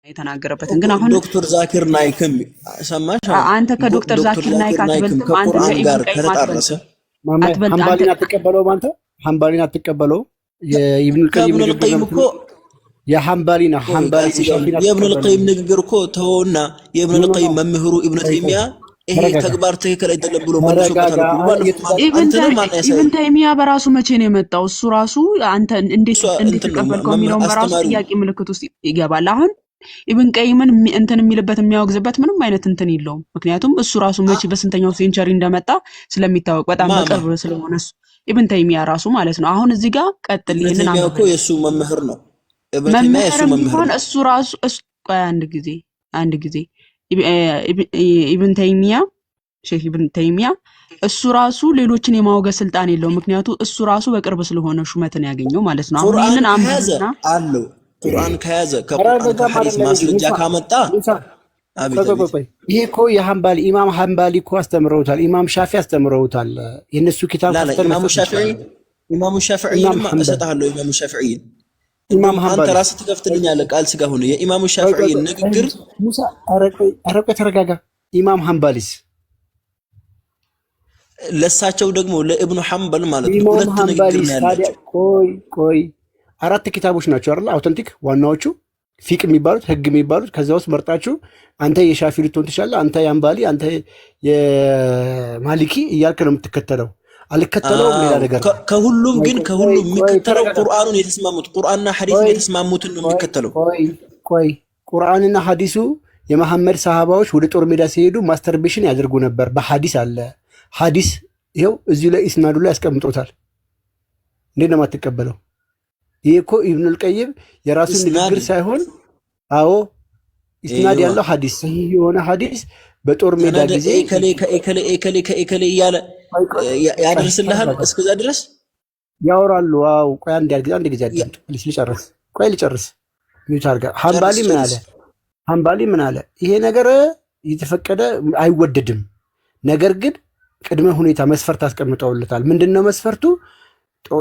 የተናገረበትን ግን አሁን ዶክተር ዛኪር ናይክም ሰማሽ አንተ ከዶክተር ዛኪር ናይክ አትበልጥም አንተ ጋር ከተጣረሰ ሐንባሊን አትቀበለው አንተ ሐንባሊን አትቀበለው የኢብኑ ቀይም እኮ የሐንባሊና ሐንባሊ የኢብኑ ቀይም ንግግር እኮ ተውና የኢብኑ ቀይም መምህሩ ኢብኑ ተይሚያ ይሄ ተግባር ትክክል አይደለም ብሎ መልሶታል። ኢብኑ ተይሚያ በራሱ መቼ ነው የመጣው? እሱ ራሱ አንተ እንዴት ተቀበልከው የሚለውን በራሱ ጥያቄ ምልክት ውስጥ ይገባል። አሁን ኢብኑ ቀይምን እንትን የሚልበት የሚያወግዝበት ምንም አይነት እንትን የለውም። ምክንያቱም እሱ ራሱ መቼ በስንተኛው ሴንቸሪ እንደመጣ ስለሚታወቅ በጣም በቅርብ ስለሆነ እሱ ኢብኑ ተይሚያ ራሱ ማለት ነው። አሁን እዚህ ጋር ቀጥል ይሄንን አመጣ እኮ የሱ መምህር ነው ኢብኑ ተይሚያ የሱ መምህር ነው። እሱ ራሱ አንድ ጊዜ ኢብኑ ተይሚያ ሼህ ኢብኑ ተይሚያ እሱ ራሱ ሌሎችን የማወገዝ ስልጣን የለውም። ምክንያቱም እሱ ራሱ በቅርብ ስለሆነ ሹመትን ያገኘው ማለት ነው። አሁን ይሄንን አምጥና አለው ቁርአን ከያዘ ከቁርአን ከሐዲስ ማስረጃ ካመጣ ይሄ እኮ የሐንባሊ ኢማም ሐንባሊ እኮ አስተምረውታል። ኢማም ሻፊ አስተምረውታል። የነሱ ኪታብ ኢማሙ ሻፊዒ እሰጥሃለሁ። ኢማሙ ሻፊዒ አንተ ራስህ ትከፍትልኛለህ ቃል ስጋ ሆነ የኢማሙ ሻፊዒ ንግግር ሙሳ አረቀ ተረጋጋ። ኢማም ሐንባሊስ ለሳቸው ደግሞ ለኢብኑ ሐንበል ማለት ነው ሁለት ንግግር ነው ያላቸው። ቆይ አራት ኪታቦች ናቸው አይደል? አውተንቲክ ዋናዎቹ ፊቅ የሚባሉት ህግ የሚባሉት ከዛ ውስጥ መርጣችሁ አንተ የሻፊ ልትሆን ትችላለህ፣ አንተ የሐንባሊ፣ አንተ የማሊኪ እያልክ ነው የምትከተለው። አልከተለውም ሌላ ነገር ከሁሉም የሚከተለው ቁርአኑን የተስማሙት ቁርአንና ሐዲስን የተስማሙትን ነው የሚከተለው። ቆይ ቁርአንና ሐዲሱ የመሐመድ ሰሃባዎች ወደ ጦር ሜዳ ሲሄዱ ማስተርቤሽን ያደርጉ ነበር። በሐዲስ አለ። ሐዲስ ይኸው እዚሁ ላይ ኢስናዱ ላይ ያስቀምጦታል። እንዴት ነው የማትቀበለው? ይሄ እኮ ኢብኑል ቀይም የራሱን ንግግር ሳይሆን ኢስናድ ያለው ሐዲስ ሰሂህ የሆነ ሐዲስ በጦር ሜዳ ጊዜ ከሌ እያለ ያደርስልሃል። እስከዛ ድረስ ያወራሉ። ቆይ አንድ ጊዜ አዳምጥ ልጨርስ። ሚውት አድርጋ ሐንባሊ ምን አለ? ይሄ ነገር የተፈቀደ አይወደድም፣ ነገር ግን ቅድመ ሁኔታ መስፈርት አስቀምጠውለታል። ምንድነው መስፈርቱ?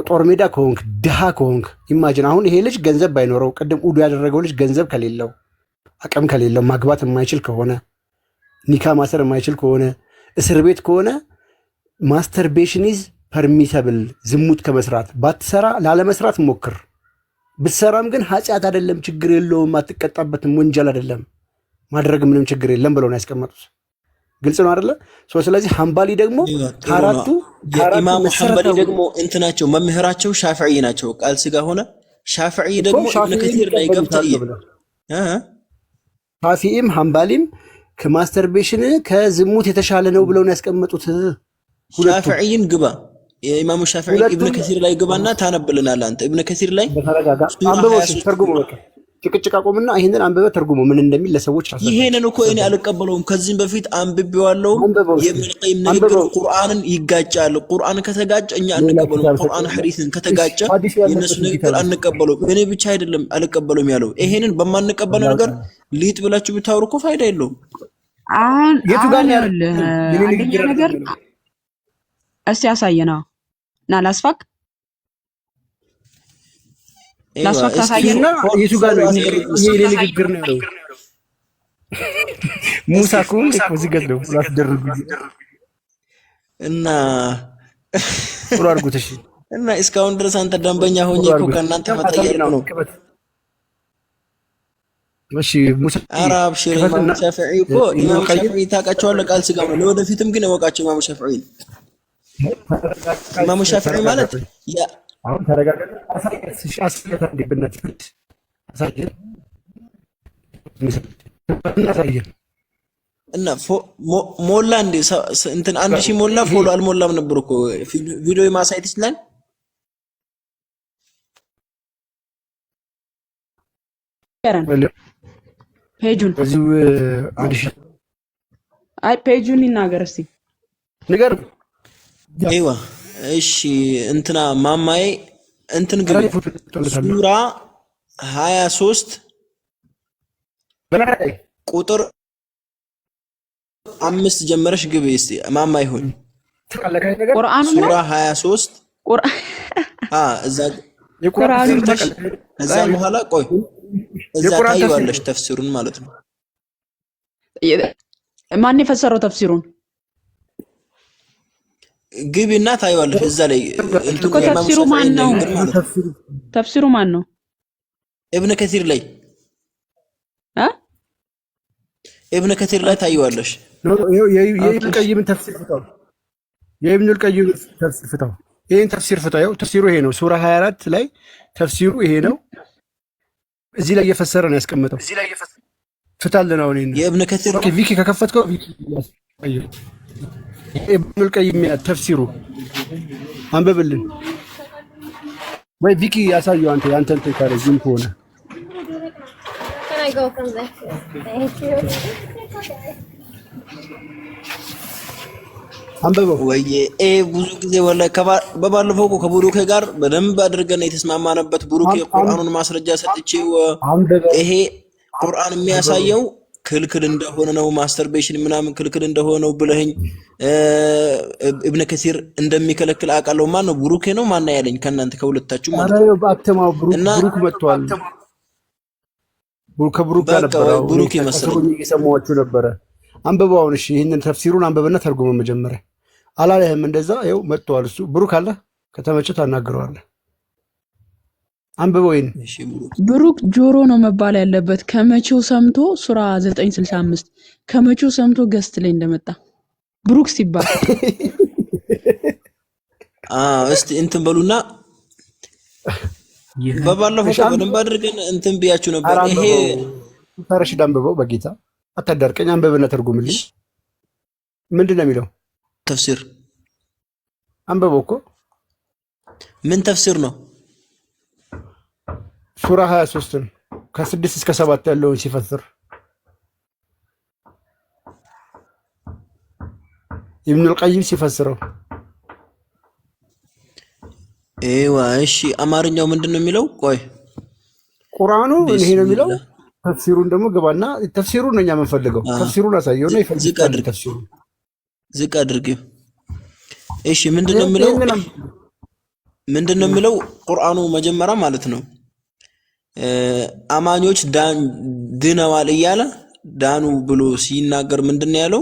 ጦር ሜዳ ከሆንክ ድሃ ከሆንክ ኢማጂን አሁን ይሄ ልጅ ገንዘብ ባይኖረው ቅድም ኡዱ ያደረገው ልጅ ገንዘብ ከሌለው አቅም ከሌለው ማግባት የማይችል ከሆነ ኒካ ማሰር የማይችል ከሆነ እስር ቤት ከሆነ ማስተርቤሽን ኢዝ ፐርሚሰብል ዝሙት ከመስራት ባትሰራ ላለመስራት ሞክር። ብትሰራም ግን ኃጢአት አይደለም፣ ችግር የለውም፣ አትቀጣበትም፣ ወንጀል አይደለም፣ ማድረግ ምንም ችግር የለም ብለው ነው ያስቀመጡት። ግልጽ ነው አይደለ? ስለዚህ ሐንባሊ ደግሞ ካራቱ ኢማሙ ሐንበሊ ደግሞ እንትናቸው መምህራቸው ሻፊዒ ናቸው። ቃል ስጋ ሆነ ሻፊዒ ደግሞ ኢብኑ ከሲር ላይ ገብተህ ሻፊዒም ሐንባሊም ከማስተርቤሽን ከዝሙት የተሻለ ነው ብለው ነው ያስቀመጡት። ሻፊዒን ግባ የኢማሙ ሻፊዒ ኢብኑ ከሲር ላይ ግባና ታነብልናለህ አንተ። ኢብኑ ከሲር ላይ አንብበው ተርጉሙ። በቃ ጭቅጭቅ አቆምና ይሄንን አንብበ ተርጉሙ ምን እንደሚል ለሰዎች አሳብ። ይሄንን እኮ እኔ አልቀበለውም። ከዚህም በፊት አንብቤዋለሁ። የኢብኑ ቀይም ንግግር ቁርአንን ይጋጫል። ቁርአን ከተጋጨ እኛ አንቀበለውም። ቁርአን ሐዲስን ከተጋጨ የነሱ ንግግር አንቀበለውም። እኔ ብቻ አይደለም አልቀበለውም ያለው። ይሄንን በማንቀበለው ነገር ሊጥ ብላችሁ ብታወሩ እኮ ፋይዳ የለውም። አሁን የቱ ጋር ነው ያለው አንደኛ ነገር? እስቲ ያሳየና እና ላስፋክ ታሳየና የቱ ጋር ነው ይሄ ንግግር ነው ያለው? ሙሳ ኮን እዚህ ጋር ነው ያስደረጉ እና ጥሩ አድርጉት። እሺ እና እስካሁን ድረስ አንተ ደንበኛ ሆኜ እኮ ከእናንተ መጠየቅ ነው። እሺ ሙሳ አራብ ሸሪፍ ሻፊዒ እኮ ኢማም ሻፊዒ ታውቃቸዋለህ? ቃል ስጋ ነው። ለወደፊትም ግን እወቃቸው ኢማም ሻፊዒ። ኢማም ሻፊዒ ማለት ያ አሁን ተረጋጋና አሳየት እንዲብነት አሳየት እና ሞላ እንደ እንትን 1000 ሞላ ፎሎ አልሞላም ነበር እኮ ቪዲዮ ማሳየት ይችላል። ፔጁን እዚሁ 1000 አይ ፔጁን ይናገር እስቲ ንገር። አይዋ እሺ እንትና ማማዬ እንትን ግቢ ሱራ 23 ቁጥር 5 ጀመረሽ ግቢ እስቲ ማማዬ ሆይ ቁርአኑ ሱራ 23 ቁርአን እዛ የቁርአኑ ከዛ በኋላ ቆይ እዛ ታይዋለሽ ተፍሲሩን ማለት ነው። ማን የፈሰረው ተፍሲሩን? ግቢና ታይዋለሽ እዛ ላይ እኮ ተፍሲሩ ማን ነው? ተፍሲሩ ማን ነው? ኢብኑ ከሲር ላይ ኢብኑ ከሲር ላይ ታይዋለሽ። የኢብኑ ቀይምን ተፍሲር ፍታው። የኢብኑ ቀይም ተፍሲር ፍታው። ይሄን ተፍሲር ፍታው። ተፍሲሩ ይሄ ነው። ሱራ 24 ላይ ተፍሲሩ ይሄ ነው። እዚህ ላይ እየፈሰረ ነው ያስቀመጠው። ፍታልን። አሁን ይሄን የኢብኑ ከሲር ቪኪ ከከፈትከው ቪኪ ኢብኑ ቀይም ተፍሲሩ አንብብልን ወይ ቪኪ ያሳየው። አንተ እንትን ካለ ዝም ከሆነ አንብበው ወይ ብዙ ጊዜ ወላሂ በባለፈው እኮ ከቡሩኬ ጋር በደንብ አድርገን የተስማማነበት ቡሩኬ ቁርአኑን ማስረጃ ሰጥቼው ይሄ ቁርአን የሚያሳየው ክልክል እንደሆነ ነው፣ ማስተርቤሽን ምናምን ክልክል እንደሆነው ብለህኝ ኢብኑ ከሲር እንደሚከለክል አውቃለሁ። ማን ነው ቡሩኬ ነው ማን ያለኝ ከእናንተ ከሁለታችሁ ማለት ነው? ባተማው ብሩክ መጥቷል። ከብሩክ ጋር ነበር ቡሩኬ መሰለኝ እየሰማችሁ ነበረ። አንብበው አሁን። እሺ ይሄንን ተፍሲሩን አንብበና ተርጉመው መጀመሪያ አላለህም? እንደዛ ይኸው መጥቷል። እሱ ብሩክ አለ ከተመቸህ ታናግረዋለህ። አንብበው ይሄን። ብሩክ ጆሮ ነው መባል ያለበት። ከመቼው ሰምቶ ሱራ 965 ከመቼው ሰምቶ ገስት ላይ እንደመጣ ብሩክ ሲባል እስቲ እንትን በሉና በባለፈው በደንብ አድርገን እንትን ብያችሁ ነበር። ይሄ ተረሽድ አንብበው በጌታ አታዳርቀኝ። አንብበና ተርጉምልኝ። ምንድን ነው የሚለው ተፍሲር? አንብበው እኮ ምን ተፍሲር ነው? ሱራ 23 ከ6 እስከ 7 ያለውን ሲፈስር ኢብኑል ቀይም ሲፈስረው። እሺ አማርኛው ምንድን ነው የሚለው? ቆይ ቁርአኑ ይሄ ነው የሚለው። ተፍሲሩን ደግሞ ግባና ተፍሲሩን ነው እኛ የምንፈልገው። ተፍሲሩን አሳየውና ይፈልጋል። ተፍሲሩን ዝቅ አድርጊው። እሺ ምንድነው የሚለው ቁርአኑ መጀመሪያ ማለት ነው አማኞች ድነዋል እያለ ዳኑ ብሎ ሲናገር ምንድነው ያለው?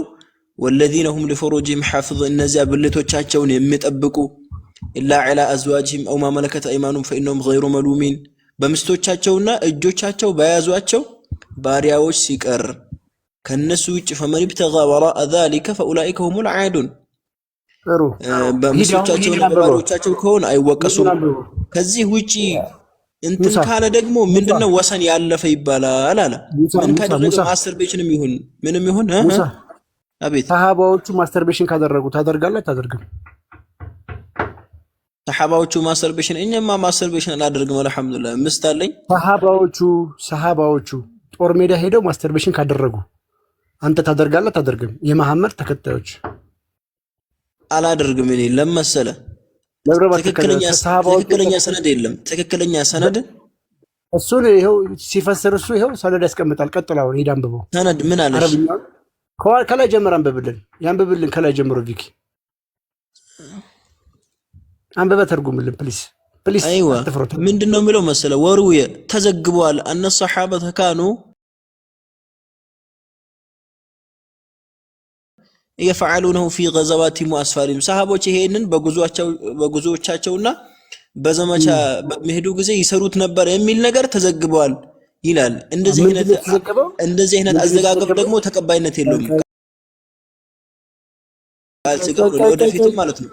ወለዚነ ሁም ሊፈሩጅሂም ሐፊዝ፣ እነዚያ ብልቶቻቸውን የሚጠብቁ ኢላ ዐላ አዝዋጅሂም አው ማ መለከት አይማኑሁም ፈኢነሁም ገይሩ መሉሚን፣ በሚስቶቻቸውና እጆቻቸው በያዟቸው ባሪያዎች ሲቀር ከነሱ ውጭ ፈመን ብተጋ ወራአ ዛሊከ ፈኡላኢከ ሁሙል ዓዱን። በሚስቶቻቸውና በባሪያዎቻቸው ከሆነ አይወቀሱም። ከዚህ ውጪ እንትን ካለ ደግሞ ምንድነው ወሰን ያለፈ ይባላል አለ። ምን ካደረገ ማስተርቤሽንም ይሁን ምንም ይሁን አቤት ሰሃባዎቹ ማስተርቤሽን ካደረጉ ታደርጋለህ ታደርግም? ሰሃባዎቹ ማስተርቤሽን እኛማ ማስተርቤሽን አላደርግም አልሐምዱሊላህ ምስት አለኝ። ሰሃባዎቹ ጦር ሜዳ ሄደው ማስተርቤሽን ካደረጉ አንተ ታደርጋለህ ታደርግም? የመሐመድ ተከታዮች አላደርግም። እኔ ለመሰለ ትክክለኛ ሰነድ የለም። ትክክለኛ ሰነድ እሱን ይኸው ሲፈስር እሱ ይኸው ሰነድ ያስቀምጣል። ቀጥላው ሄድ አንብበው። ሰነድ ምን አለሽ? ከላይ ጀምር ያንብብልን ከላይ ጀምሮ ቪኪ አንብበ ተርጉምልን ፕሊስ። አይዋ ምንድነው የሚለው መሰለ ወሩየ ተዘግቧል አነ ሰሐበተ ካኑ يفعلونه في غزواتهم واسفارهم ሰሃቦች ይሄንን በጉዞዎቻቸውና በዘመቻ በሚሄዱ ጊዜ ይሰሩት ነበር የሚል ነገር ተዘግቧል ይላል። እንደዚህ አይነት አዘጋገብ ደግሞ ተቀባይነት የለውም። ወደፊትም ማለት ነው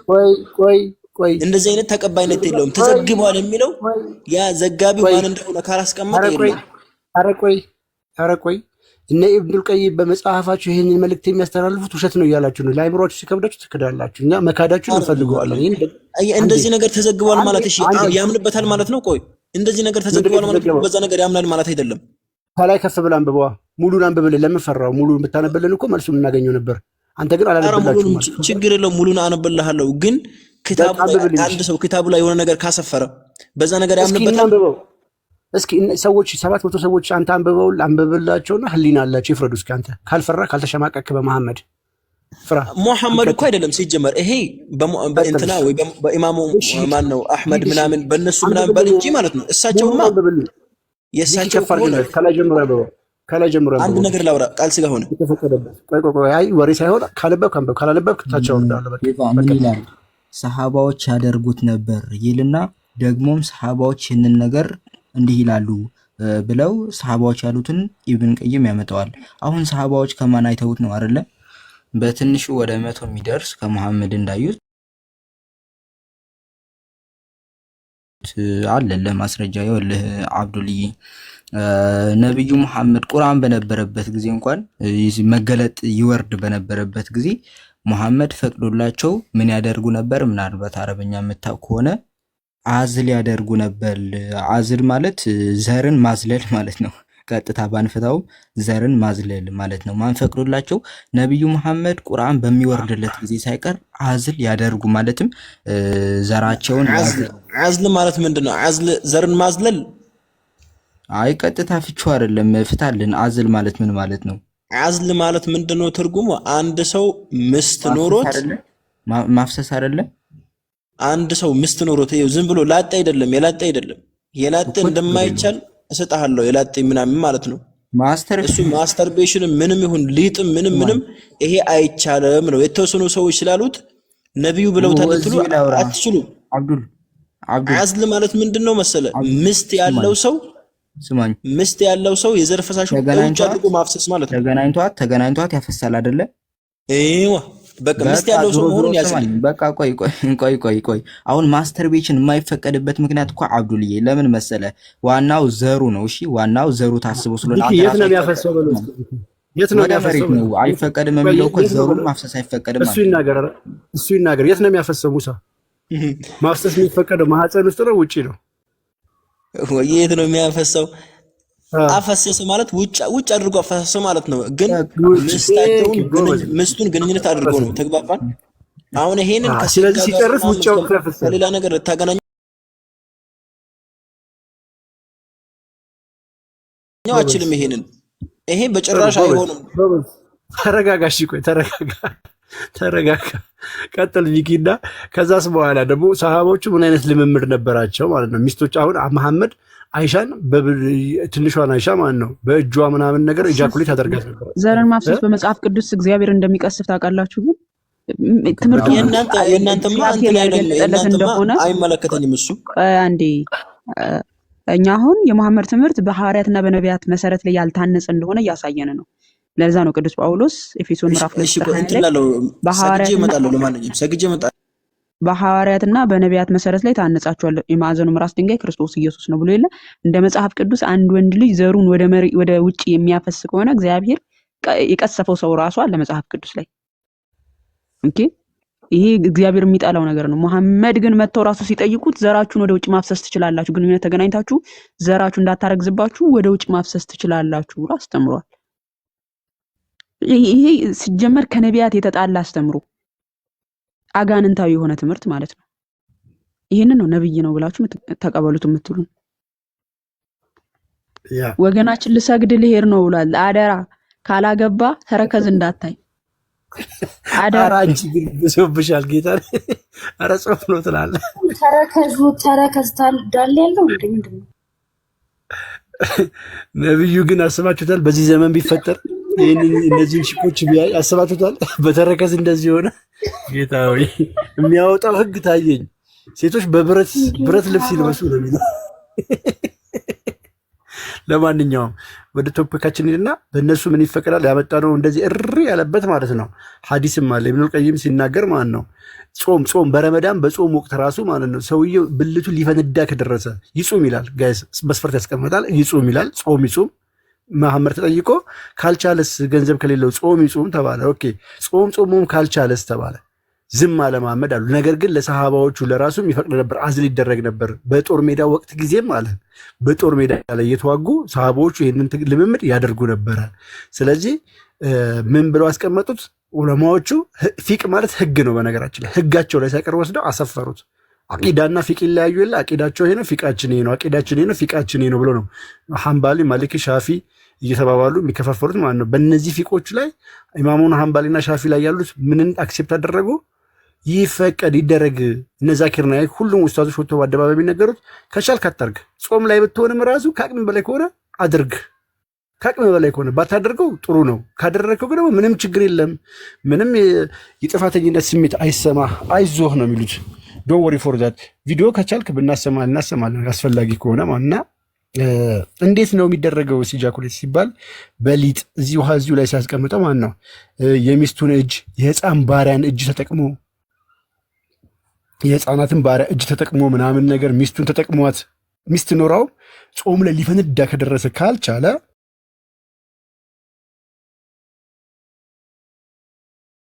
ቆይ እንደዚህ አይነት ተቀባይነት የለውም። ተዘግቧል የሚለው ያ ዘጋቢው ማን እንደሆነ ካላስቀመጠ የለም። ኧረ ቆይ እነ ኢብኑል ቀይም በመጽሐፋችሁ ይሄንን መልእክት የሚያስተላልፉት ውሸት ነው እያላችሁ ነው። ላይብራችሁ ሲከብዳችሁ ትክዳላችሁ። እኛ መካዳችሁ እንፈልገዋለን። እንደዚህ ነገር ተዘግቧል ማለት እሺ ያምንበታል ማለት ነው። ቆይ እንደዚህ ነገር ተዘግቧል ማለት በዛ ነገር ያምናል ማለት አይደለም። ከላይ ከፍ ብላ አንብበዋ። ሙሉን አንብብልን። ለምን ፈራው? ሙሉን ብታነበልን እኮ መልሱን እናገኘው ነበር። አንተ ግን አላነበብላችሁም። ችግር የለውም ሙሉን አነብልሃለሁ። ግን ክታቡ ላይ አንድ ሰው ክታቡ ላይ የሆነ ነገር ካሰፈረ በዛ ነገር ያምንበታል። እስኪ ሰዎች 700 ሰዎች አንተ አንብበላቸውና ህሊና አላቸው ይፍረዱ። እስኪ አንተ ካልፈራ ካልተሸማቀቅ በመሐመድ ፍራ። ሙሐመድ እኮ አይደለም ሲጀመር ይሄ በእንትና ወይ በኢማሙ ማን ነው አህመድ ምናምን በእነሱ ምናምን በል እንጂ ማለት ነው። እሳቸውማ የእሳቸው ከሆነ ከላይ ጀምሮ አንድ ነገር ላውራ ቃል ስጋ ሆነ የተፈቀደበት ቆይ አይ ወሬ ሳይሆን ካላነበብክ ታቸው እንዳለ ምን ይላል? ሰሃባዎች ያደርጉት ነበር ይልና ደግሞም ሰሃባዎች ይህንን ነገር እንዲህ ይላሉ ብለው ሰሃባዎች ያሉትን ኢብን ቀይም ያመጣዋል። አሁን ሰሃባዎች ከማን አይተውት ነው አይደለ? በትንሹ ወደ 100 የሚደርስ ከመሐመድ እንዳዩት አለ ለማስረጃ ይወልህ አብዱልይ ነብዩ መሐመድ ቁርአን በነበረበት ጊዜ እንኳን መገለጥ ይወርድ በነበረበት ጊዜ መሐመድ ፈቅዶላቸው ምን ያደርጉ ነበር? ምናልባት አረበኛ የምታውቁ ከሆነ አዝል ያደርጉ ነበር። አዝል ማለት ዘርን ማዝለል ማለት ነው። ቀጥታ ባንፈታውም ዘርን ማዝለል ማለት ነው። ማን ፈቅዶላቸው? ነብዩ መሐመድ ቁርአን በሚወርድለት ጊዜ ሳይቀር አዝል ያደርጉ ማለትም ዘራቸውን አዝል ማለት ምንድነው? አዝል ዘርን ማዝለል አይ ቀጥታ ፍቹ አይደለም። ፍታልን። አዝል ማለት ምን ማለት ነው? አዝል ማለት ምንድነው ትርጉሙ? አንድ ሰው ምስት ኖሮት ማፍሰስ አይደለም። አንድ ሰው ምስት ኖሮት ይኸው ዝም ብሎ ላጤ አይደለም። የላጤ እንደማይቻል እሰጣለሁ የላጤ ምናምን ማለት ነው። እሱ ማስተርቤሽን ምንም ይሁን ሊጥም ምንም ይሄ አይቻልም ነው። የተወሰኑ ሰዎች ስላሉት ነብዩ ብለው ታጥሉ አትችሉም። አብዱል አዝል ማለት ምንድነው መሰለ? ምስት ያለው ሰው የዘር ፈሳሹ ውጭ አድርጎ ማፍሰስ ማለት ነው። ተገናኝቷት ያፈሳል አይደለ? አይዋ በቃ ምስት ያለው ሰው መሆኑን ያሳያል። በቃ ቆይ አሁን ማስተርቤሽን የማይፈቀድበት ምክንያት እኮ አብዱልዬ ለምን መሰለ? ዋናው ዘሩ ነው። እሺ ዋናው ዘሩ ታስቦ ስለሆነ የት ነው የሚያፈሰው? የት ነው የሚያፈሰው? አይፈቀድም የሚለው እኮ ዘሩን ማፍሰስ አይፈቀድም ማለት እሱ ይናገር። የት ነው የሚያፈሰው? ሙሳ ማፍሰስ የሚፈቀደው ማህፀን ውስጥ ነው ውጪ ነው? የት ነው የሚያፈሰው? አፈሰሰ ማለት ውጭ አድርጎ አፈሰሰ ማለት ነው። ግን ምስቱን ግንኙነት አድርጎ ነው። ተግባባን? አሁን ይሄንን ስለዚህ ሲጨርስ ውጭው ከፈሰሰ ከሌላ ነገር ታገናኘው አችልም። ይሄ በጭራሽ አይሆንም። ተረጋጋሽ። ቆይ ተረጋጋ። ቀጥል ቪኪና። ከዛስ በኋላ ደግሞ ሰሃቦቹ ምን አይነት ልምምድ ነበራቸው ማለት ነው? ሚስቶች አሁን መሐመድ አይሻን ትንሿን አይሻ ማለት ነው በእጇ ምናምን ነገር ኢጃኩሌት አደርጋት ነበር። ዘርን ማፍሰስ በመጽሐፍ ቅዱስ እግዚአብሔር እንደሚቀስፍ ታውቃላችሁ። ግን ትምህርቱ የእናንተማ እንደሆነ አይመለከተኝም። እሱ አንዴ እኛ አሁን የመሐመድ ትምህርት በሐዋርያትና በነቢያት መሰረት ላይ ያልታነጸ እንደሆነ እያሳየን ነው። ለዛ ነው ቅዱስ ጳውሎስ ኤፌሶን ምዕራፍ 2 በሐዋርያትና በነቢያት መሰረት ላይ ታነጻችኋል፣ የማዕዘኑ ራስ ድንጋይ ክርስቶስ ኢየሱስ ነው ብሎ የለ። እንደ መጽሐፍ ቅዱስ አንድ ወንድ ልጅ ዘሩን ወደ ውጭ የሚያፈስ ከሆነ እግዚአብሔር የቀሰፈው ሰው ራሱ አለ መጽሐፍ ቅዱስ ላይ። ኦኬ ይሄ እግዚአብሔር የሚጠላው ነገር ነው። መሐመድ ግን መተው ራሱ ሲጠይቁት ዘራችሁን ወደ ውጭ ማፍሰስ ትችላላችሁ፣ ግንኙነት ተገናኝታችሁ ዘራችሁ እንዳታረግዝባችሁ ወደ ውጭ ማፍሰስ ትችላላችሁ ብሎ አስተምሯል። ይሄ ሲጀመር ከነቢያት የተጣላ አስተምሮ አጋንንታዊ የሆነ ትምህርት ማለት ነው። ይሄንን ነው ነብይ ነው ብላችሁ ተቀበሉት የምትሉን። ወገናችን ልሰግድ ልሄድ ነው ብሏል። አደራ ካላገባ ተረከዝ እንዳታይ አደራ። አንቺ ግን ብሶብሻል ጌታ። ኧረ ጾም ነው ትላለህ። ተረከዝ ዳል ያለው ምንድነው? ነብዩ ግን አስባችሁታል? በዚህ ዘመን ቢፈጠር እነዚህ ሽኮች ቢያይ አስባችሁታል? በተረከዝ እንደዚህ ሆነ። ጌታ ሆይ የሚያወጣው ህግ ታየኝ። ሴቶች በብረት ልብስ ይልበሱ ነው የሚለው። ለማንኛውም ወደ ቶፒካችን ሄድና በእነሱ ምን ይፈቀዳል ያመጣነው እንደዚህ እሪ ያለበት ማለት ነው። ሐዲስም አለ ኢብኑል ቀይም ሲናገር ማለት ነው። ጾም በረመዳን በጾም ወቅት ራሱ ማለት ነው ሰውየው ብልቱ ሊፈነዳ ከደረሰ ይጹም ይላል። ጋይስ መስፈርት ያስቀምጣል። ይጹም ይላል። ጾም ይጹም። መሐመድ ተጠይቆ ካልቻለስ ገንዘብ ከሌለው ጾም ይጹም ተባለ። ኦኬ ጾሙም ካልቻለስ ተባለ። ዝም አለ መሐመድ አሉ። ነገር ግን ለሰሃባዎቹ ለራሱም ይፈቅድ ነበር፣ አዝል ይደረግ ነበር። በጦር ሜዳ ወቅት ጊዜም አለ በጦር ሜዳ ላይ እየተዋጉ ሰሃባዎቹ ይህንን ልምምድ ያደርጉ ነበረ። ስለዚህ ምን ብለው አስቀመጡት ዑለማዎቹ? ፊቅ ማለት ህግ ነው። በነገራችን ላይ ህጋቸው ላይ ሳይቀር ወስደው አሰፈሩት። አቂዳና ፊቅ ይለያዩ የለ አቂዳቸው ይሄ ነው፣ ፊቃችን ይሄ ነው፣ አቂዳችን ይሄ ነው፣ ፊቃችን ይሄ ነው ብሎ ነው ሐንባሊ፣ ማሊኪ፣ ሻፊ እየተባባሉ የሚከፋፈሉት ማለት ነው። በእነዚህ ፊቆች ላይ ኢማሙን ሐንባሊና ሻፊ ላይ ያሉት ምንን አክሴፕት አደረጉ? ይፈቀድ ይደረግ። እነዛ ኪርናይ ሁሉም ኡስታዞች ወጥቶ በአደባባይ የሚነገሩት ከቻልክ አታርግ። ጾም ላይ ብትሆንም ራሱ ከአቅም በላይ ከሆነ አድርግ። ከአቅም በላይ ከሆነ ባታደርገው ጥሩ ነው። ካደረግከው ግን ምንም ችግር የለም። ምንም የጥፋተኝነት ስሜት አይሰማ፣ አይዞህ ነው የሚሉት። ዶንት ወሪ ፎር ዛት። ቪዲዮ ከቻልክ እናሰማለን አስፈላጊ ከሆነ ማና እንዴት ነው የሚደረገው? ሲጃኩሌት ሲባል በሊጥ እዚህ ውሃ እዚሁ ላይ ሲያስቀምጠው ማን ነው የሚስቱን እጅ የህፃን ባሪያን እጅ ተጠቅሞ የህፃናትን ባሪያ እጅ ተጠቅሞ ምናምን ነገር ሚስቱን ተጠቅሟት ሚስት ኖራው ጾም ላይ ሊፈነዳ ከደረሰ ካልቻለ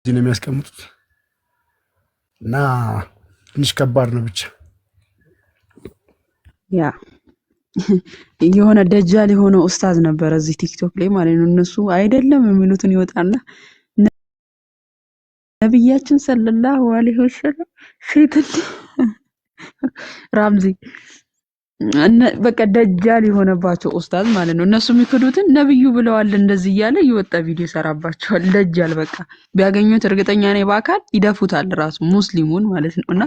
እዚህ ነው የሚያስቀምጡት እና ትንሽ ከባድ ነው ብቻ ያ የሆነ ደጃል የሆነ ኡስታዝ ነበር እዚህ ቲክቶክ ላይ ማለት ነው። እነሱ አይደለም የሚሉትን ይወጣና ነብያችን ሰለላሁ ዐለይሂ ወሰለም ሴት ራምዚ በቃ ደጃል የሆነባቸው ኡስታዝ ማለት ነው። እነሱ የሚክዱትን ነብዩ ብለዋል እንደዚህ እያለ ይወጣ ቪዲዮ ሰራባቸዋል። ደጃል በቃ ቢያገኙት እርግጠኛ ነኝ በአካል ይደፉታል ራሱ ሙስሊሙን ማለት ነውና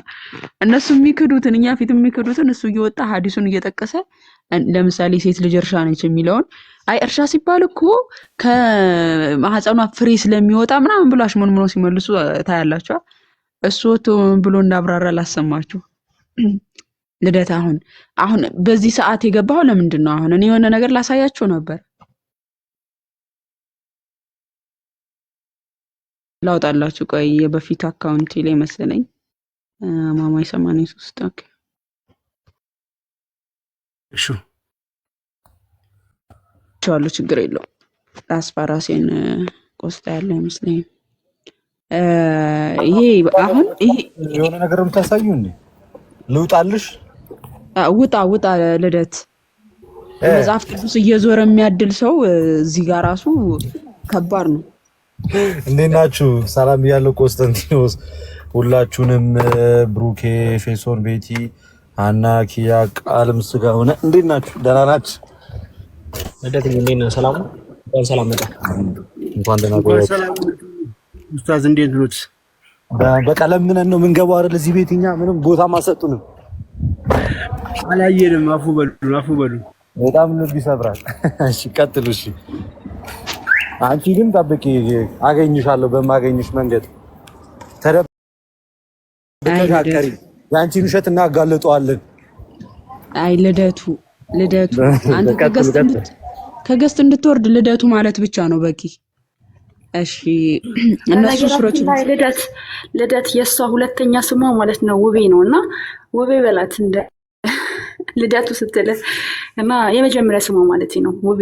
እነሱ የሚክዱትን እኛ ፊት የሚክዱትን እሱ እየወጣ ሐዲሱን እየጠቀሰ ለምሳሌ ሴት ልጅ እርሻ ነች የሚለውን አይ እርሻ ሲባል እኮ ከማህፀኗ ፍሬ ስለሚወጣ ምናምን ብሎ አሽሞንሞኖ ሲመልሱ ታያላችሁ። እሱ ወጥቶ ብሎ እንዳብራራ ላሰማችሁ። ልደት አሁን በዚህ ሰዓት የገባው ለምንድን ነው? አሁን እኔ የሆነ ነገር ላሳያችሁ ነበር ላውጣላችሁ። ቆይ የበፊት አካውንት ላይ መሰለኝ ማማይ 83 ኦኬ እሺ ቻሉ ችግር የለውም። ላስፋራሴን ቆስጣ ያለ ይመስለኝ። ይሄ አሁን ይሄ የሆነ ነገር የምታሳዩ እንዴ? ልውጣልሽ? ውጣ ልደት መጽሐፍ ቅዱስ እየዞረ የሚያድል ሰው እዚህ ጋር ራሱ ከባድ ነው። እንዴት ናችሁ? ሰላም ብያለሁ። ቆስጠንቲኖስ ሁላችሁንም፣ ብሩኬ፣ ፌሶን፣ ቤቲ፣ አና፣ ኪያ፣ ቃልም ስጋ ሆነ እንዴት ናችሁ? ደህና ናችሁ? ልደት እንዴት ነው? ሰላም ነው? ሰላም መጣ። እንኳን ደህና ቆያችሁ። ኡስታዝ እንዴት ኖት? በቃ ለምነን ነው የምንገባው አይደል? እዚህ ቤት እኛ ምንም ቦታ ማሰጡንም አላየንም። አፉ በሉ። በጣም ልብ ይሰብራል። እሺ ቀጥሉ። እሺ አንቺ ግን ጠብቂ፣ አገኝሻለሁ በማገኝሽ መንገድ ተደብቀሪ። ያንቺን ውሸት እናጋልጠዋለን። አይ ልደቱ አንተ ከገስት እንድትወርድ ልደቱ ማለት ብቻ ነው በቂ። እሺ እነሱ ሱሮች ልደት የሷ ሁለተኛ ስሟ ማለት ነው ውቤ ነውና ውቤ በላት እንደ ልደቱ ስትል እና የመጀመሪያ ስሟ ማለት ነው ውቤ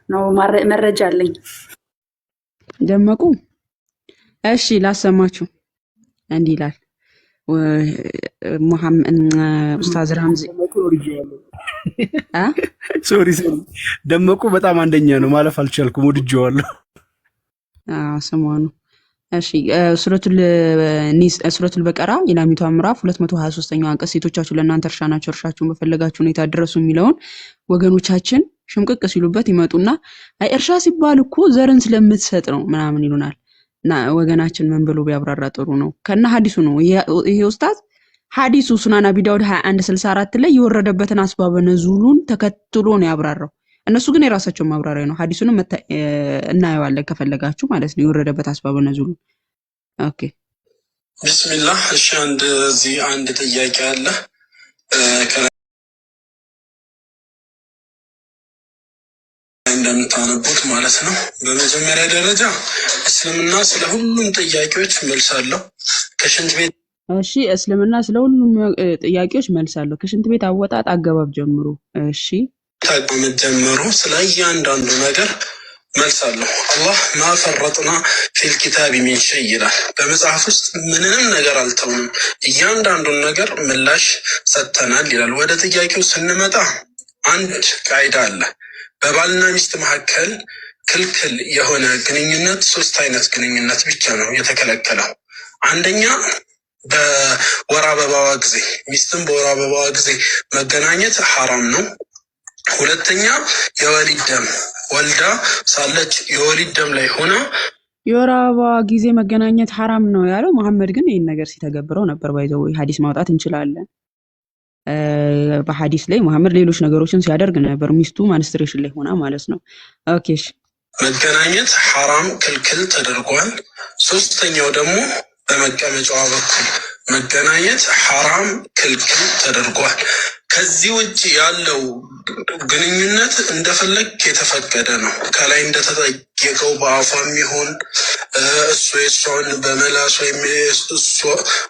ነው። መረጃ አለኝ። ደመቁ እሺ ላሰማችሁ። እንዲህ ይላል ሙሐመድ ኡስታዝ ራምዚ ሶሪ ደመቁ በጣም አንደኛ ነው ማለፍ አልቻልኩም። ወድጄዋለሁ። ስሟ ነው። እሺ ሱረቱል በቀራ የላሚቷ ምዕራፍ 223ኛው አንቀጽ ሴቶቻችሁ ለእናንተ እርሻ ናቸው፣ እርሻችሁን በፈለጋችሁ ሁኔታ ድረሱ የሚለውን ወገኖቻችን ሽምቅቅ ሲሉበት ይመጡና አይ እርሻ ሲባል እኮ ዘርን ስለምትሰጥ ነው ምናምን ይሉናል። እና ወገናችን ምን ብሎ ቢያብራራ ጥሩ ነው? ከነ ሐዲሱ ነው ይሄ ኡስታዝ ሐዲሱ ሱናን አቢ ዳውድ 2164 ላይ የወረደበትን አስባበ ነዙሉን ተከትሎ ነው ያብራራው። እነሱ ግን የራሳቸው ማብራሪያ ነው። ሐዲሱንም እናየዋለን ከፈለጋችሁ ማለት ነው የወረደበት አስባበ ነዙሉን። ኦኬ ቢስሚላህ። እሺ አንድ ጥያቄ አለ እንደምታነቡት ማለት ነው። በመጀመሪያ ደረጃ እስልምና ስለ ሁሉም ጥያቄዎች መልስ አለው። ከሽንት ቤት እሺ እስልምና ስለ ሁሉም ጥያቄዎች መልስ አለው። ከሽንት ቤት አወጣጥ አገባብ ጀምሮ እሺ ታቀመጥ ጀምሮ ስለ እያንዳንዱ ነገር መልስ አለው። አላህ ማፈረጥና ፊል ኪታቢ ሚን ሸይ ይላል። በመጽሐፍ ውስጥ ምንም ነገር አልተውንም፣ እያንዳንዱን ነገር ምላሽ ሰጥተናል ይላል። ወደ ጥያቄው ስንመጣ አንድ ቃይዳ አለ። በባልና ሚስት መካከል ክልክል የሆነ ግንኙነት 3 አይነት ግንኙነት ብቻ ነው የተከለከለው። አንደኛ በወር አበባዋ ጊዜ ሚስትን በወር አበባዋ ጊዜ መገናኘት ሐራም ነው። ሁለተኛ የወሊድ ደም ወልዳ ሳለች የወሊድ ደም ላይ ሆና የወር አበባ ጊዜ መገናኘት ሐራም ነው ያለው መሐመድ ግን ይህን ነገር ሲተገብረው ነበር። ባይዘው ሐዲስ ማውጣት እንችላለን። በሐዲስ ላይ መሐመድ ሌሎች ነገሮችን ሲያደርግ ነበር። ሚስቱ ማንስትሬሽን ላይ ሆና ማለት ነው። ኦኬ መገናኘት ሐራም ክልክል ተደርጓል። ሶስተኛው ደግሞ በመቀመጫዋ በኩል መገናኘት ሐራም ክልክል ተደርጓል። ከዚህ ውጭ ያለው ግንኙነት እንደፈለግ የተፈቀደ ነው። ከላይ እንደተጠየቀው በአፏም ይሁን እሱ የሷን በመላስ ወይም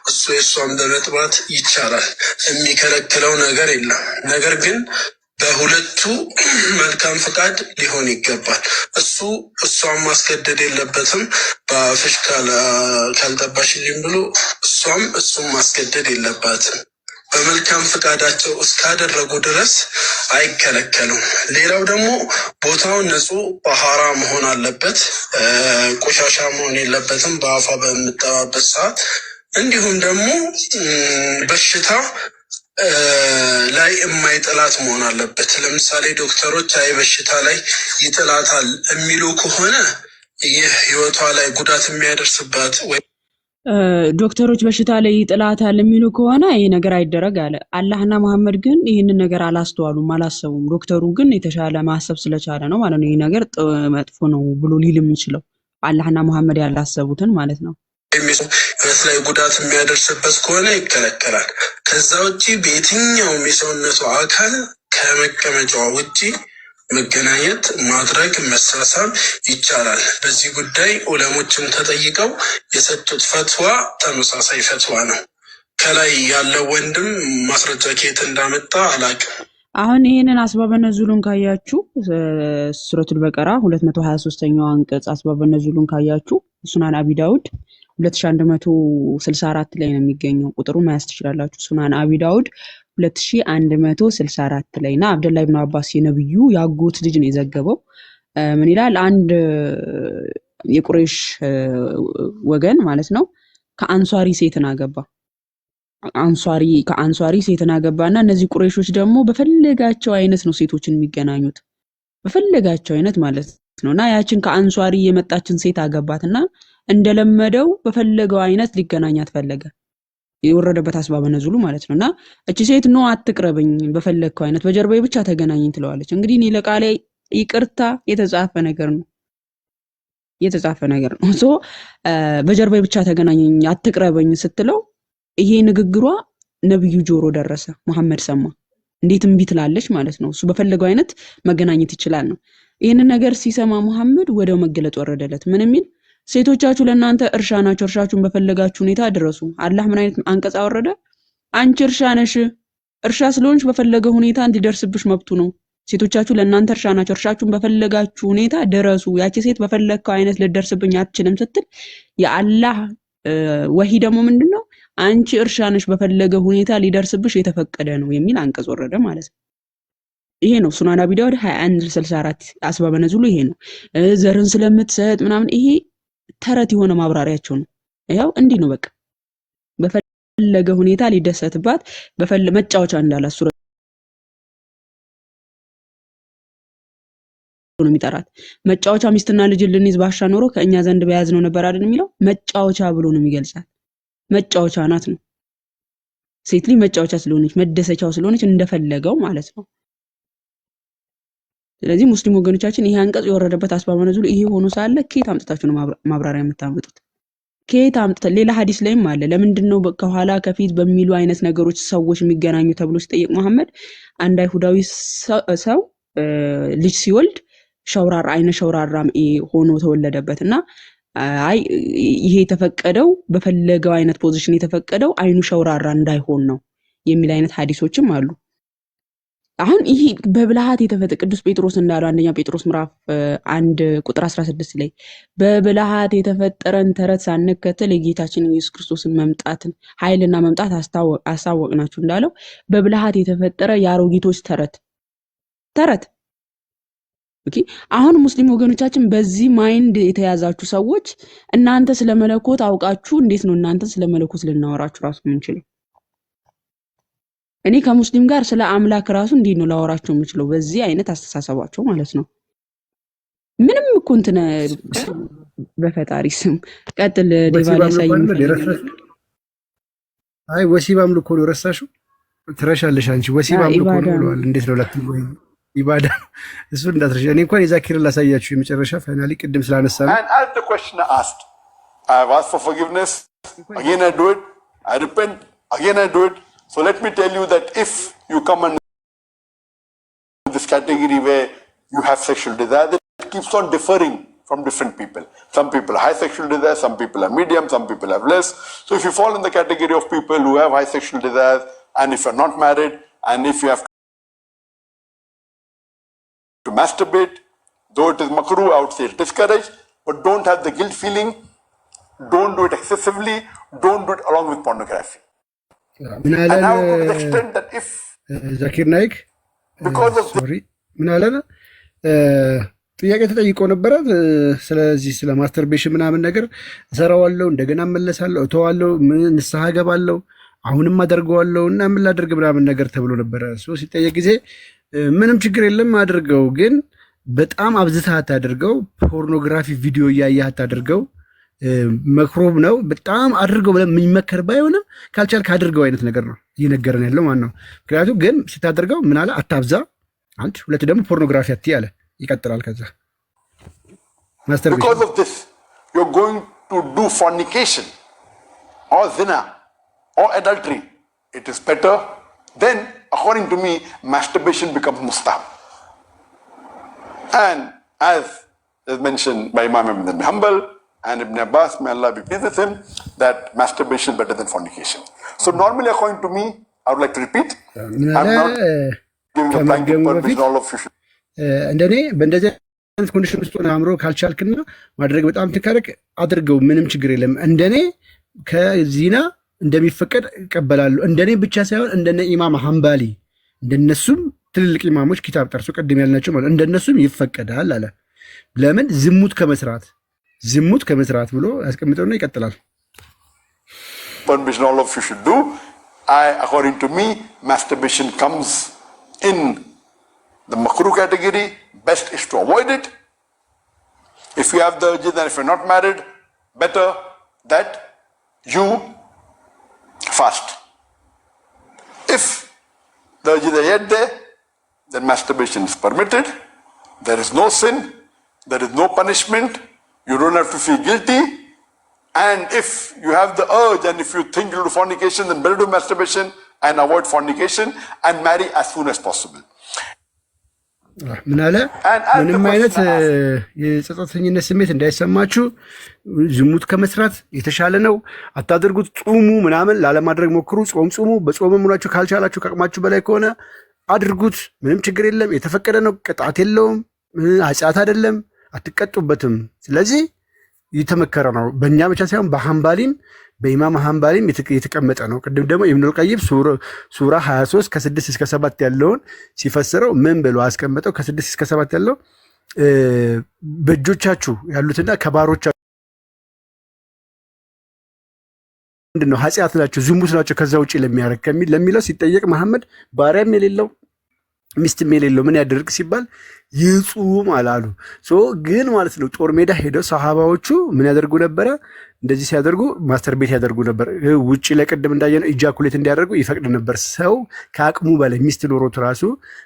እሱ የሷን በመጥባት ይቻላል። የሚከለክለው ነገር የለም። ነገር ግን በሁለቱ መልካም ፍቃድ ሊሆን ይገባል። እሷን ማስገደድ የለበትም። በአፍሽ ካልጠባሽልኝ ብሎ እሱም ማስገደድ የለባትም። በመልካም ፍቃዳቸው እስካደረጉ ድረስ አይከለከሉም። ሌላው ደግሞ ቦታው ንጹህ ባህራ መሆን አለበት። ቆሻሻ መሆን የለበትም በአፏ በምጠባበት ሰዓት። እንዲሁም ደግሞ በሽታ ላይ የማይጥላት መሆን አለበት። ለምሳሌ ዶክተሮች አይ በሽታ ላይ ይጥላታል የሚሉ ከሆነ ይህ ህይወቷ ላይ ጉዳት የሚያደርስባት ዶክተሮች በሽታ ላይ ይጥላታል የሚሉ ከሆነ ይሄ ነገር አይደረግ አለ። አላህና መሐመድ ግን ይህንን ነገር አላስተዋሉም፣ አላሰቡም። ዶክተሩ ግን የተሻለ ማሰብ ስለቻለ ነው ማለት ነው ይህ ነገር መጥፎ ነው ብሎ ሊል የሚችለው አላህና መሐመድ ያላሰቡትን ማለት ነው። ህይወት ላይ ጉዳት የሚያደርስበት ከሆነ ይከለከላል። ከዛ ውጭ በየትኛውም የሰውነቱ አካል ከመቀመጫዋ ውጭ መገናኘት፣ ማድረግ፣ መሳሳም ይቻላል። በዚህ ጉዳይ ዑለሞችም ተጠይቀው የሰጡት ፈትዋ ተመሳሳይ ፈትዋ ነው። ከላይ ያለው ወንድም ማስረጃ ከየት እንዳመጣ አላውቅም። አሁን ይህንን አስባበ ነዙሉን ካያችሁ ሱረቱል በቀራ 223ኛው አንቀጽ አስባበ ነዙሉን ካያችሁ ሱናን አቢ ዳውድ 2164 ላይ ነው የሚገኘው። ቁጥሩ ማያስ ትችላላችሁ። ሱናን አቢ ዳውድ 2164 ላይ እና አብደላህ ኢብኑ አባስ የነብዩ ያጎት ልጅ ነው የዘገበው። ምን ይላል? አንድ የቁረይሽ ወገን ማለት ነው ከአንሷሪ ሴትን አገባ። ከአንሷሪ ሴትን አገባና እነዚህ ቁረይሾች ደግሞ በፈለጋቸው አይነት ነው ሴቶችን የሚገናኙት፣ በፈለጋቸው አይነት ማለት ነውና ያችን ከአንሷሪ የመጣችን ሴት አገባትና እንደለመደው በፈለገው አይነት ሊገናኛት ፈለገ። የወረደበት አስባበ ነዙሉ ማለት ነውና እቺ ሴት ነው አትቅረብኝ፣ በፈለግከው አይነት በጀርባዬ ብቻ ተገናኘኝ ትለዋለች። እንግዲህ እኔ ለቃሌ ይቅርታ የተጻፈ ነገር ነው ሶ በጀርባዬ ብቻ ተገናኘኝ አትቅረበኝ ስትለው ይሄ ንግግሯ ነብዩ ጆሮ ደረሰ። መሐመድ ሰማ። እንዴት እምቢ ትላለች ማለት ነው። እሱ በፈለገው አይነት መገናኘት ይችላል ነው። ይሄንን ነገር ሲሰማ መሐመድ ወደው መገለጥ ወረደለት። ምን የሚል ሴቶቻችሁ ለእናንተ እርሻ ናቸው፣ እርሻችሁን በፈለጋችሁ ሁኔታ ድረሱ። አላህ ምን አይነት አንቀጽ አወረደ? አንቺ እርሻ ነሽ፣ እርሻ ስለሆንሽ በፈለገ ሁኔታ እንዲደርስብሽ መብቱ ነው። ሴቶቻችሁ ለእናንተ እርሻ ናቸው፣ እርሻችሁን በፈለጋችሁ ሁኔታ ድረሱ። ያቺ ሴት በፈለግከው አይነት ልደርስብኝ አትችልም ስትል የአላህ ወሂ ደግሞ ምንድነው? አንቺ እርሻ ነሽ፣ በፈለገ ሁኔታ ሊደርስብሽ የተፈቀደ ነው የሚል አንቀጽ ወረደ ማለት ነው። ይሄ ነው ሱናን አቢ ዳውድ 2164 አስባበ ነዙሉ ይሄ ነው። ዘርን ስለምትሰጥ ምናምን ይሄ ተረት የሆነ ማብራሪያቸው ነው። ያው እንዲህ ነው በቃ በፈለገ ሁኔታ ሊደሰትባት መጫወቻ እንዳላት ሱራ ነው የሚጠራት። መጫወቻ ሚስትና ልጅ ልንይዝ ባሻ ኖሮ ከእኛ ዘንድ በያዝ ነው ነበር አይደል የሚለው። መጫወቻ ብሎ ነው የሚገልጻት። መጫወቻ ናት ነው። ሴት ልጅ መጫወቻ ስለሆነች መደሰቻው ስለሆነች እንደፈለገው ማለት ነው። ስለዚህ ሙስሊም ወገኖቻችን ይሄ አንቀጽ የወረደበት አስባበ ነዙሉ ይሄ ሆኖ ሳለ ከየት አምጥታችሁ ነው ማብራሪያ የምታመጡት? ከየት አምጥተ? ሌላ ሐዲስ ላይም አለ። ለምንድነው ከኋላ ከፊት በሚሉ አይነት ነገሮች ሰዎች የሚገናኙ ተብሎ ሲጠየቅ መሐመድ አንድ አይሁዳዊ ሰው ልጅ ሲወልድ ሸውራራ አይነ ሸውራራም ሆኖ ተወለደበትና አይ ይሄ የተፈቀደው በፈለገው አይነት ፖዚሽን የተፈቀደው አይኑ ሸውራራ እንዳይሆን ነው የሚል አይነት ሐዲሶችም አሉ። አሁን ይሄ በብልሃት የተፈጠረ ቅዱስ ጴጥሮስ እንዳለው አንደኛ ጴጥሮስ ምዕራፍ 1 ቁጥር 16 ላይ በብልሃት የተፈጠረን ተረት ሳንከተል የጌታችን ኢየሱስ ክርስቶስን መምጣትን ኃይልና መምጣት አሳወቅናችሁ እንዳለው በብልሃት የተፈጠረ የአሮጊቶች ተረት ኦኬ። አሁን ሙስሊም ወገኖቻችን በዚህ ማይንድ የተያዛችሁ ሰዎች እናንተ ስለመለኮት አውቃችሁ እንዴት ነው እናንተ ስለመለኮት ልናወራችሁ ራሱ የምንችለው? እኔ ከሙስሊም ጋር ስለ አምላክ ራሱ እንዴት ነው ላወራቸው የምችለው? በዚህ አይነት አስተሳሰባቸው ማለት ነው። ምንም እኮ እንትን በፈጣሪ ስም ቀጥል። ዴቫ ሊያሳይ አይ ወሲብ አምልኮ ነው ረሳሽው? ትረሻለሽ አንቺ። ወሲብ አምልኮ ነው ብለዋል። እንዴት ነው ላትም ወይ ኢባዳ እሱ እንዳትረሻ። እኔ እንኳን የዛኪርን ላሳያችሁ የመጨረሻ ፋይናሊ ቅድም ስላነሳ ነው። And as the question asked, I have asked for forgiveness. Again I do it. I repent. Again I do it. So let me tell you that if you come under this category where you have sexual desire, it keeps on differing from different people. Some people high sexual desire, some people are medium, some people have less. So if you fall in the category of people who have high sexual desire, and if you're not married, and if you have to masturbate, though it is makruh, I would say discouraged, but don't have the guilt feeling, don't do it excessively, don't do it along with pornography. And now to the extent that if Zakir Naik, because of sorry, ምናለና ጥያቄ ተጠይቆ ነበረ። ስለዚህ ስለ ማስተርቤሽን ምናምን ነገር እሰራዋለሁ፣ እንደገና እመለሳለሁ፣ እተዋለሁ፣ ንስሐ ገባለሁ፣ አሁንም አደርገዋለሁ እና ምን ላደርግ ምናምን ነገር ተብሎ ነበረ። ሲጠየቅ ጊዜ ምንም ችግር የለም አድርገው፣ ግን በጣም አብዝተህ አታድርገው፣ ፖርኖግራፊ ቪዲዮ እያየህ አታድርገው፣ መክሮብ ነው በጣም አድርገው ብለን የሚመከር ባይሆንም ካልቻልክ አድርገው አይነት ነገር ነው እየነገረን ያለው ማለት ነው። ምክንያቱም ግን ስታደርገው ምን አለ አታብዛ፣ አንድ ሁለት ደግሞ ፖርኖግራፊ አትይ አለ። ይቀጥላል ከዛ because of this you're going to do fornication or zina or adultery, it is better, then according to me masturbation becomes mustahab. And as is mentioned by Imam Ibn Hanbal and Ibn Abbas, may Allah be pleased with him, that masturbation is better than fornication. So normally according to me, I would like to repeat, I'm not giving the blanket permission all of you should. እንደኔ በእንደዚህ አይነት ኮንዲሽን ውስጥ ሆነ አእምሮ ካልቻልክና ማድረግ በጣም ትካረክ አድርገው፣ ምንም ችግር የለም። እንደኔ ከዚና እንደሚፈቀድ እቀበላለሁ። እንደኔ ብቻ ሳይሆን እንደነ ኢማም ሐንባሊ እንደነሱም ትልልቅ ኢማሞች ኪታብ ጠርሶ ቀደም ያልናቸው ማለት እንደነሱም ይፈቀዳል አለ። ለምን ዝሙት ከመስራት ብሎ ያስቀምጠውና ይቀጥላል። Permission all of you should do. According to me, masturbation comes in the makruh category. Best is to avoid it. If you have the urges and if you're not married, better that you fast. If the urges are yet there, then masturbation is permitted. There is no sin, there is no punishment, you don't have to feel guilty. And if you have the urge and if you think you'll do fornication, then better do masturbation and avoid fornication and marry as soon as possible. ምን አለ ምንም አይነት የጸጸተኝነት ስሜት እንዳይሰማችሁ ዝሙት ከመስራት የተሻለ ነው። አታደርጉት፣ ጾሙ ምናምን ላለማድረግ ሞክሩ። ጾሙ በጾም ሙላችሁ ካልቻላችሁ ከአቅማችሁ በላይ ከሆነ አድርጉት፣ ምንም ችግር የለም። የተፈቀደ ነው፣ ቅጣት የለውም፣ ኃጢአት አይደለም፣ አትቀጡበትም። ስለዚህ የተመከረ ነው። በእኛ ብቻ ሳይሆን በሐንባሊም በኢማም ሐንባሊም የተቀመጠ ነው። ቅድም ደግሞ ኢብኑል ቀይም ሱራ 23 ከ6 እስከ 7 ያለውን ሲፈስረው ምን ብሎ አስቀመጠው? ከ6 እስከ 7 ያለው በእጆቻችሁ ያሉትና ከባሮቻችሁ ምንድነው ኃጢአት ናቸው፣ ዝሙት ናቸው ከዛ ውጪ ለሚያደርግ ለሚለው ሲጠየቅ መሐመድ ባሪያም የሌለው ሚስትም የሌለው ምን ያደርግ ሲባል ይጹም አላሉ። ግን ማለት ነው ጦር ሜዳ ሄደው ሰሃባዎቹ ምን ያደርጉ ነበረ? እንደዚህ ሲያደርጉ ማስተር ቤት ያደርጉ ነበር። ውጪ ላይ ቅድም እንዳየነው ኢጃኩሌት እንዲያደርጉ ይፈቅድ ነበር። ሰው ከአቅሙ በላይ ሚስት ኖሮት ራሱ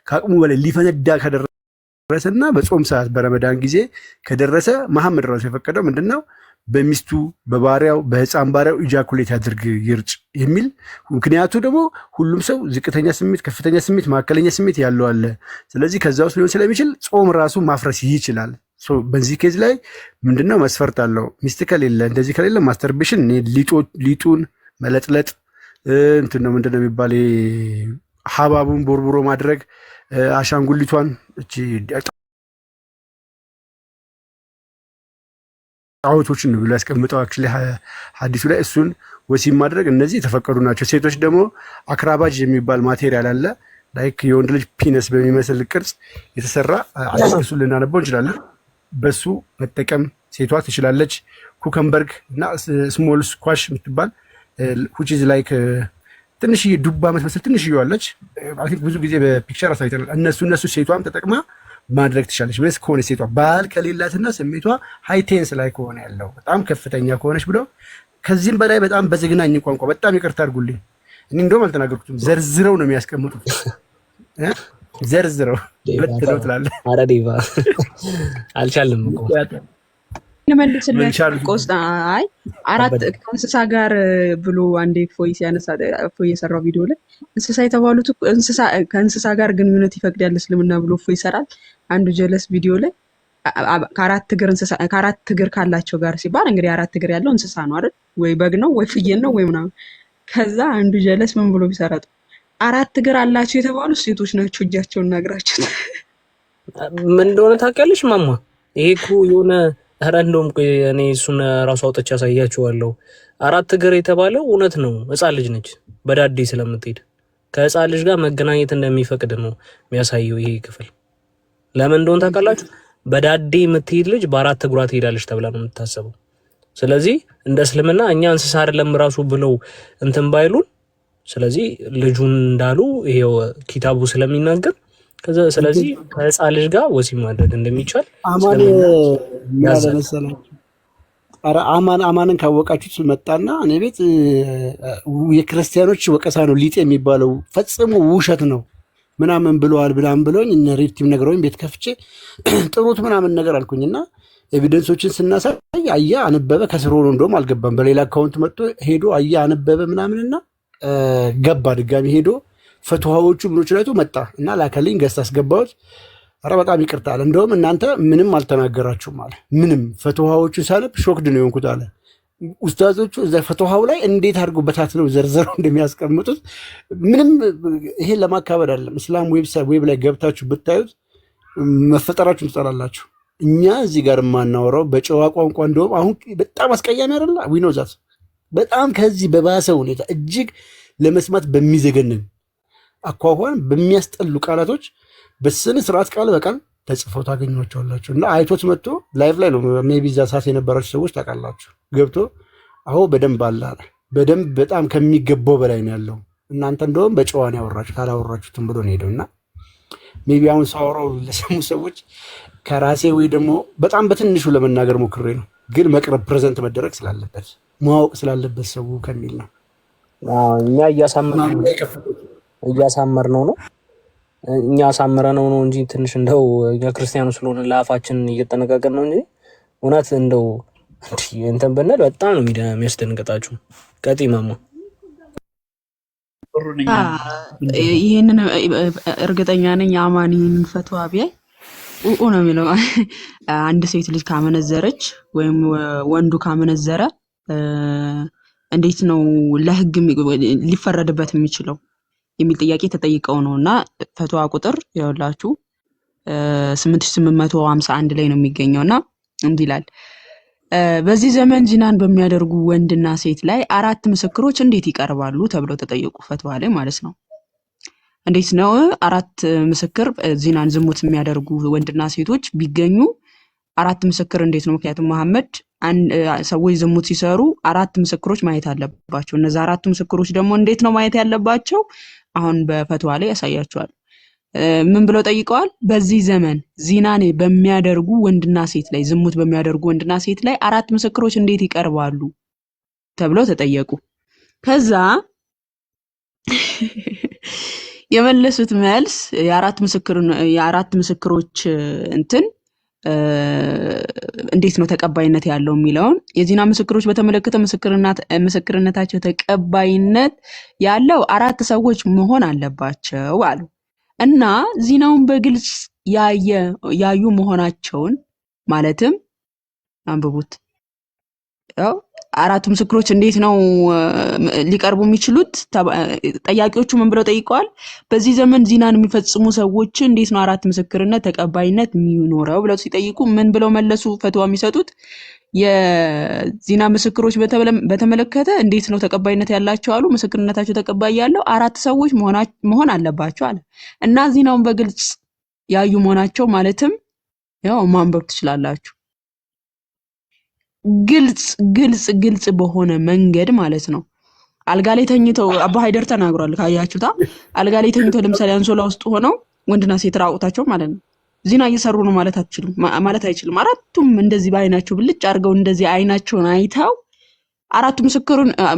ከአቅሙ በላይ ሊፈነዳ ከደረሰና በጾም ሰዓት በረመዳን ጊዜ ከደረሰ መሐመድ ራሱ የፈቀደው ምንድነው? በሚስቱ በባሪያው በህፃን ባሪያው ኢጃኩሌት ያድርግ ይርጭ የሚል። ምክንያቱ ደግሞ ሁሉም ሰው ዝቅተኛ ስሜት፣ ከፍተኛ ስሜት፣ መካከለኛ ስሜት ያለው አለ። ስለዚህ ከዛ ውስጥ ሊሆን ስለሚችል ጾም ራሱ ማፍረስ ይችላል። በዚህ ኬዝ ላይ ምንድነው መስፈርት አለው። ሚስት ከሌለ እንደዚህ ከሌለ ማስተርቤሽን ሊጡን መለጥለጥ እንትን ነው ምንድነው የሚባል ሀባቡን ቦርቡሮ ማድረግ አሻንጉሊቷን እቺ ጣዖቶችን ብሎ ያስቀምጠው አክቹሊ ሐዲሱ ላይ እሱን ወሲብ ማድረግ እነዚህ የተፈቀዱ ናቸው። ሴቶች ደግሞ አክራባጅ የሚባል ማቴሪያል አለ ላይክ የወንድ ልጅ ፒነስ በሚመስል ቅርጽ የተሰራ እሱ ልናነበው እንችላለን። በሱ መጠቀም ሴቷ ትችላለች። ኩከምበርግ እና ስሞል ስኳሽ የምትባል which is like ትንሽዬ ዱባ የምትመስል ትንሽዬ አለች። አይ ቲንክ ብዙ ጊዜ በፒክቸር አሳይተናል። እነሱ ሴቷም ተጠቅማ ማድረግ ትችላለች ብለስ ከሆነ ሴቷ ባል ከሌላትና ስሜቷ ሃይቴንስ ላይ ከሆነ ያለው በጣም ከፍተኛ ከሆነች ብለው ከዚህም በላይ በጣም በዘግናኝ ቋንቋ በጣም ይቅርታ አድርጉልኝ። እኔ እንደውም አልተናገርኩትም። ዘርዝረው ነው የሚያስቀምጡት። ዘርዝረው በትለው ትላለህ። ኧረ ዴቫ አልቻልንም እኮ ለመልስልህ ቆስጣ አይ አራት ከእንስሳ ጋር ብሎ አንዴ ፎይ ሲያነሳ ፎይ የሰራው ቪዲዮ ላይ እንስሳ የተባሉት እንስሳ ከእንስሳ ጋር ግንኙነት ይፈቅዳል እስልምና ብሎ ፎይ ይሰራል። አንዱ ጀለስ ቪዲዮ ላይ ከአራት እግር ካላቸው ጋር ሲባል እንግዲህ አራት እግር ያለው እንስሳ ነው አይደል? ወይ በግ ነው ወይ ፍየል ነው ወይ ምናምን። ከዛ አንዱ ጀለስ ምን ብሎ ቢሰራጥ አራት እግር አላቸው የተባሉ ሴቶች ናቸው እጃቸውና እግራቸው። ምን እንደሆነ ታውቂያለሽ ማማ? ይሄ እኮ የሆነ ኧረ እንደውም እኔ እሱን ራሱ አውጥቼ አሳያችኋለሁ። አራት እግር የተባለው እውነት ነው። ሕፃን ልጅ ነች በዳዴ ስለምትሄድ ከሕፃን ልጅ ጋር መገናኘት እንደሚፈቅድ ነው የሚያሳየው ይሄ ክፍል። ለምን እንደሆነ ታውቃላችሁ? በዳዴ የምትሄድ ልጅ በአራት እግሯ ትሄዳለች ተብላ ነው የምታሰበው። ስለዚህ እንደ እስልምና እኛ እንስሳ አይደለም ራሱ ብለው እንትን ባይሉን፣ ስለዚህ ልጁን እንዳሉ ይሄው ኪታቡ ስለሚናገር ስለዚህ ከሕፃን ልጅ ጋር ወሲብ ማድረግ እንደሚቻል አማን ያዘነሰላችሁ። ኧረ አማንን ካወቃችሁት መጣና እኔ ቤት የክርስቲያኖች ወቀሳ ነው ሊጥ የሚባለው ፈጽሞ ውሸት ነው ምናምን ብለዋል ብሎኝ እነ ሪፍቲም ነገረውኝ ቤት ከፍቼ ጥሩት ምናምን ነገር አልኩኝና ኤቪደንሶችን ስናሳይ አያ አነበበ ከስሮ ነው እንደውም አልገባም። በሌላ አካውንት መጥቶ ሄዶ አያ አነበበ ምናምንና ገባ ድጋሚ ሄዶ ፈትዋዎቹ ምኖች ላይ መጣ እና ላከልኝ ገዝታ አስገባሁት። ኧረ በጣም ይቅርታ አለ። እንደውም እናንተ ምንም አልተናገራችሁም አለ። ምንም ፈትዋዎቹ ሳነብ ሾክድ ነው የሆንኩት አለ። ኡስታዞቹ እዛ ፈትዋው ላይ እንዴት አድርገው በታትነው ዘርዘረው እንደሚያስቀምጡት ምንም ይሄን ለማካበድ አይደለም። እስላም ዌብ ላይ ገብታችሁ ብታዩት መፈጠራችሁን ትጠላላችሁ። እኛ እዚህ ጋር የማናወራው በጨዋ ቋንቋ እንደውም አሁን በጣም አስቀያሚ አይደለ? ዊኖ ዛት በጣም ከዚህ በባሰ ሁኔታ እጅግ ለመስማት በሚዘገንን አኳኋን በሚያስጠሉ ቃላቶች በስነ ስርዓት ቃል በቃል ተጽፈው ታገኟቸዋላችሁ። እና አይቶት መጥቶ ላይቭ ላይ ነው ሜይ ቢ እዛ ሰዓት የነበራችሁ ሰዎች ታውቃላችሁ። ገብቶ አሁ በደንብ አለ በደንብ በጣም ከሚገባው በላይ ነው ያለው። እናንተ እንደውም በጨዋን ያወራችሁ ካላወራችሁትም ብሎ ነው ሄደው እና ሜይ ቢ አሁን ሳወራው ለሰሙ ሰዎች ከራሴ ወይ ደግሞ በጣም በትንሹ ለመናገር ሞክሬ ነው፣ ግን መቅረብ ፕሬዘንት መደረግ ስላለበት ማወቅ ስላለበት ሰው ከሚል ነው። እኛ እያሳመርነው ነው እኛ አሳምረነው ነው እንጂ ትንሽ እንደው እኛ ክርስቲያኖች ስለሆነ ለአፋችን እየተጠነቀቀን ነው እንጂ እውነት እንደው እንትን ብንል በጣም ነው የሚያስደንቅጣችሁ። ቀጥ ማማ ይህንን እርግጠኛ ነኝ አማን ይህንን ፈትዋ ቢያይ ነው የሚለው። አንድ ሴት ልጅ ካመነዘረች ወይም ወንዱ ካመነዘረ እንዴት ነው ለህግ ሊፈረድበት የሚችለው የሚል ጥያቄ ተጠይቀው ነው። እና ፈትዋ ቁጥር ይኸውላችሁ 8851 ላይ ነው የሚገኘው። እና እንዲህ ይላል፣ በዚህ ዘመን ዚናን በሚያደርጉ ወንድና ሴት ላይ 4 ምስክሮች እንዴት ይቀርባሉ ተብለው ተጠየቁ። ፈትዋ ላይ ማለት ነው። እንዴት ነው 4 ምስክር ዚናን ዝሙት የሚያደርጉ ወንድና ሴቶች ቢገኙ 4 ምስክር እንዴት ነው? ምክንያቱም መሐመድ ሰዎች ዝሙት ሲሰሩ 4 ምስክሮች ማየት አለባቸው። እነዛ 4 ምስክሮች ደግሞ እንዴት ነው ማየት ያለባቸው? አሁን በፈትዋ ላይ ያሳያቸዋል። ምን ብለው ጠይቀዋል? በዚህ ዘመን ዚናን በሚያደርጉ ወንድና ሴት ላይ ዝሙት በሚያደርጉ ወንድና ሴት ላይ 4 ምስክሮች እንዴት ይቀርባሉ ተብለው ተጠየቁ። ከዛ የመለሱት መልስ የአራት ምስክሮች እንትን እንዴት ነው ተቀባይነት ያለው የሚለውን የዚና ምስክሮች በተመለከተ ምስክርነታቸው ተቀባይነት ያለው 4 ሰዎች መሆን አለባቸው አሉ። እና ዚናውን በግልጽ ያዩ መሆናቸውን ማለትም አንብቡት። ያው 4 ምስክሮች እንዴት ነው ሊቀርቡ የሚችሉት? ጠያቂዎቹ ምን ብለው ጠይቀዋል? በዚህ ዘመን ዚናን የሚፈጽሙ ሰዎች እንዴት ነው 4 ምስክርነት ተቀባይነት የሚኖረው ብለው ሲጠይቁ ምን ብለው መለሱ? ፈትዋ የሚሰጡት የዚና ምስክሮች በተመለከተ እንዴት ነው ተቀባይነት ያላቸው አሉ። ምስክርነታቸው ተቀባይ ያለው 4 ሰዎች መሆን አለባቸው አለ። እና ዚናውን በግልጽ ያዩ መሆናቸው ማለትም ያው ማንበብ ትችላላችሁ። ግልጽ በሆነ መንገድ ማለት ነው። አልጋ ላይ ተኝተው አባ ሀይደር ተናግሯል። ካያችሁታ አልጋ ላይ ተኝተው ለምሳሌ አንሶላ ውስጥ ሆነው ወንድና ሴት ራቁታቸው ማለት ነው ዚና እየሰሩ ነው ማለት አይችልም። አራቱም እንደዚህ በአይናቸው ብልጭ አድርገው እንደዚህ አይናቸውን አይተው አራቱ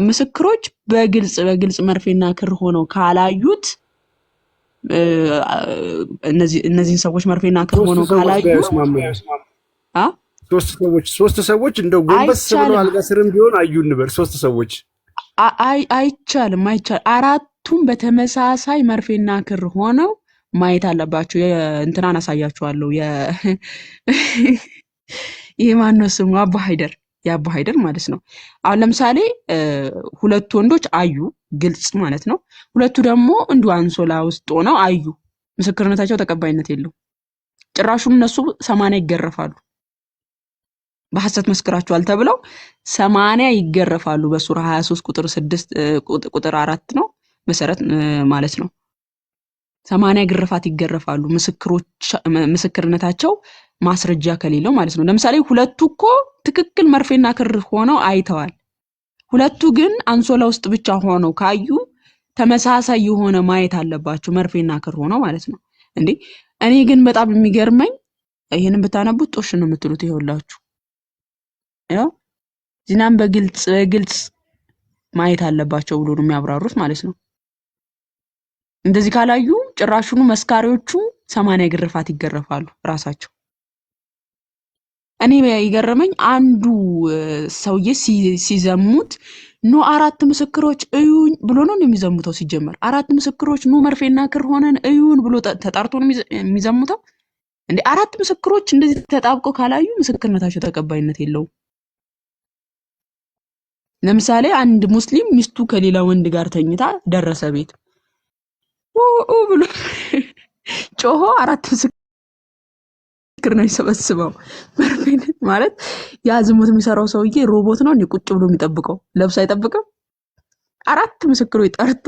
ምስክሮች በግልጽ መርፌና ክር ሆነው ካላዩት እነዚህን ሰዎች መርፌና ክር ሆነው ካላዩ ሶስት ሰዎች እንደው ጎንበስ ብለው አልጋ ስርም ቢሆን አዩ እንበል። ሶስት ሰዎች አይቻልም። አራቱም በተመሳሳይ መርፌና ክር ሆነው ማየት አለባቸው። እንትናን አሳያችኋለሁ። ይሄ ማነው ስሙ? የአባ ሀይደር ማለት ነው። አሁን ለምሳሌ ሁለቱ ወንዶች አዩ፣ ግልጽ ማለት ነው። ሁለቱ ደግሞ እንዲሁ አንሶላ ውስጥ ሆነው አዩ። ምስክርነታቸው ተቀባይነት የለው። ጭራሹን እነሱ 80 ይገረፋሉ። በሐሰት መስክራቸዋል ተብለው 80 ይገረፋሉ። በሱራ 23 ቁጥር 6 ቁጥር 4 ነው መሰረት ማለት ነው። 80 ግርፋት ይገረፋሉ። ምስክርነታቸው ማስረጃ ከሌለው ማለት ነው። ለምሳሌ ሁለቱ እኮ ትክክል መርፌና ክር ሆነው አይተዋል። ሁለቱ ግን አንሶላ ውስጥ ብቻ ሆነው ካዩ ተመሳሳይ የሆነ ማየት አለባቸው፣ መርፌና ክር ሆነው ማለት ነው። እንዴ እኔ ግን በጣም የሚገርመኝ ይሄንን ብታነቡት ጦሽ ነው የምትሉት። ይኸውላችሁ ያው ዚናን በግልጽ ማየት አለባቸው ብሎ ነው የሚያብራሩት ማለት ነው። እንደዚህ ካላዩ ጭራሹኑ መስካሪዎቹ 80 ግርፋት ይገረፋሉ ራሳቸው። እኔ ይገርመኝ አንዱ ሰውዬ ሲዘሙት ኑ 4 ምስክሮች እዩኝ ብሎ ነው የሚዘሙተው። ሲጀመር 4 ምስክሮች ኑ መርፌና ክር ሆነን እዩን ብሎ ተጣርቶ ነው የሚዘሙተው። እንዴ 4 ምስክሮች እንደዚህ ተጣብቀው ካላዩ ምስክርነታቸው ተቀባይነት የለውም። ለምሳሌ አንድ ሙስሊም ሚስቱ ከሌላ ወንድ ጋር ተኝታ ደረሰ ቤት ብሎ ጮሆ 4 ምስክር ነው የሚሰበስበው። መርፌን ማለት ያ ዝሙት የሚሰራው ሰውዬ ሮቦት ነው እንዴ? ቁጭ ብሎ የሚጠብቀው ለብሶ አይጠብቅም። 4 ምስክሮች ጠርቶ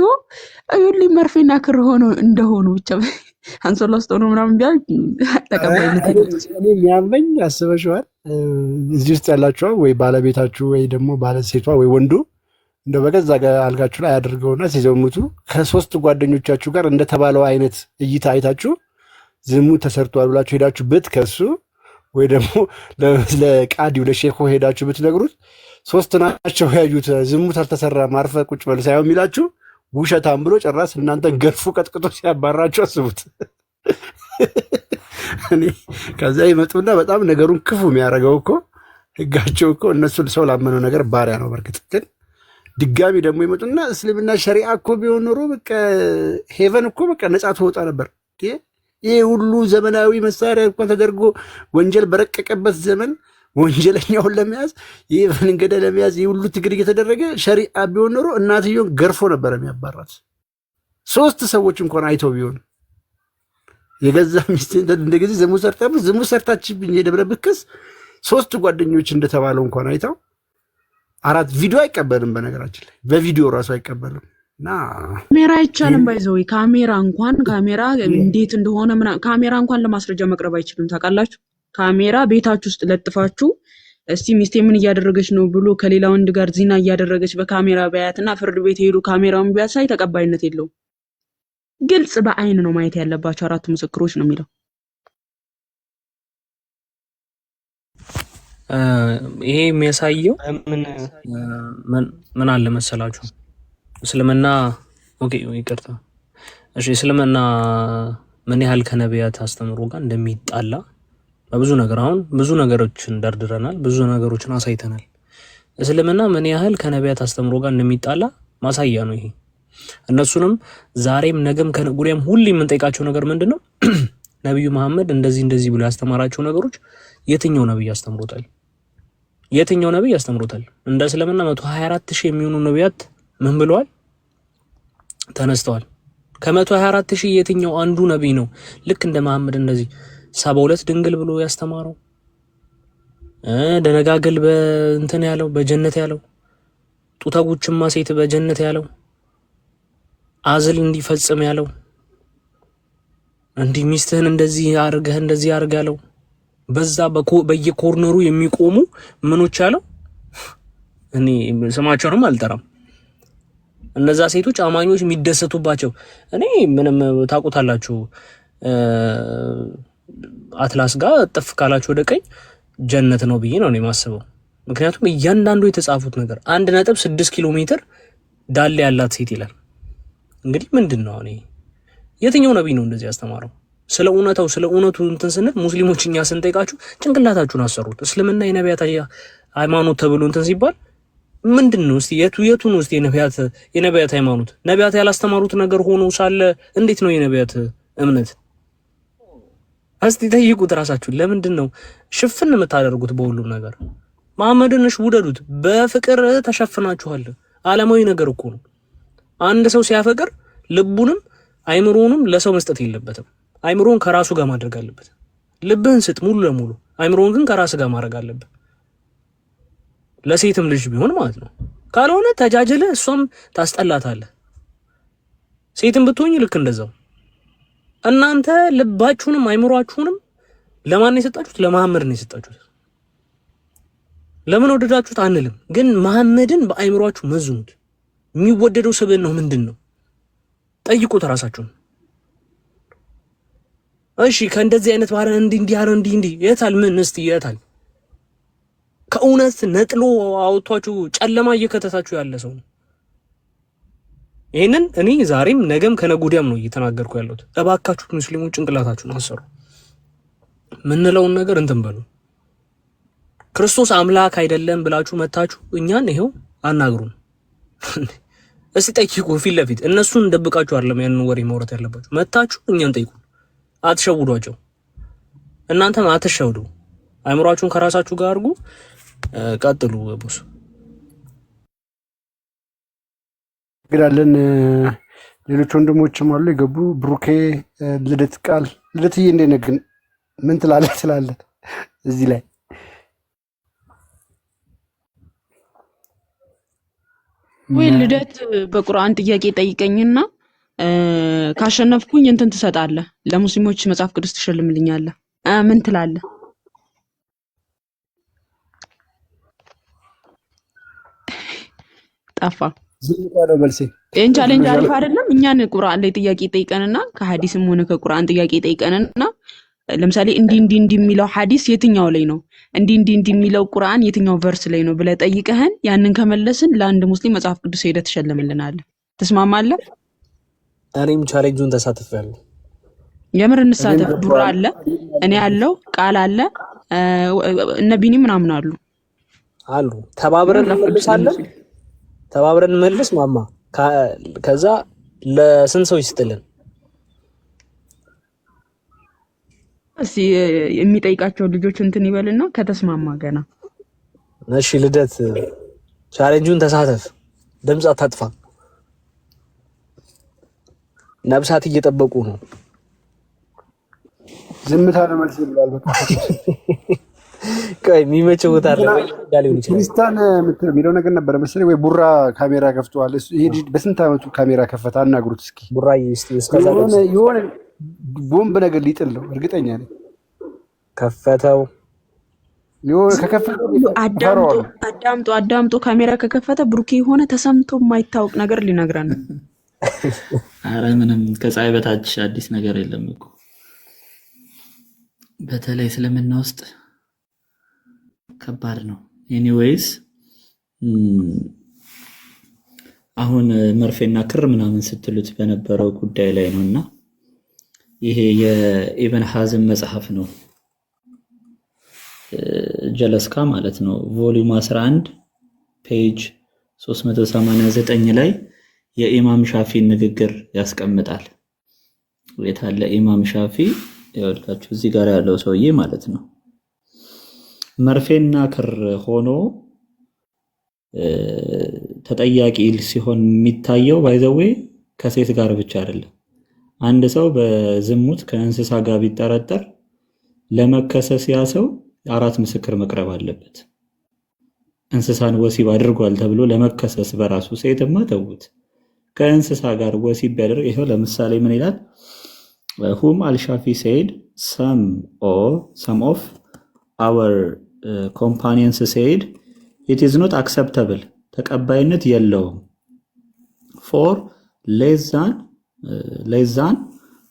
እዩልኝ መርፌና ክር ሆኖ እንደሆኑ ብቻ አንሶላ ውስጥ ሆኖ ምናምን ቢያል ተቀባይነት እኔ የሚያመኝ አስበሽዋል? እዚህ ውስጥ ያላችሁ ወይ ባለቤታችሁ ወይ ደግሞ ባለሴቷ ወይ ወንዱ እንደው በገዛ አልጋችሁ ላይ አድርገውና ሲዘሙቱ ከ3 ጓደኞቻችሁ ጋር እንደተባለው አይነት እይታ አይታችሁ ዝሙት ተሰርቷል ብላችሁ ሄዳችሁ ብትከሱ ወይ ደግሞ ለቃዲው ለሼኮ ሄዳችሁ ብትነግሩት 3 ናቸው ያዩት ዝሙት አልተሰራም አርፈህ ቁጭ በል ሳይሆን የሚላችሁ ውሸታም ብሎ ጨራስ እናንተን ገርፎ ቀጥቅጦ ሲያባራችሁ አስቡት። እኔ ከዛ ይመጡና በጣም ነገሩን ክፉ የሚያደርገው እኮ ህጋቸው እኮ እነሱን ሰው ላመነው ነገር ባሪያ ነው። በርግጥ ግን ድጋሚ ደግሞ ይመጡና እስልምና ሸሪዓ እኮ ቢሆን ኖሮ በቃ ሄቨን እኮ በቃ ነፃ ትወጣ ነበር። ይሄ ሁሉ ዘመናዊ መሳሪያ እንኳን ተደርጎ ወንጀል በረቀቀበት ዘመን ወንጀለኛውን ለመያዝ ይህ መንገድ ለመያዝ ይህ ሁሉ ትግል እየተደረገ ሸሪዓ ቢሆን ኖሮ እናትየውን ገርፎ ነበር የሚያባራት። 3 ሰዎች እንኳን አይተው ቢሆን የገዛ ሚስት እንደዚህ ዝሙት ሰርታችብኝ የደብረ ብክስ 3 ጓደኞች እንደተባለው እንኳን አይተው 4 ቪዲዮ አይቀበልም። በነገራችን ላይ በቪዲዮ ራሱ አይቀበልም። እና ካሜራ አይቻልም። ባይዘው ካሜራ እንዴት እንደሆነ ካሜራ እንኳን ለማስረጃ መቅረብ አይችልም። ታውቃላችሁ? ካሜራ ቤታችሁ ውስጥ ለጥፋችሁ እስቲ ሚስቴ ምን እያደረገች ነው ብሎ ከሌላ ወንድ ጋር ዚና እያደረገች በካሜራ ቢያያትና ፍርድ ቤት ሄዱ ካሜራውን ቢያሳይ ተቀባይነት የለውም። ግልጽ በአይን ነው ማየት ያለባቸው 4 ምስክሮች ነው የሚለው። ይሄ የሚያሳየው ምን አለ መሰላችሁ? እስልምና ይቅርታ፣ እሺ፣ እስልምና ምን ያህል ከነቢያት አስተምሮ ጋር እንደሚጣላ በብዙ ነገር አሁን ብዙ ነገሮችን ደርድረናል፣ ብዙ ነገሮችን አሳይተናል። እስልምና ምን ያህል ከነቢያት አስተምሮ ጋር እንደሚጣላ ማሳያ ነው ይሄ። እነሱንም ዛሬም ነገም ከነጉሪያም ሁሌ የምንጠይቃቸው ነገር ምንድነው? ነብዩ መሐመድ እንደዚህ ብሎ ያስተማራቸው ነገሮች የትኛው ነብይ አስተምሮታል? የትኛው ነብይ አስተምሮታል? እንደ እስልምና 124,000 የሚሆኑ ነቢያት ምን ብለዋል? ተነስተዋል። ከ124,000 የትኛው አንዱ ነብይ ነው ልክ እንደ መሐመድ እንደዚህ 72 ድንግል ብሎ ያስተማረው? ደነጋገል በእንትን ያለው በጀነት ያለው፣ ጡታጉችማ ሴት በጀነት ያለው፣ አዝል እንዲፈጽም ያለው፣ እንዲህ ሚስትህን እንደዚህ አርገህ ያለው፣ በዛ በየኮርነሩ የሚቆሙ ምኖች ያለው እኔ ስማቸውንም አልጠራም። እነዛ ሴቶች አማኞች የሚደሰቱባቸው እኔ ምንም ታውቁታላችሁ። አትላስ ጋር ጥፍ ካላችሁ ወደ ቀኝ ጀነት ነው ብዬ ነው የማስበው። ምክንያቱም እያንዳንዱ የተጻፉት ነገር 1.6 ኪሎ ሜትር ዳሌ ያላት ሴት ይላል። እንግዲህ ምንድነው እኔ የትኛው ነብይ ነው እንደዚህ ያስተማረው? ስለ እውነቱ እንትን ስንል ሙስሊሞች እኛ ስንጠይቃችሁ ጭንቅላታችሁን አሰሩት። እስልምና የነቢያት ሃይማኖት ተብሎ እንትን ሲባል ምንድነው እስቲ የቱ ነው እስቲ የነቢያት ሃይማኖት? ነቢያት ያላስተማሩት ነገር ሆኖ ሳለ እንዴት ነው የነቢያት እምነት? እስቲ ጠይቁት ራሳችሁን። ለምንድን ነው ሽፍን የምታደርጉት በሁሉም ነገር? መሐመድን ውደዱት፣ በፍቅር ተሸፍናችኋል። ዓለማዊ ነገር እኮ ነው። አንድ ሰው ሲያፈቅር ልቡንም አይምሮውንም ለሰው መስጠት የለበትም። አይምሮውን ከራሱ ጋር ማድረግ አለበት። ልብህን ስጥ ሙሉ ለሙሉ፣ አይምሮውን ግን ከራስ ጋር ማድረግ አለበት። ለሴትም ልጅ ቢሆን ማለት ነው። ካልሆነ ተጃጅለ እሷም ታስጠላታለህ። ሴትም ብትሆኝ ልክ እንደዛው። እናንተ ልባችሁንም አይምሮአችሁንም ለማን ነው የሰጣችሁት? ለመሐመድ ነው የሰጣችሁት። ለምን ወደዳችሁት አንልም፣ ግን መሐመድን በአይምሮአችሁ መዝኑት። የሚወደደው ስብዕናው ምንድን ነው? ጠይቁት ራሳችሁን። እሺ ከእንደዚህ አይነት ባህሪ እንዲህ የታል? ምን እስቲ የታል? ከእውነት ነጥሎ አውጥቷችሁ ጨለማ እየከተታችሁ ያለ ሰው ነው። ይሄንን እኔ ዛሬም ነገም ከነጎዲያም ነው እየተናገርኩ ያለሁት። እባካችሁ ሙስሊሞች ጭንቅላታችሁን አሰሩ። ምንለውን ነገር እንትን በሉ። ክርስቶስ አምላክ አይደለም ብላችሁ መታችሁ እኛን ይሄው አናግሩን። እስቲ ጠይቁ ፊት ለፊት። እነሱን ደብቃችሁ አይደለም ያንን ወሬ ማውራት ያለባችሁ። መታችሁ እኛን ጠይቁ። አትሸውዷቸው። እናንተም አትሸውዱ። አይምሯችሁን ከራሳችሁ ጋር አድርጉ። ቀጥሉ ቦስ። እንግዳለን ሌሎች ወንድሞችም አሉ የገቡ። ብሩኬ ልደት ቃል ልደትዬ እንደነግን ምን ትላለህ እዚህ ላይ? ወይ ልደት በቁርአን ጥያቄ ጠይቀኝና ካሸነፍኩኝ እንትን ትሰጣለህ፣ ለሙስሊሞች መጽሐፍ ቅዱስ ትሸልምልኛለህ። ምን ትላለህ? ጠፋ። ይህን ቻሌንጅ አሪፍ አይደለም? እኛን ቁርአን ላይ ጥያቄ ጠይቀንና ከሀዲስም ሆነ ከቁርአን ጥያቄ ጠይቀንና ለምሳሌ እንዲህ የሚለው ሀዲስ የትኛው ላይ ነው፣ እንዲህ የሚለው ቁርአን የትኛው ቨርስ ላይ ነው ብለህ ጠይቀህን ያንን ከመለስን ለአንድ ሙስሊም መጽሐፍ ቅዱስ ሄደህ ትሸልምልናለህ። ትስማማለህ? እኔም ቻሌንጁን ተሳትፌያለሁ። የምር እንሳተፍ። ቡራ አለ፣ እኔ ያለው ቃል አለ፣ እነ ቢኒ ምናምን አሉ። ተባብረን እንመልሳለን። ተባብረን እንመልስ ማማ። ከዛ ለስንት ሰው ይስጥልን? እስቲ የሚጠይቃቸው ልጆች እንትን ይበልና ከተስማማ ገና። እሺ ልደት ቻሌንጁን ተሳተፍ። ድምፅ አታጥፋ። ነብሳት እየጠበቁ ነው። ዝምታ ነው መልስ ይላል። በቃ ቆይ የሚመቸው ቦታ አይደለም ዳሊው ይችላል። ክርስቲያን የሚለው ነገር ነበር መሰለኝ። ወይ ቡራ ካሜራ ከፍቷል። ይሄ በስንት አመቱ ካሜራ ከፈተ? አናግሩት እስኪ። ቡራዬ እስቲ እስከዛ የሆነ ቦምብ ነገር ሊጥል ነው እርግጠኛ ነኝ። ከፈተው የሆነ ከከፈተው አዳምጦ ካሜራ ከከፈተ ብሩኬ የሆነ ተሰምቶ የማይታወቅ ነገር ሊነግረን ነው። አረ ምንም ከፀሐይ በታች አዲስ ነገር የለም እኮ። በተለይ እስልምና ውስጥ ከባድ ነው። ኤኒዌይስ አሁን መርፌና ክር ምናምን ስትሉት በነበረው ጉዳይ ላይ ነውና ይሄ የኢብን ሐዝም መጽሐፍ ነው። ጀለስካ ማለት ነው። ቮሊዩም 11 ፔጅ 389 ላይ የኢማም ሻፊ ንግግር ያስቀምጣል። የታለ ኢማም ሻፊ? ይኸውላችሁ እዚህ ጋር ያለው ሰውዬ ማለት ነው። መርፌና ክር ሆኖ ተጠያቂ ሲሆን የሚታየው ባይዘዌ ከሴት ጋር ብቻ አይደለም። አንድ ሰው በዝሙት ከእንስሳ ጋር ቢጠረጠር ለመከሰስ ያ ሰው 4 ምስክር መቅረብ አለበት። እንስሳን ወሲብ አድርጓል ተብሎ ለመከሰስ በራሱ ሴትማ ተውት፣ ከእንስሳ ጋር ወሲብ ቢያደርግ ይሄው ለምሳሌ ምን ይላል? whom al-Shafi said some of our companions said it is not acceptable, ተቀባይነት የለውም for less than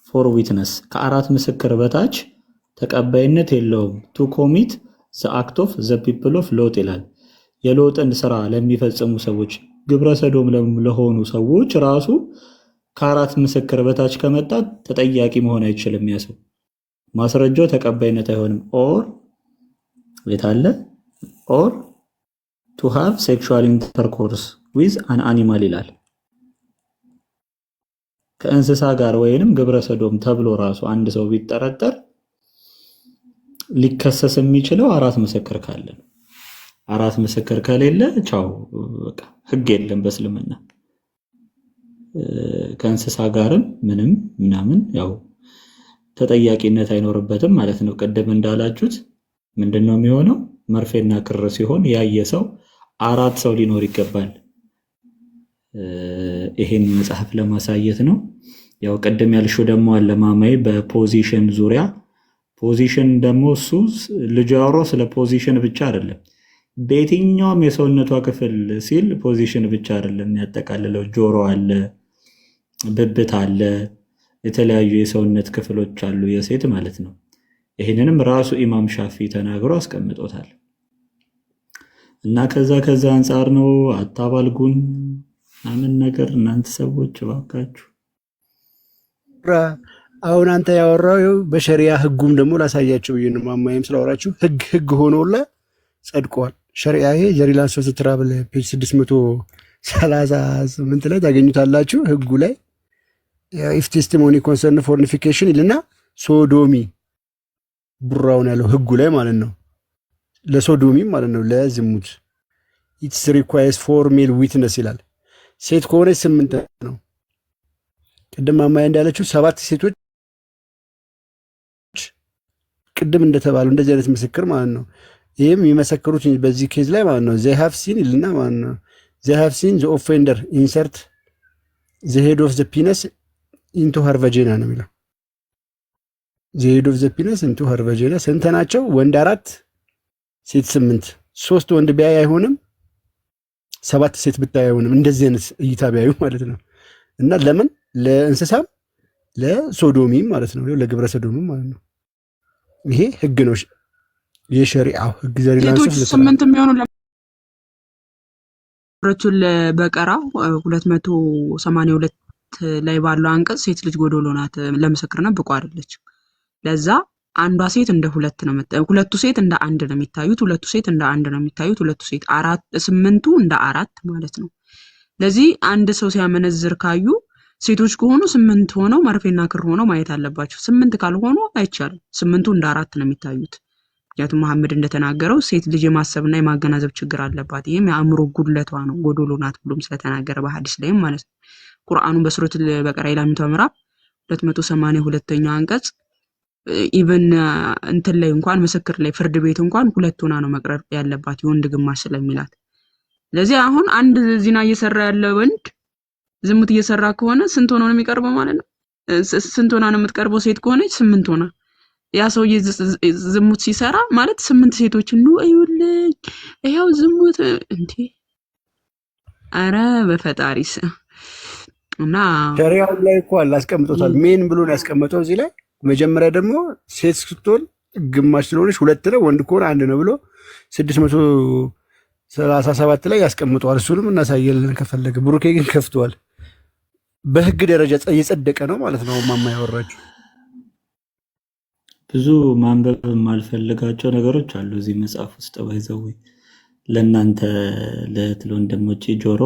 for witness፣ ከ4 ምስክር በታች ተቀባይነት የለውም። ቱ ኮሚት ዘ አክት ኦፍ ዘ ፒፕል ኦፍ ሎጥ ይላል። የሎጥን ስራ ለሚፈጽሙ ሰዎች ግብረ ሰዶም ለሆኑ ሰዎች ራሱ ከአራት ምስክር በታች ከመጣ ተጠያቂ መሆን አይችልም። ያ ሰው ማስረጃው ተቀባይነት አይሆንም። ኦር የታለ ኦር ቱ ሃቭ ሴክሹዋል ኢንተርኮርስ ዊዝ አን አኒማል ይላል። ከእንስሳ ጋር ወይንም ግብረ ሰዶም ተብሎ ራሱ አንድ ሰው ቢጠረጠር ሊከሰስ የሚችለው አራት ምስክር ካለ ነው። አራት ምስክር ከሌለ ቻው በቃ ህግ የለም በእስልምና። ከእንስሳ ጋርም ምናምን ያው ተጠያቂነት አይኖርበትም ማለት ነው። ቅድም እንዳላችሁት ምንድነው የሚሆነው? መርፌና ክር ሲሆን ያየ ሰው አራት ሰው ሊኖር ይገባል። ይሄን መጽሐፍ ለማሳየት ነው። ያው ቅድም ያልሽው ደግሞ አለማማይ በፖዚሽን ዙሪያ ፖዚሽን ደግሞ እሱ ልጅ ያወራው ስለ ፖዚሽን ብቻ አይደለም። በየትኛውም የሰውነቷ ክፍል ሲል ፖዚሽን ብቻ አይደለም ያጠቃልለው። ጆሮ አለ፣ ብብት አለ፣ የተለያዩ የሰውነት ክፍሎች አሉ የሴት ማለት ነው። ይህንንም ራሱ ኢማም ሻፊ ተናግሮ አስቀምጦታል። እና ከዛ አንጻር ነው አታባልጉን አምን ነገር እናንተ ሰዎች እባካችሁ። አሁን አንተ ያወራው በሸሪያ ህጉም ደግሞ ላሳያችሁ ብዬ ነው። ማማዬም ስላወራችሁ ህግ ሆኖላ ጸድቋል። ሸሪያ ይሄ ጀሪላን ሶስት ትራብል ፔጅ 638 ላይ ታገኙታላችሁ። ህጉ ላይ ኢፍ ቴስቲሞኒ ኮንሰርን ፎርኒፊኬሽን ይልና ሶዶሚ ቡራውን ያለው ህጉ ላይ ማለት ነው። ለሶዶሚ ማለት ነው ለዝሙት ኢትስ ሪኳየርስ 4 ሜል ዊትነስ ይላል። ሴት ከሆነች 8 ነው። ቅድም ማማዬ እንዳለችው 7 ሴቶች ቅድም እንደተባለው እንደዚህ አይነት ምስክር ማለት ነው። ይህም የሚመሰክሩት በዚህ ኬዝ ላይ ማለት ነው they have seen ይልና ማለት ነው they have seen the offender insert the head of the penis into her vagina ነው የሚለው። the head of the penis into her vagina ስንት ናቸው? ወንድ 4 ሴት 8። 3 ወንድ ቢያይ አይሆንም፣ 7 ሴት ብታይ አይሆንም። እንደዚህ አይነት እይታ ቢያዩ ማለት ነው። እና ለምን ለእንስሳም ለሶዶሚም ማለት ነው ለግብረ ሰዶምም ማለት ነው። ይሄ ህግ ነው የሸሪዓው ህግ። ሴቶች 8 የሚሆኑ ለረቱል በቀራ 282 ላይ ባለው አንቀጽ ሴት ልጅ ጎዶሎ ናት፣ ለምስክርነት ብቁ አይደለች። ለዛ አንዷ ሴት እንደ ሁለት ነው ሁለቱ ሴት እንደ አንድ ነው የሚታዩት፣ ሁለቱ ሴት እንደ አንድ ነው የሚታዩት፣ ሁለቱ ሴት 8ቱ እንደ 4 ማለት ነው። ለዚህ አንድ ሰው ሲያመነዝር ካዩ ሴቶች ከሆኑ 8 ሆነው መርፌና ክር ሆነው ማየት አለባቸው። 8 ካልሆኑ አይቻልም። 8ቱ እንደ 4 ነው የሚታዩት። ምክንያቱም መሐመድ እንደተናገረው ሴት ልጅ የማሰብና የማገናዘብ ችግር አለባት፣ ይሄም የአእምሮ ጉድለቷ ነው፣ ጎዶሎ ናት ብሎም ስለተናገረ በሐዲስ ላይም ማለት ነው። ቁርአኑን በሱረቱል በቀራ ኢላሚቷ ምዕራፍ 282ኛው አንቀጽ ኢቭን እንትን ላይ እንኳን ምስክር ላይ ፍርድ ቤት እንኳን 2 ሆና ነው መቅረብ ያለባት የወንድ ግማሽ ስለሚላት። ስለዚህ አሁን አንድ ዚና እየሰራ ያለ ወንድ ዝሙት እየሰራ ከሆነ ስንት ሆኖ ነው የሚቀርበው ማለት ነው? ስንት ሆና ነው የምትቀርበው? ሴት ከሆነች 8 ሆና ያ ሰውዬ ዝሙት ሲሰራ ማለት 8 ሴቶች ነው አይውልኝ ይሄው ዝሙት እንዴ! አረ በፈጣሪስ እና ሸሪዓው ላይ እኮ አላስቀምጦታል። ሜን ብሎ ነው ያስቀመጠው እዚህ ላይ። መጀመሪያ ደግሞ ሴት ስትሆን ግማሽ ስለሆነች 2 ነው፣ ወንድ ከሆነ 1 ነው ብሎ 637 ላይ ያስቀምጠዋል። እሱንም እናሳየለን ከፈለገ። ብሩኬ ግን ከፍቷል። በህግ ደረጃ እየጸደቀ ነው ማለት ነው። ማማ ያወራችሁ ብዙ ማንበብ የማልፈልጋቸው ነገሮች አሉ እዚህ መጽሐፍ ውስጥ ባይዘው ለእናንተ ለወንድሞቼ ጆሮ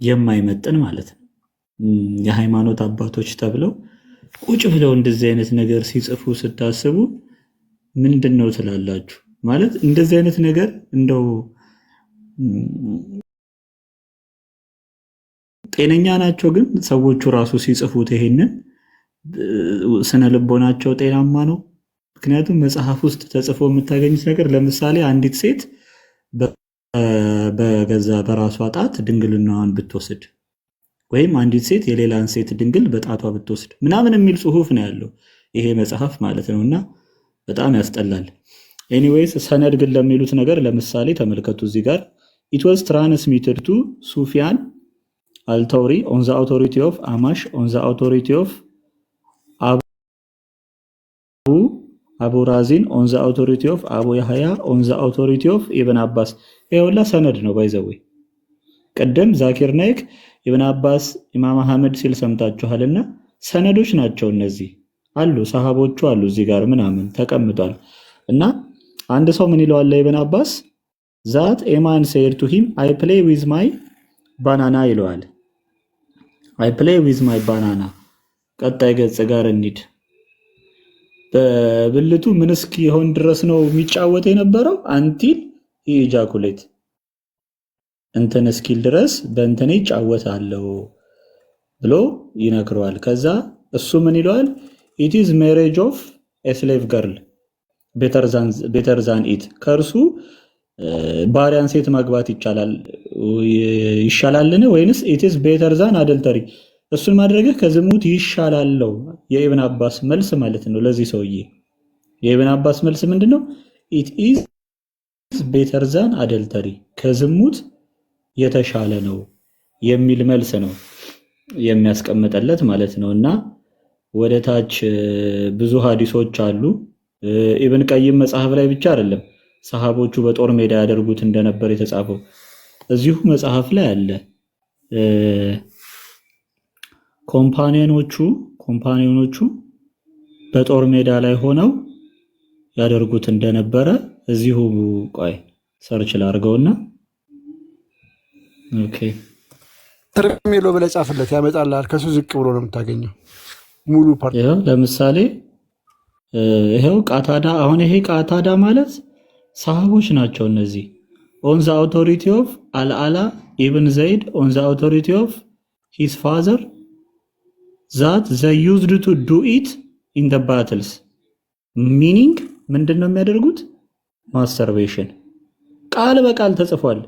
የማይመጥን ማለት ነው። የሃይማኖት አባቶች ተብለው ቁጭ ብለው እንደዚህ አይነት ነገር ሲጽፉ ስታስቡ ምንድን ነው ትላላችሁ? ማለት እንደዚህ አይነት ነገር እንደው ጤነኛ ናቸው ግን ሰዎቹ ራሱ ሲጽፉት ይሄንን ስነ ልቦናቸው ጤናማ ነው? ምክንያቱም መጽሐፍ ውስጥ ተጽፎ የምታገኙት ነገር ለምሳሌ አንዲት ሴት በገዛ በራሷ ጣት ድንግልናዋን ብትወስድ ወይም አንዲት ሴት የሌላን ሴት ድንግል በጣቷ ብትወስድ ምናምን የሚል ጽሁፍ ነው ያለው ይሄ መጽሐፍ ማለት ነውና በጣም ያስጠላል። ኤኒዌይስ ሰነድ ግን ለሚሉት ነገር ለምሳሌ ተመልከቱ እዚህ ጋር it was transmitted to Sufyan al-Thawri on the authority of Amash on the authority of Abu አቡ ራዚን ኦን ዘ አውቶሪቲ ኦፍ አቡ ያህያ ኦን ዘ አውቶሪቲ ኦፍ ኢብን አባስ። ይኸውላ ሰነድ ነው ባይዘዌ። ቅድም ዛኪር ናይክ ኢብን አባስ ኢማም አህመድ ሲል ሰምታችኋልና ሰነዶች ናቸው እነዚህ አሉ። ሰሃቦቹ አሉ እዚህ ጋር ምናምን ተቀምጧል። እና አንድ ሰው ምን ይለዋል ለኢብን አባስ ዛት ኤማን ሴድ ቱ ሂም አይ ፕሌይ ዊዝ ማይ ባናና ይለዋል። አይ ፕሌይ ዊዝ ማይ ባናና። ቀጣይ ገጽ ጋር እንሂድ። በብልቱ ምን እስኪሆን ድረስ ነው የሚጫወት የነበረው? አንቲል ኢጃኩሌት እንትን እስኪል ድረስ በእንትን ይጫወታለው ብሎ ይነግረዋል። ከዛ እሱ ምን ይለዋል? ኢት ኢዝ ሜሬጅ ኦፍ ኤ ስሌቭ ገርል ቤተር ዛን ኢት። ከእርሱ ባሪያን ሴት ማግባት ይሻላልን? ወይንስ ኢት ኢዝ ቤተር ዛን አደልተሪ፣ እሱን ማድረግህ ከዝሙት ይሻላለው። የኢብን አባስ መልስ ማለት ነው ለዚህ ሰውዬ። የኢብን አባስ መልስ ምንድነው? ኢት ኢዝ ቤተር ዛን አደልተሪ፣ ከዝሙት የተሻለ ነው የሚል መልስ ነው የሚያስቀምጠለት ማለት ነው። እና ወደ ታች ብዙ ሐዲሶች አሉ። ኢብን ቀይም መጽሐፍ ላይ ብቻ አይደለም ሰሃቦቹ በጦር ሜዳ ያደርጉት እንደነበር የተጻፈው እዚሁ መጽሐፍ ላይ አለ። ኮምፓኒዮኖቹ በጦር ሜዳ ላይ ሆነው ያደርጉት እንደነበረ እዚሁ ቆይ ሰርች ላድርገውና ኦኬ ትርሜሎ ብለህ ጻፍለት ያመጣልሃል። ከሱ ዝቅ ብሎ ነው የምታገኘው ሙሉ ፓርት። ይሄው ለምሳሌ ይሄው ቃታዳ። አሁን ይሄ ቃታዳ ማለት ሰሃቦች ናቸው እነዚህ። ኦን ዘ አውቶሪቲ ኦፍ አልአላ ኢብን ዘይድ ኦን ዘ አውቶሪቲ ኦፍ ሂዝ ፋዘር ዛት ዘ ዩዝድ ቱ ዱ ኢት ኢን ዘ ባትልስ። ሚኒንግ ምንድን ነው የሚያደርጉት? ማስተርቤሽን። ቃል በቃል ተጽፏል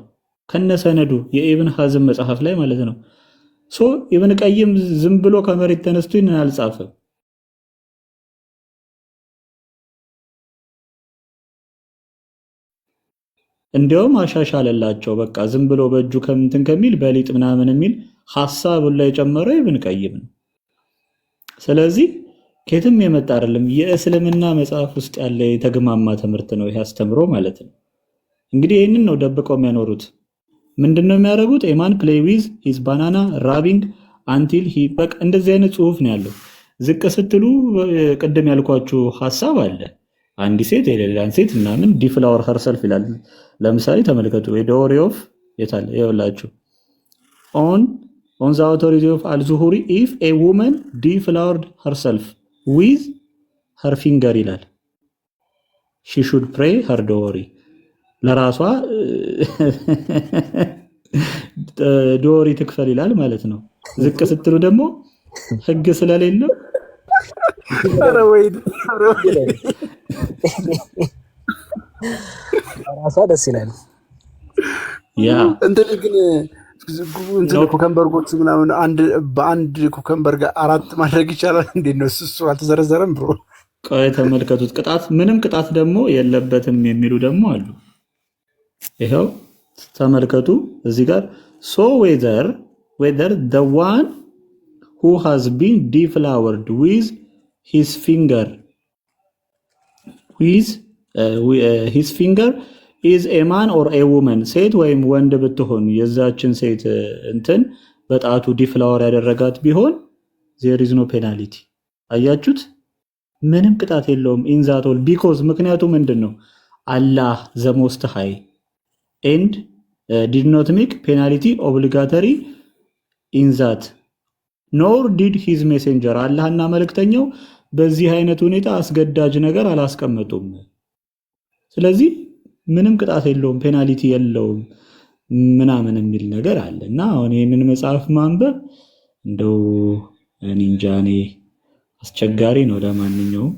ከነሰነዱ የኢብን ሐዝም መጽሐፍ ላይ ማለት ነው። ሶ ኢብን ቀይም ዝም ብሎ ከመሬት ተነስቶ ይህንን አልጻፈም። እንዲያውም አሻሻለላቸው። በቃ ዝም ብሎ በእጁ ከምንትን ከሚል በሊጥ ምናምን የሚል ሐሳቡን ላይ ጨመረው ኢብን ቀይም ነው። ስለዚህ ከየትም የመጣ አይደለም። የእስልምና መጽሐፍ ውስጥ ያለ የተግማማ ትምህርት ነው ይሄ አስተምሮ ማለት ነው። እንግዲህ ይህንን ነው ደብቀው የሚያኖሩት። ምንድነው የሚያደርጉት? ኤማን ፕሌይ ዊዝ ሂዝ ባናና ራቢንግ አንቲል ሂ። በቃ እንደዚህ አይነት ጽሁፍ ነው ያለው። ዝቅ ስትሉ ቅድም ያልኳችሁ ሐሳብ አለ። አንዲ ሴት የሌላን ሴት ምናምን ዲፍላወር ኸርሰልፍ ይላል። ለምሳሌ ተመልከቱ። ዶሪ ኦፍ የታለ ይኸውላችሁ። ኦን ዘ አውቶሪቲ ኦፍ አልዙሁሪ ኢፍ ኤ ውመን ዲፍላወርድ ኸርሰልፍ ዊዝ ኸር ፊንገር ይላል። ሺ ሹድ ፕሬይ ኸር ዶሪ። ለራሷ ዶሪ ትክፈል ይላል ማለት ነው። ዝቅ ስትሉ ደግሞ ህግ ስለሌለው ራሷ ደስ ይላል። ያ እንትን ግን ኩከምበርጎቹ ምናምን በአንድ ኩከምበር ጋር 4 ማድረግ ይቻላል። እንዴት ነው እሱ አልተዘረዘረም ብሎ? ቆይ ተመልከቱት። ቅጣት ምንም ቅጣት ደግሞ የለበትም የሚሉ ደግሞ አሉ። ይሄው ተመልከቱ እዚህ ጋር so whether the one who has been deflowered with his finger is a man or a woman, ሴት ወይም ወንድ ብትሆን የዛችን ሴት እንትን በጣቱ ዲፍላወር ያደረጋት ቢሆን there is no penalty። አያችሁት? ምንም ቅጣት የለውም in that all because ምክንያቱ ምንድነው? አላህ the most high and did not make penalty obligatory in that nor did his messenger አላህና መልእክተኛው በዚህ አይነት ሁኔታ አስገዳጅ ነገር አላስቀመጡም። ስለዚህ ምንም ቅጣት የለውም ፔናልቲ የለውም ምናምን የሚል ነገር አለ እና አሁን ይህንን መጽሐፍ ማንበብ እንደው እኔ እንጃ እኔ አስቸጋሪ ነው። ለማንኛውም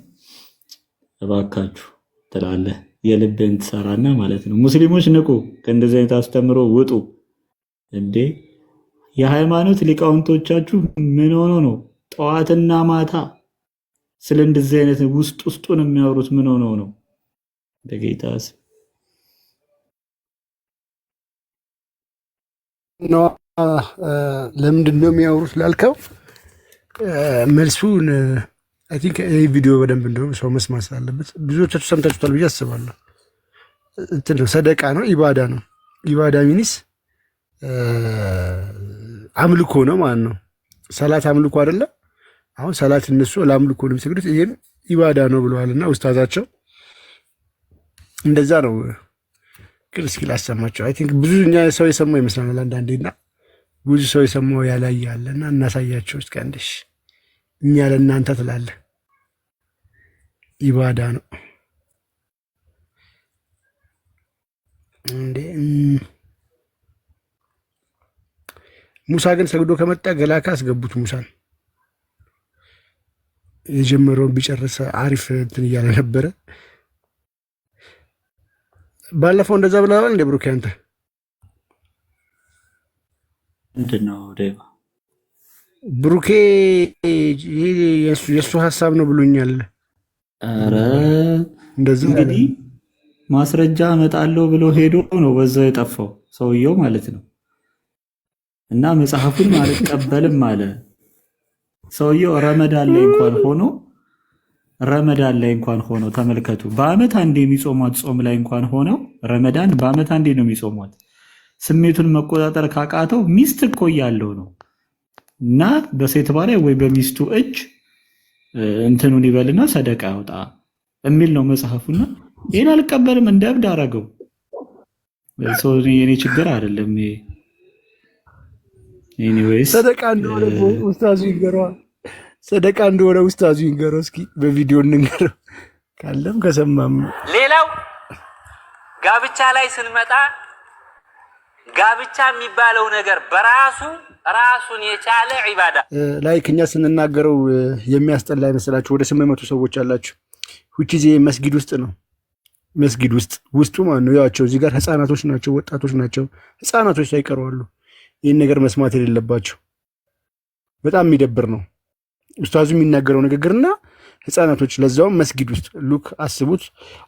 እባካችሁ ትላለህ የልብን ትሰራና ማለት ነው። ሙስሊሞች ንቁ፣ ከእንደዚህ አይነት አስተምሮ ውጡ። እንዴ የሃይማኖት ሊቃውንቶቻችሁ ምን ሆኖ ነው ጠዋትና ማታ ስለ እንደዚህ አይነት ውስጡን የሚያወሩት? ምን ሆኖ ነው? በጌታስ ነው ለምንድን ነው የሚያወሩት ላልከው መልሱን አይ ቲንክ ይሄ ቪዲዮ በደንብ እንደው ሰው መስማት ስላለበት ብዙዎቻችሁ ሰምታችሁታል ብዬ አስባለሁ። እንትን ነው ሰደቃ ነው ኢባዳ ነው። ኢባዳ ሚኒስ አምልኮ ነው ማለት ነው። ሰላት አምልኮ አይደለም። አሁን ሰላት እነሱ ለአምልኮ ነው የሚሰግዱት፣ ይሄም ኢባዳ ነው ብለዋልና ኡስታዛቸው እንደዛ ነው። ግን እስኪ ላሰማቸው። አይ ቲንክ ብዙ እኛ ሰው የሰማው ይመስላል አንዳንዴና ብዙ ሰው የሰማው ያላያለና እናሳያቸው እስኪ አንዴሽ። እኛ ለእናንተ ትላለህ ኢባዳ ነው እንዴ? ሙሳ ግን ሰግዶ ከመጣ ገላካ አስገቡት። ሙሳን የጀመረውን ቢጨርስ አሪፍ እንትን እያለ ነበረ። ባለፈው እንደዛ ብለዋል እንደ ብሩክ አንተ ምንድን ነው ዴቫ? ብሩኬ የእሱ ሀሳብ ነው ብሎኛል። ኧረ እንደዚህ እንግዲህ ማስረጃ እመጣለሁ ብሎ ሄዶ ነው በዛው የጠፋው ሰውየው ማለት ነው። እና መጽሐፉን አልቀበልም አለ ሰውየው። ረመዳን ላይ እንኳን ሆኖ ተመልከቱ። በአመት አንዴ የሚጾሟት ጾም ላይ እንኳን ሆነው ረመዳን በአመት አንዴ ነው የሚጾሟት። ስሜቱን መቆጣጠር ካቃተው ሚስት እኮ ያለው ነው እና በሴት ባሪያ ወይ በሚስቱ እጅ እንትኑን ይበልና ሰደቃ ያውጣ የሚል ነው መጽሐፉና ይሄን አልቀበልም እንደ እብድ አደረገው። ሰው የኔ ችግር አይደለም ይሄ። ኤኒዌይስ ሰደቃ እንደሆነ ኡስታዙ ይንገረዋል። ሰደቃ እንደሆነ ኡስታዙ ይንገረው እስኪ በቪዲዮ እንንገረው ካለም ከሰማም። ሌላው ጋብቻ ላይ ስንመጣ ጋብቻ የሚባለው ነገር በራሱ ራሱን የቻለ ዒባዳ ላይክ እኛ ስንናገረው የሚያስጠላ አይመስላችሁ? ወደ 800 ሰዎች አላችሁ። ሁቺ መስጊድ ውስጥ ነው። መስጊድ ውስጡ ማለት ነው። ያቸው እዚህ ጋር ህፃናቶች ናቸው፣ ወጣቶች ናቸው፣ ህፃናቶች ሳይቀሩ አሉ። ይህን ነገር መስማት የሌለባቸው በጣም የሚደብር ነው። ኡስታዙ የሚናገረው ንግግርና ህፃናቶች ለዛውም መስጊድ ውስጥ ሉክ አስቡት።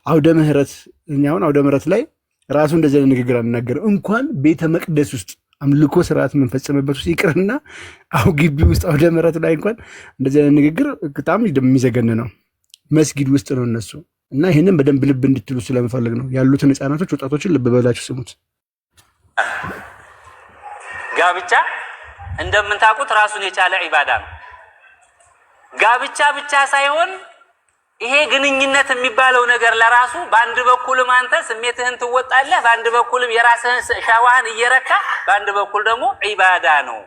አውደ ምህረት እኛውን አውደ ምህረት ላይ ራሱ እንደዚህ አይነት ንግግር አናገረው። እንኳን ቤተ መቅደስ ውስጥ አምልኮ ስርዓት የምንፈጽምበት ውስጥ ይቅርና አው ግቢ ውስጥ አውደ ምህረት ላይ እንኳን እንደዚህ አይነት ንግግር በጣም የሚዘገን ነው። መስጊድ ውስጥ ነው እነሱ እና ይህንን በደንብ ልብ እንድትሉ ስለምፈልግ ነው። ያሉትን ህፃናቶች ወጣቶችን ልብ በላችሁ ስሙት። ጋብቻ እንደምታውቁት ራሱን የቻለ ዒባዳ ነው። ጋብቻ ብቻ ሳይሆን ይሄ ግንኙነት የሚባለው ነገር ለራሱ በአንድ በኩልም አንተ ስሜትህን ትወጣለህ፣ በአንድ በኩልም የራስህን ሻዋህን እየረካ፣ በአንድ በኩል ደግሞ ዒባዳ ነው።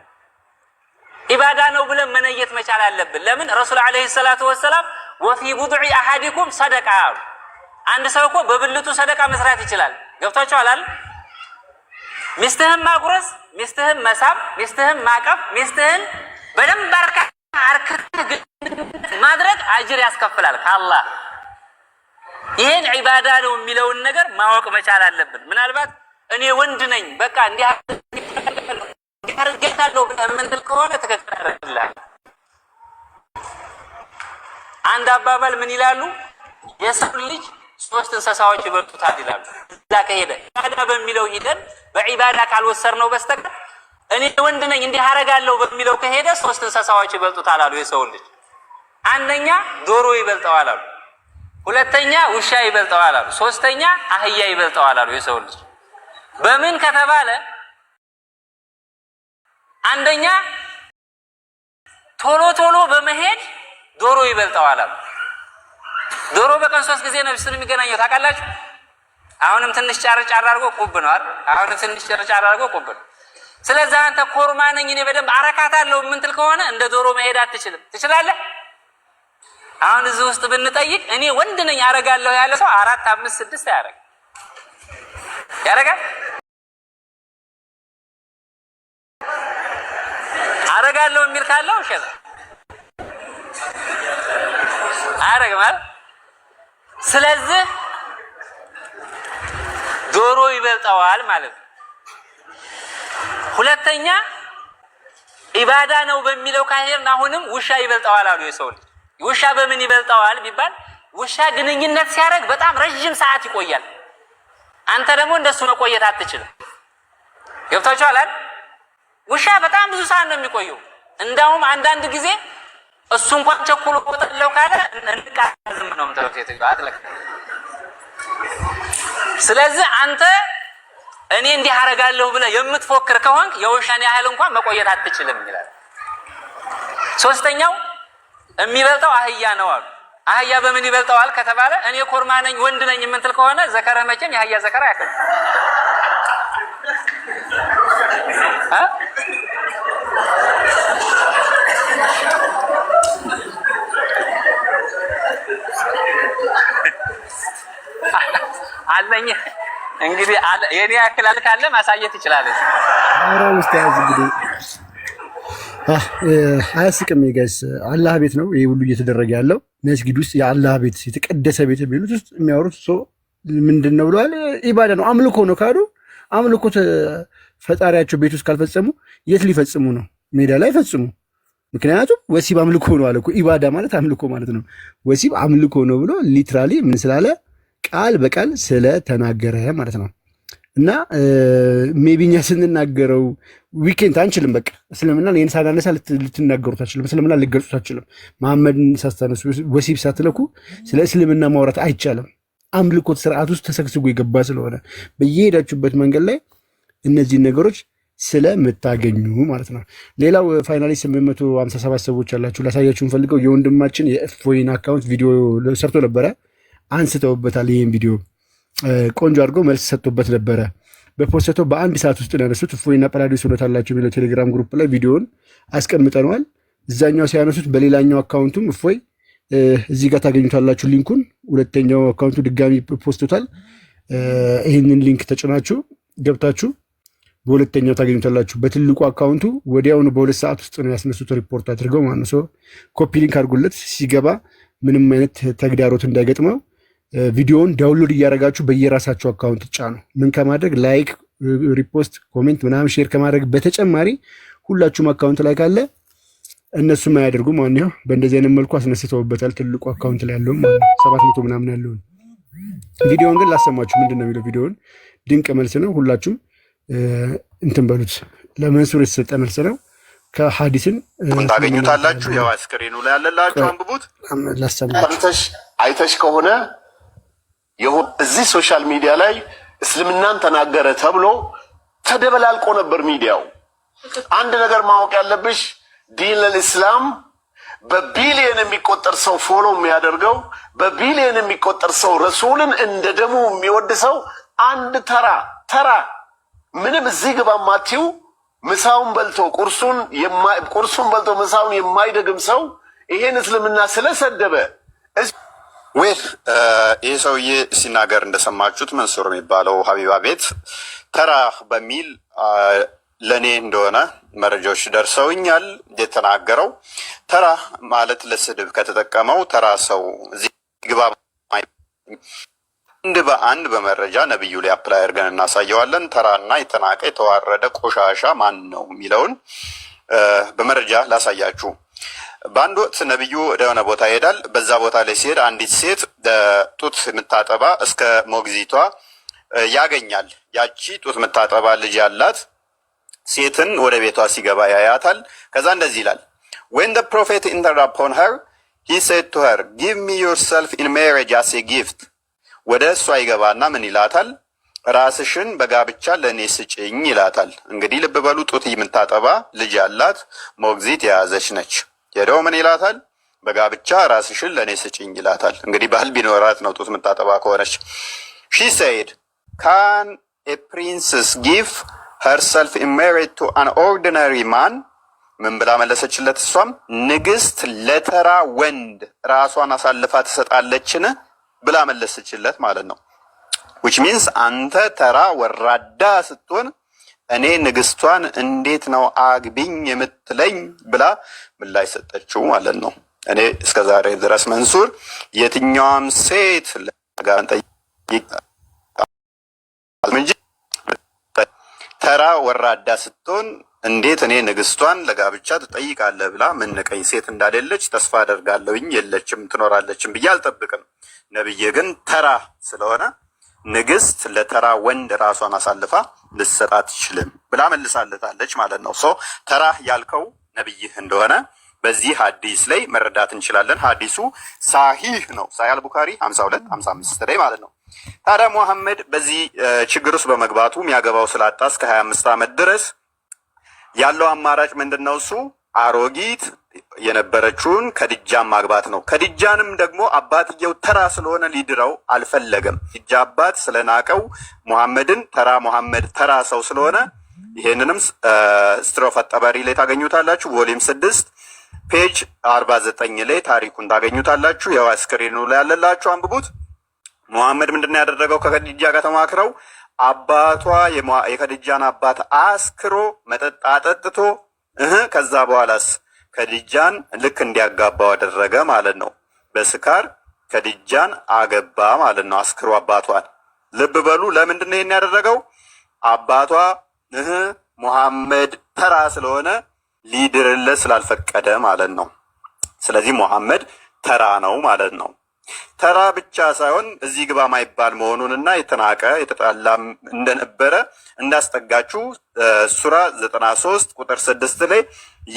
ዒባዳ ነው ብለን መነየት መቻል አለብን። ለምን ረሱል ዓለይሂ ሰላቱ ወሰላም ወፊ ቡድዒ አሐዲኩም ሰደቃ አሉ። አንድ ሰው እኮ በብልቱ ሰደቃ መስራት ይችላል። ገብቷችኋል አይደል? ሚስትህን ማጉረስ፣ ሚስትህን መሳም፣ ሚስትህን ማቀፍ፣ ሚስትህን በደንብ አርክተህ ማድረግ አጅር ያስከፍላል ከአላህ። ይሄን ዒባዳ ነው የሚለውን ነገር ማወቅ መቻል አለብን። ምናልባት እኔ ወንድ ነኝ በቃ እንዲህ አድርጌታለሁ ብለህ የምንል ከሆነ ትክክል አይደለም። አንድ አባባል ምን ይላሉ? የሰው ልጅ 3 እንስሳዎች ይበልጡታል ይላሉ። እዛ ከሄደ ዒባዳ በሚለው ሂደን በዒባዳ ካልወሰርነው በስተቀር እኔ ወንድ ነኝ እንዲህ አደርጋለሁ በሚለው ከሄደ 3 እንስሳዎች ይበልጡታል አሉ የሰው ልጅ። አንደኛ ዶሮ ይበልጠዋል አሉ፣ ሁለተኛ ውሻ ይበልጠዋል አሉ፣ ሶስተኛ አህያ ይበልጠዋል አሉ የሰው ልጅ። በምን ከተባለ አንደኛ ቶሎ ቶሎ በመሄድ ዶሮ ይበልጠዋል አሉ። ዶሮ በቀን 3 ጊዜ ነው ስለ የሚገናኘው ታውቃላችሁ። አሁንም ትንሽ ጫር አድርጎ ቁብ ነው አይደል? አሁንም ትንሽ ጫር አድርጎ ቁብ ነው። ስለዚህ አንተ ኮርማ ነኝ እኔ በደንብ አረካታለሁ የምንትል ከሆነ እንደ ዶሮ መሄድ አትችልም። ትችላለህ? አሁን እዚህ ውስጥ ብንጠይቅ እኔ ወንድ ነኝ አረጋለሁ ያለ ሰው 4 5 6 ያረጋል። አረጋለሁ የሚል ካለው ሸለ አረጋል። ስለዚህ ዶሮ ይበልጠዋል ማለት ነው። ሁለተኛ ኢባዳ ነው በሚለው ካሄድን አሁንም ውሻ ይበልጠዋል አሉ የሰው ልጅ። ውሻ በምን ይበልጠዋል ቢባል ውሻ ግንኙነት ሲያደርግ በጣም ረጅም ሰዓት ይቆያል። አንተ ደግሞ እንደሱ መቆየት አትችልም። ገብታችኋል አይደል? ውሻ በጣም ብዙ ሰዓት ነው የሚቆየው። እንዳውም አንዳንድ ጊዜ እሱ እንኳን ቸኩሎ ወጣለው ካለ እንቃዝም ነው የምትለው ሴትዮዋ አትለቅ። ስለዚህ አንተ እኔ እንዲህ አደርጋለሁ ብለህ የምትፎክር ከሆንክ የውሻን ያህል እንኳን መቆየት አትችልም ይላል። ሶስተኛው የሚበልጠው አህያ ነው አሉ። አህያ በምን ይበልጠዋል ከተባለ እኔ ኮርማ ነኝ ወንድ ነኝ የምትል ከሆነ ዘከረህ መቼም የአህያ ዘከራ ያክል አለኝ እንግዲህ የኔ ያክል ካለ ማሳየት ይችላል። አራ ሙስታዝ እንግዲህ አያስቅም ጋይስ። አላህ ቤት ነው ይሄ ሁሉ እየተደረገ ያለው። መስጊድ ውስጥ የአላህ ቤት የተቀደሰ ቤት የሚሉት ውስጥ የሚያወሩት ሰው ምንድነው ብለዋል? ኢባዳ ነው፣ አምልኮ ነው ካሉ አምልኮ ፈጣሪያቸው ቤት ውስጥ ካልፈጸሙ የት ሊፈጽሙ ነው? ሜዳ ላይ ፈጽሙ። ምክንያቱም ወሲብ አምልኮ ነው አለ እኮ። ኢባዳ ማለት አምልኮ ማለት ነው። ወሲብ አምልኮ ነው ብሎ ሊትራሊ ምን ስላለ ቃል በቃል ስለተናገረ ማለት ነው። እና ሜቢኛ ስንናገረው ዊኬንድ አንችልም። በቃ እስልምና ይህን ሳናነሳ ልትናገሩት አችልም። እስልምና ልገልጹት አችልም። መሐመድን ሳስታነሱ ወሲብ ሳትለኩ ስለ እስልምና ማውራት አይቻልም። አምልኮት ስርዓት ውስጥ ተሰግስጎ የገባ ስለሆነ በየሄዳችሁበት መንገድ ላይ እነዚህን ነገሮች ስለምታገኙ ማለት ነው። ሌላው ፋይናሊ 857 ሰዎች አላችሁ። ላሳያችሁ እንፈልገው የወንድማችን የእፎይን አካውንት ቪዲዮ ሰርቶ ነበረ። አንስተውበታል። ይህን ቪዲዮ ቆንጆ አድርገው መልስ ሰጥቶበት ነበረ። በፖስተው በአንድ ሰዓት ውስጥ ያነሱት እፎይና ጳላዲዮስ እውነት አላቸው የሚለው ቴሌግራም ግሩፕ ላይ ቪዲዮውን አስቀምጠነዋል። እዛኛው ሲያነሱት በሌላኛው አካውንቱም እፎይ እዚህ ጋር ታገኙታላችሁ ሊንኩን። ሁለተኛው አካውንቱ ድጋሚ ፖስቶታል። ይህንን ሊንክ ተጭናችሁ ገብታችሁ በሁለተኛው ታገኙታላችሁ። በትልቁ አካውንቱ ወዲያውኑ በ2 ሰዓት ውስጥ ነው ያስነሱት ሪፖርት አድርገው ማለት ነው። ኮፒ ሊንክ አድርጉለት ሲገባ ምንም አይነት ተግዳሮት እንዳይገጥመው ቪዲዮውን ዳውንሎድ እያደረጋችሁ በየራሳችሁ አካውንት ጫኑ። ምን ከማድረግ ላይክ፣ ሪፖስት፣ ኮሜንት ምናምን ሼር ከማድረግ በተጨማሪ ሁላችሁም አካውንት ላይ ካለ እነሱም አያደርጉ ማለት ነው። በእንደዚህ አይነት መልኩ አስነስተውበታል። ትልቁ አካውንት ላይ ያለውን 700 ምናምን ያለውን ቪዲዮውን ግን ላሰማችሁ። ምንድነው የሚለው? ቪዲዮውን ድንቅ መልስ ነው። ሁላችሁም እንትን በሉት። ለመንሱር የተሰጠ መልስ ነው። ከሐዲስን ታገኙታላችሁ። ያው አስክሬኑ ላይ ያለላችሁ አንብቡት። አይተሽ ከሆነ እዚህ ሶሻል ሚዲያ ላይ እስልምናን ተናገረ ተብሎ ተደበላልቆ ነበር ሚዲያው። አንድ ነገር ማወቅ ያለብሽ ዲን ለልእስላም በቢሊየን የሚቆጠር ሰው ፎሎ የሚያደርገው በቢሊየን የሚቆጠር ሰው ረሱልን እንደ ደሙ የሚወድ ሰው አንድ ተራ ምንም እዚህ ግባ ማቲው ምሳውን በልቶ ቁርሱን በልቶ ምሳውን የማይደግም ሰው ይሄን እስልምና ስለሰደበ ይህ ሰውዬ ሲናገር እንደሰማችሁት መንሱር የሚባለው ሀቢባ ቤት ተራ በሚል ለእኔ እንደሆነ መረጃዎች ደርሰውኛል። የተናገረው ተራ ማለት ለስድብ ከተጠቀመው ተራ ሰው እዚህ ግባ አንድ በአንድ በመረጃ ነብዩ ላይ አፕላይ አድርገን እናሳየዋለን። ተራና የተናቀ የተዋረደ ቆሻሻ ማን ነው የሚለውን በመረጃ ላሳያችሁ። በአንድ ወቅት ነብዩ ወደሆነ ቦታ ይሄዳል። በዛ ቦታ ላይ ሲሄድ አንዲት ሴት ጡት የምታጠባ እስከ ሞግዚቷ ያገኛል። ያቺ ጡት የምታጠባ ልጅ ያላት ሴትን ወደ ቤቷ ሲገባ ያያታል። ከዛ እንደዚህ ይላል፣ when the prophet entered upon her he said to her give me yourself in marriage as a gift። ወደ እሷ ይገባና ምን ይላታል? ራስሽን በጋብቻ ለእኔ ስጭኝ ይላታል። እንግዲህ ልብ በሉ፣ ጡት የምታጠባ ልጅ ያላት ሞግዚት የያዘች ነች። ሄደው ምን ይላታል? በጋብቻ ራስሽን ለእኔ ስጭኝ ይላታል። እንግዲህ ባህል ቢኖራት ነው ጡት የምታጠባ ከሆነች። she said can a princess give herself in marriage to an ordinary man? ምን ብላ መለሰችለት? እሷም ንግስት ለተራ ወንድ ራሷን አሳልፋ ትሰጣለችን ብላ መለሰችለት ማለት ነው። which means አንተ ተራ ወራዳ ስትሆን እኔ ንግስቷን እንዴት ነው አግቢኝ የምትለኝ ብላ ምላሽ ሰጠችው ማለት ነው። እኔ እስከዛሬ ድረስ መንሱር የትኛውም ሴት ለጋን ጠይቅ እንጂ ተራ ወራዳ ስትሆን እንዴት እኔ ንግስቷን ለጋብቻ ትጠይቃለህ ብላ ምንቀኝ ሴት እንዳደለች ተስፋ አደርጋለሁኝ። የለችም ትኖራለችም ብዬ አልጠብቅም። ነብዬ ግን ተራ ስለሆነ ንግስት ለተራ ወንድ ራሷን አሳልፋ ልሰጥ አትችልም ብላ መልሳለታለች ማለት ነው። ተራ ያልከው ነብይህ እንደሆነ በዚህ ሐዲስ ላይ መረዳት እንችላለን። ሐዲሱ ሳሂህ ነው። ሳሂህ አልቡኻሪ 52 55 ላይ ማለት ነው። ታዲያ ሙሐመድ በዚህ ችግር ውስጥ በመግባቱ የሚያገባው ስላጣ እስከ 25 ዓመት ድረስ ያለው አማራጭ ምንድነው? እሱ አሮጊት የነበረችውን ከድጃን ማግባት ነው። ከድጃንም ደግሞ አባትየው ተራ ስለሆነ ሊድረው አልፈለገም። ድጃ አባት ስለናቀው ሙሐመድን ሙሐመድ ተራ ሰው ስለሆነ ይሄንንም ስትሮፍ አጠባሪ ላይ ታገኙታላችሁ። ቮሊዩም 6 ፔጅ 49 ላይ ታሪኩን ታገኙታላችሁ። ያው ስክሪኑ ላይ ያለላችሁ አንብቡት። ሙሐመድ ምንድነው ያደረገው? ከከዲጃ ጋር ተማክረው አባቷ የከዲጃን አባት አስክሮ መጠጥ አጠጥቶ ከዛ በኋላስ ከዲጃን ልክ እንዲያጋባው አደረገ ማለት ነው። በስካር ከዲጃን አገባ ማለት ነው፣ አስክሮ አባቷን። ልብ በሉ። ለምንድን ነው ይሄን ያደረገው? አባቷ ሙሐመድ ተራ ስለሆነ ሊድርለት ስላልፈቀደ ማለት ነው። ስለዚህ ሙሐመድ ተራ ነው ማለት ነው። ተራ ብቻ ሳይሆን እዚህ ግባ ማይባል መሆኑንና የተናቀ የተጣላም እንደነበረ እንዳስጠጋችሁ ሱራ 93 ቁጥር 6 ላይ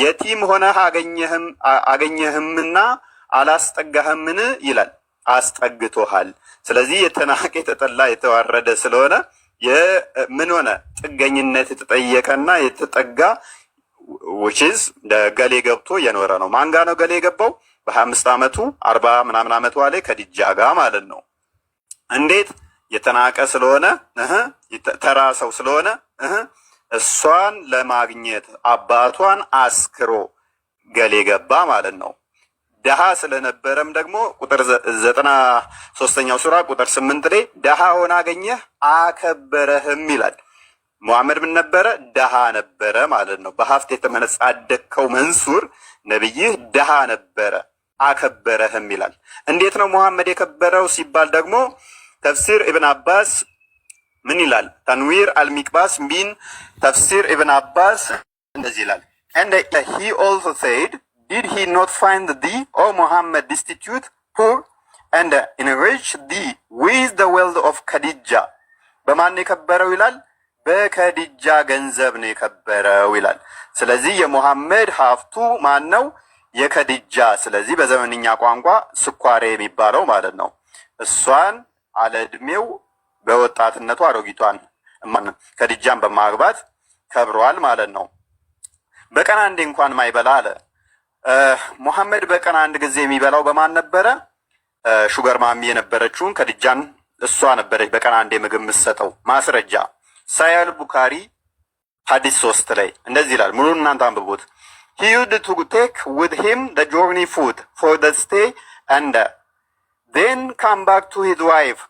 የቲም ሆነህ አገኘህምና አላስጠጋህምን ይላል። አስጠግቶሃል። ስለዚህ የተናቀ የተጠላ የተዋረደ ስለሆነ ምን ሆነ? ጥገኝነት የተጠየቀና የተጠጋ which ገሌ ገብቶ የኖረ ነው። ማን ጋ ነው ገሌ የገባው? በ25 ዓመቱ 40 ምናምን ዓመቱ ላይ ከዲጃ ጋር ማለት ነው። እንዴት? የተናቀ ስለሆነ ተራ ሰው ስለሆነ እሷን ለማግኘት አባቷን አስክሮ ገሌ ገባ ማለት ነው። ደሃ ስለነበረም ደግሞ ቁጥር 93ኛው ሱራ ቁጥር 8 ላይ ደሃ ሆነ አገኘህ አከበረህም ይላል። ሙሐመድ ምን ነበረ? ደሃ ነበረ ማለት ነው። በሀብት የተመነጻደከው መንሱር ነብይህ ደሃ ነበረ አከበረህም ይላል። እንዴት ነው ሙሐመድ የከበረው ሲባል ደግሞ ተፍሲር ኢብን አባስ ምን ይላል? ተንዊር አልሚቅባስ ሚን ተፍሲር ኢብን አባስ እንደዚህ ይላል። and he also said did he not find thee O Muhammad destitute poor and enriched thee with the wealth of Khadija? በማን የከበረው ይላል? በከዲጃ ገንዘብ ነው የከበረው ይላል። ስለዚህ የሙሐመድ ሀብቱ ማን ነው? የከዲጃ። ስለዚህ በዘመንኛ ቋንቋ ስኳሬ የሚባለው ማለት ነው። እሷን አለ እድሜው በወጣትነቱ አሮጊቷን ከዲጃን በማግባት ከብሯል ማለት ነው። በቀን አንዴ እንኳን ማይበላ አለ ሙሐመድ። በቀን አንድ ጊዜ የሚበላው በማን ነበረ? ሹገር ማሚ የነበረችውን ከዲጃን እሷ ነበረች በቀን አንዴ ምግብ የምትሰጠው። ማስረጃ ሳሂህ ቡኻሪ ሐዲስ 3 ላይ እንደዚህ ይላል። ሙሉ እናንተ አንብቡት። he used to take with him the journey food for the stay and then come back to his wife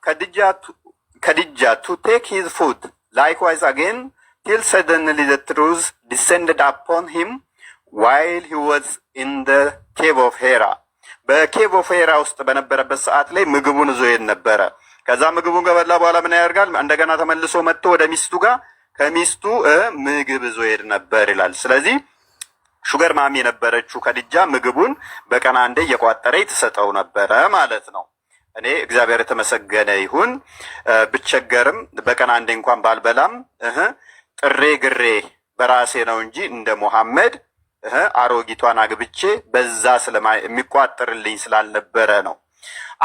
Khadija to take his food likewise again till suddenly the truth descended upon him while he was in the cave of Hira. በኬቭ ኦፍ ሄራ ውስጥ በነበረበት ሰዓት ላይ ምግቡን ይዞ ይሄድ ነበረ። ከዛ ምግቡን ከበላ በኋላ ምን ያደርጋል? እንደገና ተመልሶ መጥቶ ወደ ሚስቱ ጋር ከሚስቱ ምግብ ይዞ ይሄድ ነበር ይላል። ስለዚህ ሹገር ማሚ የነበረችው ከዲጃ ምግቡን በቀን አንዴ እየቋጠረ ትሰጠው ነበረ ማለት ነው። እኔ እግዚአብሔር የተመሰገነ ይሁን ብቸገርም በቀን አንዴ እንኳን ባልበላም ጥሬ ግሬ በራሴ ነው እንጂ እንደ ሙሐመድ አሮጊቷን አግብቼ በዛ የሚቋጥርልኝ ስላልነበረ ነው።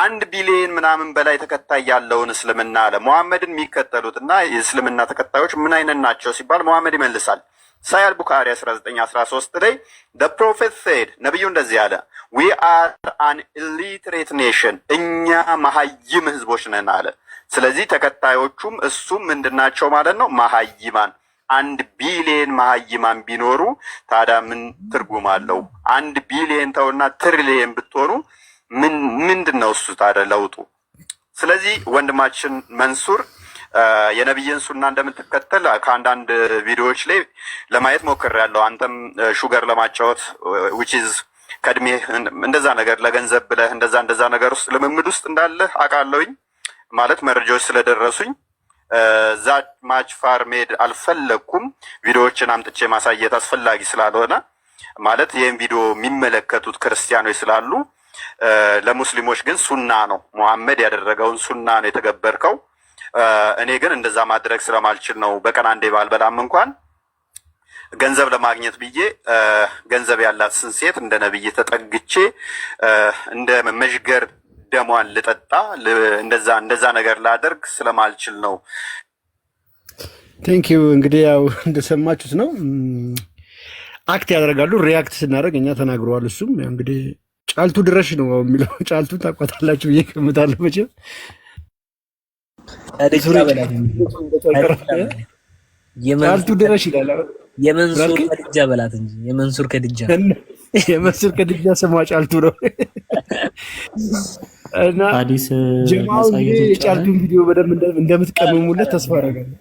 1 ቢሊዮን ምናምን በላይ ተከታይ ያለውን እስልምና አለ ሙሐመድን የሚከተሉትና የእስልምና ተከታዮች ምን አይነት ናቸው ሲባል ሙሐመድ ይመልሳል። ሳሂህ ቡኻሪ 1913 ላይ the prophet said ነብዩ እንደዚህ አለ we are an illiterate nation እኛ መሀይም ህዝቦች ነን አለ። ስለዚህ ተከታዮቹም እሱም ምንድናቸው ማለት ነው? መሀይማን። 1 ቢሊዮን መሀይማን ቢኖሩ ታዲያ ምን ትርጉም አለው? 1 ቢሊዮን ተውና ትሪሊየን ብትሆኑ ምንድነው እሱ ታዲያ ለውጡ? ስለዚህ ወንድማችን መንሱር የነብይን ሱና እንደምትከተል ከአንዳንድ ቪዲዮዎች ላይ ለማየት ሞክሬያለሁ። አንተም ሹገር ለማጫወት which is ከእድሜ እንደዛ ነገር ለገንዘብ ብለህ እንደዛ ነገር ውስጥ ልምምድ ውስጥ እንዳለህ አውቃለሁኝ። ማለት መረጃዎች ስለደረሱኝ ዛት ማች ፋር ሜድ አልፈለኩም። ቪዲዮዎችን አምጥቼ ማሳየት አስፈላጊ ስላልሆነ ማለት ይህን ቪዲዮ የሚመለከቱት ክርስቲያኖች ስላሉ ለሙስሊሞች ግን ሱና ነው። ሙሐመድ ያደረገውን ሱና ነው የተገበርከው። እኔ ግን እንደዛ ማድረግ ስለማልችል ነው በቀን አንዴ ባልበላም እንኳን ገንዘብ ለማግኘት ብዬ ገንዘብ ያላትን ሴት እንደ ነብይ ተጠግቼ እንደ መዥገር ደሟን ልጠጣ እንደዛ ነገር ላደርግ ስለማልችል ነው። ቴንክ ዩ። እንግዲህ ያው እንደሰማችሁት ነው። አክት ያደርጋሉ። ሪያክት ስናደርግ እኛ ተናግረዋል። እሱም ያው እንግዲህ ጫልቱ ድረሽ ነው የሚለው። ጫልቱ ታውቋታላችሁ ብዬ እገምታለሁ። መቼም ጫልቱ ድረሽ ይላል። የመንሱር ከድጃ በላት እንጂ የመንሱር ከድጃ የመንሱር ከድጃ ስሟ ጫልቱ ነው። እና ጀማው የጫልቱን ቪዲዮ በደንብ እንደምትቀመሙለት ተስፋ አደርጋለሁ።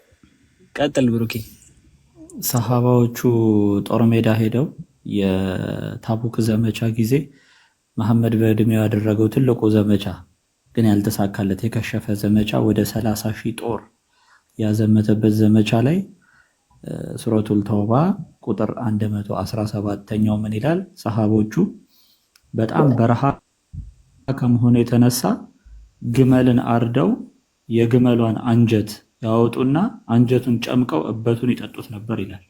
ቀጥል ብሩኬ። ሰሃባዎቹ ጦር ሜዳ ሄደው የታቡክ ዘመቻ ጊዜ መሐመድ በእድሜው ያደረገው ትልቁ ዘመቻ ግን ያልተሳካለት የከሸፈ ዘመቻ ወደ 30,000 ጦር ያዘመተበት ዘመቻ ላይ ሱረቱል ተውባ ቁጥር 117ኛው ምን ይላል? ሰሃቦቹ በጣም በረሃ ከመሆኑ የተነሳ ግመልን አርደው የግመሏን አንጀት ያወጡና አንጀቱን ጨምቀው እበቱን ይጠጡት ነበር ይላል።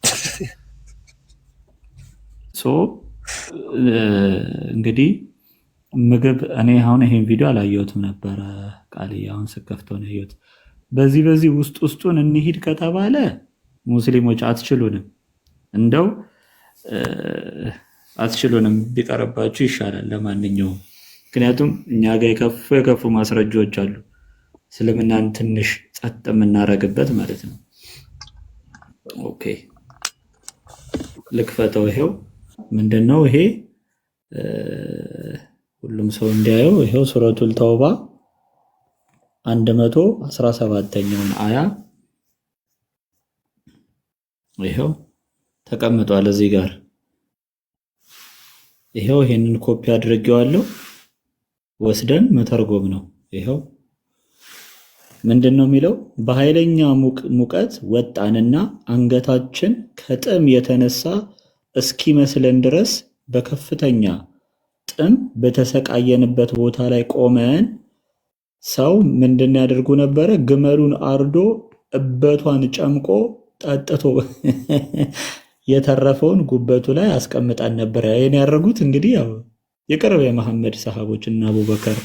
እንግዲህ ምግብ እኔ አሁን ይሄን ቪዲዮ አላየሁትም ነበረ ቃል አሁን ስከፍተው ነው ያየሁት። በዚህ ውስጡን እንሂድ ከተባለ ሙስሊሞች አትችሉንም፣ እንደው አትችሉንም ቢቀርባችሁ ይሻላል ለማንኛውም። ምክንያቱም እኛ ጋር የከፉ ማስረጃዎች አሉ እስልምናን ትንሽ ጸጥ የምናረግበት ማለት ነው። ኦኬ ልክፈተው። ይሄው ምንድነው ይሄ ሁሉም ሰው እንዲያየው። ይሄው ሱረቱል ተውባ 117ኛውን አያ ይሄው ተቀምጧል እዚህ ጋር። ይሄው ይሄንን ኮፒ አድርጌዋለሁ ወስደን መተርጎም ነው። ይሄው ምንድነው የሚለው? በኃይለኛ ሙቀት ወጣንና አንገታችን ከጥም የተነሳ እስኪመስለን ድረስ በከፍተኛ ጥም በተሰቃየንበት ቦታ ላይ ቆመን ሰው ምንድን ያደርጉ ነበረ? ግመሉን አርዶ እበቷን ጨምቆ ጠጥቶ የተረፈውን ጉበቱ ላይ አስቀምጣን ነበር። ይሄን ያደረጉት እንግዲህ ያው የቅርብ የመሐመድ ሰሃቦች እና አቡበከር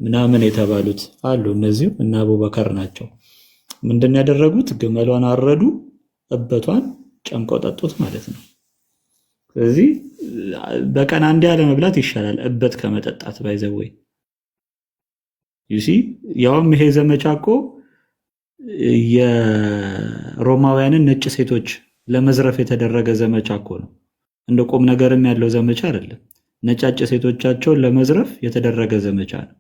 ምናምን የተባሉት አሉ። እነዚሁ እና አቡበከር ናቸው። ምንድን ያደረጉት? ግመሏን አረዱ፣ እበቷን ጨምቀው ጠጡት ማለት ነው። ስለዚህ በቀን አንዴ ያለ መብላት ይሻላል እበት ከመጠጣት ባይዘወይ ዩሲ። ያውም ይሄ ዘመቻ እኮ የሮማውያንን ነጭ ሴቶች ለመዝረፍ የተደረገ ዘመቻ እኮ ነው። እንደ ቁም ነገርም ያለው ዘመቻ አይደለም። ነጫጭ ሴቶቻቸውን ለመዝረፍ የተደረገ ዘመቻ ነው።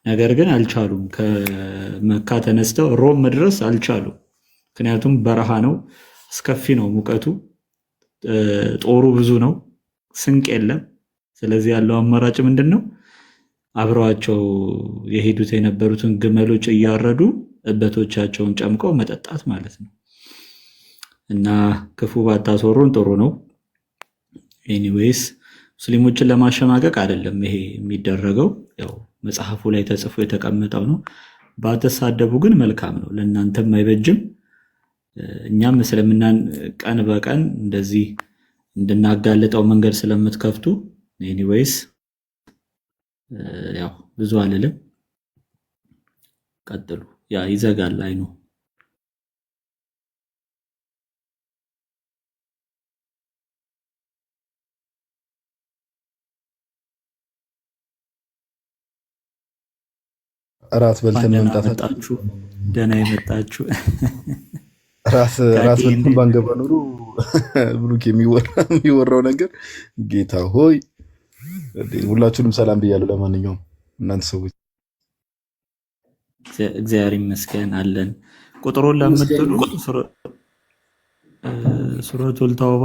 ነገር ግን አልቻሉም። ከመካ ተነስተው ሮም መድረስ አልቻሉም። ምክንያቱም በረሃ ነው፣ አስከፊ ነው ሙቀቱ፣ ጦሩ ብዙ ነው፣ ስንቅ የለም። ስለዚህ ያለው አማራጭ ምንድን ነው? አብረዋቸው የሄዱት የነበሩትን ግመሎች እያረዱ እበቶቻቸውን ጨምቀው መጠጣት ማለት ነው። እና ክፉ ባታስወሩን ጥሩ ነው። ኤኒዌይስ ሙስሊሞችን ለማሸማቀቅ አይደለም ይሄ የሚደረገው፣ ያው መጽሐፉ ላይ ተጽፎ የተቀመጠው ነው። ባትሳደቡ ግን መልካም ነው፣ ለእናንተም አይበጅም። እኛም እስልምናን ቀን በቀን እንደዚህ እንድናጋልጠው መንገድ ስለምትከፍቱ ኤኒዌይስ ያው ብዙ አልልም። ቀጥሉ። ያ ይዘጋል አይኑ። ራት በልተን መምጣታችሁ ደህና የመጣችሁ ራት በልተን ባንገባ ኖሮ ብሩክ የሚወራው ነገር ጌታ ሆይ። ሁላችሁንም ሰላም ብያለሁ። ለማንኛውም እናንተ ሰዎች እግዚአብሔር ይመስገን አለን። ቁጥሩን ለምትሉ ሱረቱል ተውባ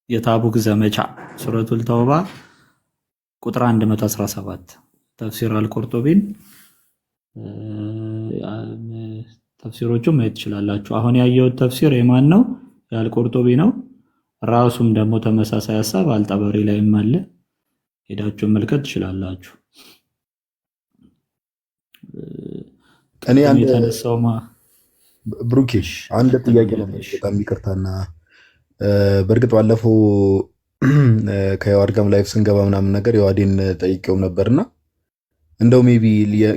የታቡክ ዘመቻ ሱረቱል ተውባ ቁጥር 117 ተፍሲር አልቁርጡቢን ተፍሲሮቹን ማየት ትችላላችሁ። አሁን ያየሁት ተፍሲር የማን ነው? የአልቁርጡቢ ነው። ራሱም ደግሞ ተመሳሳይ ሐሳብ አልጠበሪ ላይም አለ። ሄዳችሁ መልከት ትችላላችሁ። እኔ የተነሳውማ ብሩኬሽ አንድ ጥያቄ ነበር። በጣም ይቅርታና በእርግጥ ባለፈው ከዮሐድ ጋርም ላይፍ ስንገባ ምናምን ነገር ዮሐዴን ጠይቄው ነበርና እንደው ሜቢ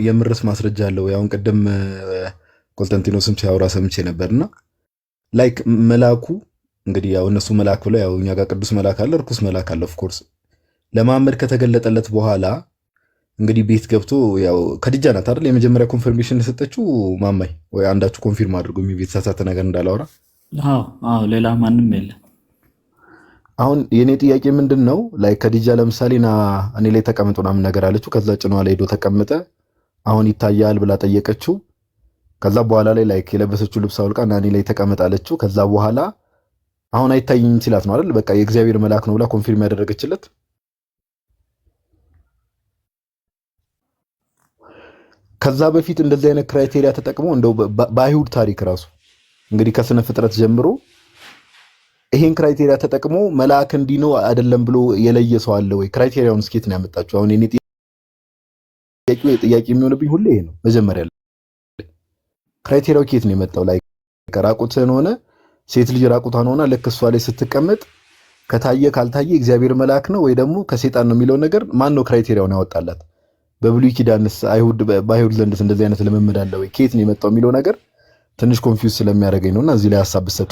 የምርስ ማስረጃ አለው። ያውን ቅድም ኮንስታንቲኖስም ሲያወራ ሰምቼ ነበርና ላይክ መላኩ እንግዲህ ያው እነሱ መልአክ ብለው ያው እኛ ጋር ቅዱስ መልአክ አለ፣ ርኩስ መልአክ አለ። ኦፍ ኮርስ ለመሐመድ ከተገለጠለት በኋላ እንግዲህ ቤት ገብቶ ያው ከድጃ ናት አይደል የመጀመሪያ ኮንፈርሜሽን የሰጠችው ማማይ፣ ወይ አንዳችሁ ኮንፊርም አድርጉ ቤት ተሳሳተ ነገር እንዳላወራ። አዎ ሌላ ማንም የለም። አሁን የኔ ጥያቄ ምንድን ነው ላይ ከድጃ ለምሳሌ ና እኔ ላይ ተቀመጥ ምናምን ነገር አለችው። ከዛ ጭኗ ላይ ሄዶ ተቀመጠ። አሁን ይታያል ብላ ጠየቀችው። ከዛ በኋላ ላይ ላይክ የለበሰችው ልብስ አውልቃ እና እኔ ላይ ተቀመጥ አለችው። ከዛ በኋላ አሁን አይታይኝም ሲላት ነው አይደል በቃ የእግዚአብሔር መልአክ ነው ብላ ኮንፊርም ያደረገችለት። ከዛ በፊት እንደዚህ አይነት ክራይቴሪያ ተጠቅሞ እንደው በአይሁድ ታሪክ ራሱ እንግዲህ ከስነ ፍጥረት ጀምሮ ይሄን ክራይቴሪያ ተጠቅሞ መልአክ እንዲህ ነው አይደለም ብሎ የለየ ሰው አለ ወይ? ክራይቴሪያውን ስኬት ነው ያመጣችሁ? አሁን የኔ ጥያቄ የሚሆንብኝ ሁሌ ይሄ ነው። መጀመሪያ ላይ ክራይቴሪያው ኬት ነው የመጣው? ላይ ራቁትን ሆነ ሴት ልጅ ራቁቷን ሆና ልክ እሷ ላይ ስትቀመጥ ከታየ ካልታየ እግዚአብሔር መልአክ ነው ወይ ደግሞ ከሴጣን ነው የሚለው ነገር ማን ነው ክራይቴሪያውን ያወጣላት? በብሉይ ኪዳንስ በአይሁድ ዘንድስ እንደዚህ አይነት ልምምድ አለ ወይ? ኬት ነው የመጣው የሚለው ነገር ትንሽ ኮንፊውዝ ስለሚያደርገኝ ነውና እዚህ ላይ ሐሳብ ብትሰጡ።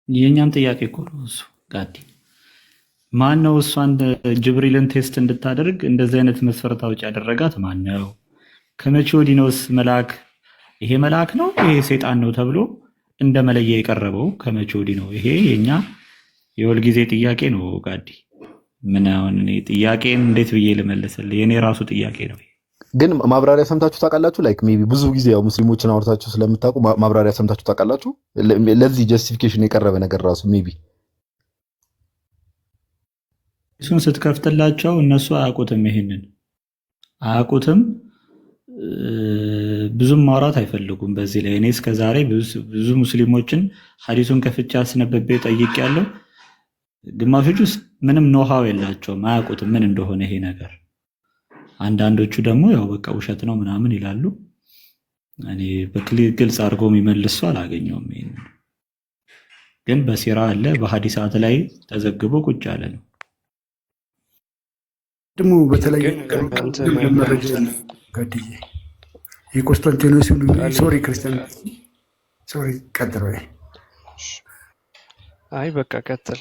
የኛም ጥያቄ እኮ ነው እሱ። ጋዲ ማን ነው እሷን ጅብሪልን ቴስት እንድታደርግ እንደዚህ አይነት መስፈርት አውጭ ያደረጋት ማን ነው? ከመቼ ወዲህ ነውስ መልአክ ይሄ መልአክ ነው ይሄ ሰይጣን ነው ተብሎ እንደ መለያ የቀረበው? ከመቼ ወዲህ ነው? ይሄ የኛ የሁል ጊዜ ጥያቄ ነው ጋዲ። ምን አሁን እኔ ጥያቄን እንዴት ብዬ ልመልስልህ? የኔ ራሱ ጥያቄ ነው። ግን ማብራሪያ ሰምታችሁ ታውቃላችሁ? ላይክ ሜቢ ብዙ ጊዜ ያው ሙስሊሞችን አውርታችሁ ስለምታውቁ ማብራሪያ ሰምታችሁ ታውቃላችሁ? ለዚህ ጀስቲፊኬሽን የቀረበ ነገር ራሱ ሜቢ እሱን ስትከፍትላቸው እነሱ አያውቁትም፣ ይሄንን አያውቁትም። ብዙም ማውራት አይፈልጉም በዚህ ላይ። እኔ እስከዛሬ ብዙ ሙስሊሞችን ሐዲሱን ከፍቼ አስነብቤ ጠይቄያለሁ። ግማሾቹ ምንም ኖሃው የላቸውም፣ አያውቁትም ምን እንደሆነ ይሄ ነገር። አንዳንዶቹ ደግሞ ያው በቃ ውሸት ነው ምናምን ይላሉ። እኔ ግልጽ አድርጎ የሚመልሱ አላገኘውም። ይሄን ግን በሲራ አለ በሐዲሳት ላይ ተዘግቦ ቁጭ ያለ ነው። ደግሞ በተለይ መረጃ ጋድዬ የኮንስታንቲኖስ ሶሪ ክርስቲያን ሶሪ ቀጥል ወይ? አይ በቃ ቀጥል።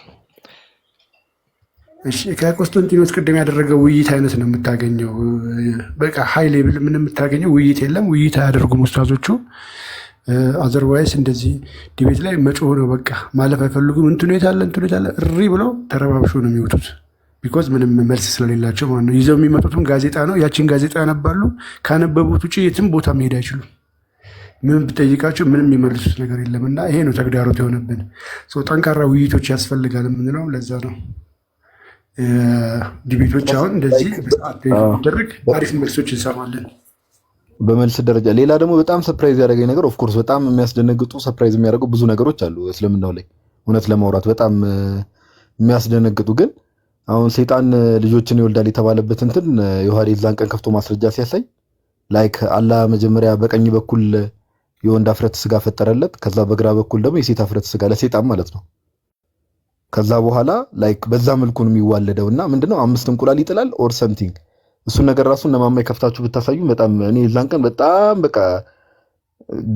እሺ ከኮንስታንቲኖስ ቅድም ያደረገው ውይይት አይነት ነው የምታገኘው። በቃ ሃይ ሌቭል ምን የምታገኘው ውይይት የለም። ውይይት አያደርጉም ኡስታዞቹ። አዘርዋይስ እንደዚህ ዲቤት ላይ መጮህ ነው በቃ ማለፍ አይፈልጉም። እንትኑ የታለ እሪ ብለው ተረባብሾ ነው የሚወጡት። ቢኮዝ ምንም መልስ ስለሌላቸው ማለት ነው። ይዘው የሚመጡትም ጋዜጣ ነው። ያችን ጋዜጣ ያነባሉ። ካነበቡት ውጭ የትም ቦታ መሄድ አይችሉም። ምንም ብጠይቃቸው ምንም የሚመልሱት ነገር የለም። እና ይሄ ነው ተግዳሮት የሆነብን። ጠንካራ ውይይቶች ያስፈልጋል የምንለው ለዛ ነው። ዲቤቶች አሁን እንደዚህ ደረግ አሪፍ መልሶች እንሰማለን በመልስ ደረጃ። ሌላ ደግሞ በጣም ሰርፕራይዝ ያደረገኝ ነገር ኦፍኮርስ በጣም የሚያስደነግጡ ሰርፕራይዝ የሚያደርጉ ብዙ ነገሮች አሉ እስልምናው ላይ እውነት ለማውራት በጣም የሚያስደነግጡ። ግን አሁን ሰይጣን ልጆችን ይወልዳል የተባለበት እንትን ዮሐዴ ዛን ቀን ከፍቶ ማስረጃ ሲያሳይ ላይክ አላህ መጀመሪያ በቀኝ በኩል የወንድ አፍረት ስጋ ፈጠረለት፣ ከዛ በግራ በኩል ደግሞ የሴት አፍረት ስጋ ለሰይጣን ማለት ነው። ከዛ በኋላ ላይክ በዛ መልኩ ነው የሚዋለደውና ምንድነው 5 እንቁላል ይጥላል ኦር ሰምቲንግ። እሱን ነገር ራሱ እነማማ ከፍታችሁ ብታሳዩ በጣም እኔ ዛን ቀን በጣም በቃ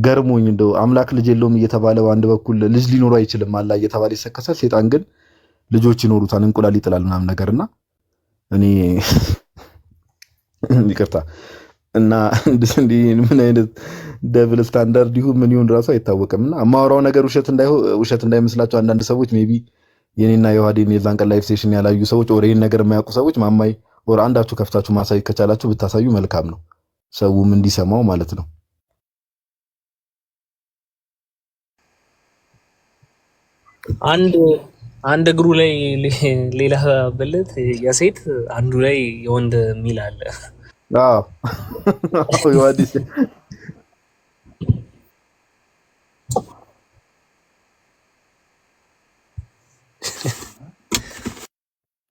ገርሞኝ እንደው አምላክ ልጅ የለውም እየተባለ በአንድ በኩል ልጅ ሊኖር አይችልም አላህ እየተባለ ይሰከሳል፣ ሰይጣን ግን ልጆች ይኖሩታል እንቁላል ይጥላል ምናምን ነገርና እኔ ይቅርታ እና እንዲህ ምን አይነት ደብል ስታንዳርድ ይሁን ምን ይሁን ራሱ አይታወቅምና የማወራው ነገር ውሸት እንዳይመስላችሁ አንዳንድ ሰዎች ሜቢ የኔና ዮሐዴን የዛን ቀን ላይፍ ሴሽን ያላዩ ሰዎች ኦር ይሄን ነገር የማያውቁ ሰዎች ማማይ ኦር አንዳችሁ ከፍታችሁ ማሳየት ከቻላችሁ ብታሳዩ መልካም ነው፣ ሰውም እንዲሰማው ማለት ነው። አንድ እግሩ ላይ ሌላ ብልት የሴት አንዱ ላይ የወንድ ሚል አለ። አዎ ዮሐዴስ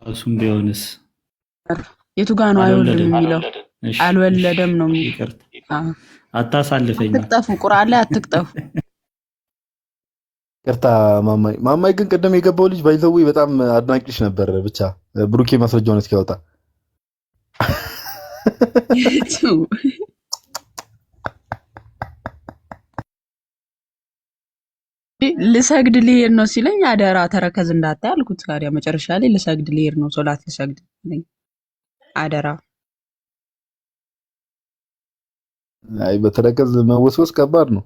እሱም ቢሆንስ የቱ ጋ ነው አይወልድም የሚለው? አልወለደም ነው የሚለው። አታሳልፈኝ። አትቅጠፉ፣ ቁርአን ላይ አትቅጠፉ። ቅርታ ማማይ ግን ቅድም የገባው ልጅ ባይዘው በጣም አድናቂሽ ነበር። ብቻ ብሩኬ ማስረጃውን እስኪያወጣ ልሰግድ ልሄድ ነው ሲለኝ አደራ ተረከዝ እንዳታይ አልኩት። ታዲያ መጨረሻ ላይ ልሰግድ ልሄድ ነው ሶላት ልሰግድ ሲለኝ አደራ። አይ በተረከዝ መወስወስ ከባድ ነው።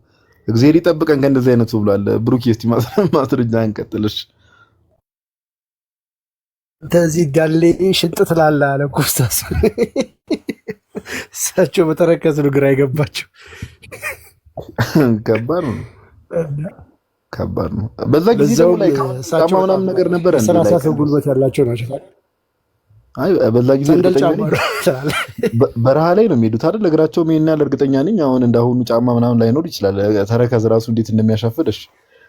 እግዚአብሔር ይጠብቀን ከእንደዚህ አይነቱ ብሏል ብሩኬ። እስቲ ማስረጃ አንቀጥልሽ። ተዚህ ዳሌ ሽንጥ ትላለህ አለ ኩስታስ። እሳቸው በተረከዝ ነው ግራ የገባቸው። ከባድ ነው። በዛ ጊዜ ደግሞ ላይ ጫማ ምናምን ነገር ነበር እንዴ? 30 ሰው ጉልበት ያላቸው ናቸው። አይ በዛ ጊዜ በረሃ ላይ ነው የሚሄዱት አይደል? እግራቸው ምን ያህል እርግጠኛ ነኝ አሁን እንዳሁኑ ጫማ ምናምን ላይኖር ይችላል። ተረከዝ ራሱ እንዴት እንደሚያሻፍድሽ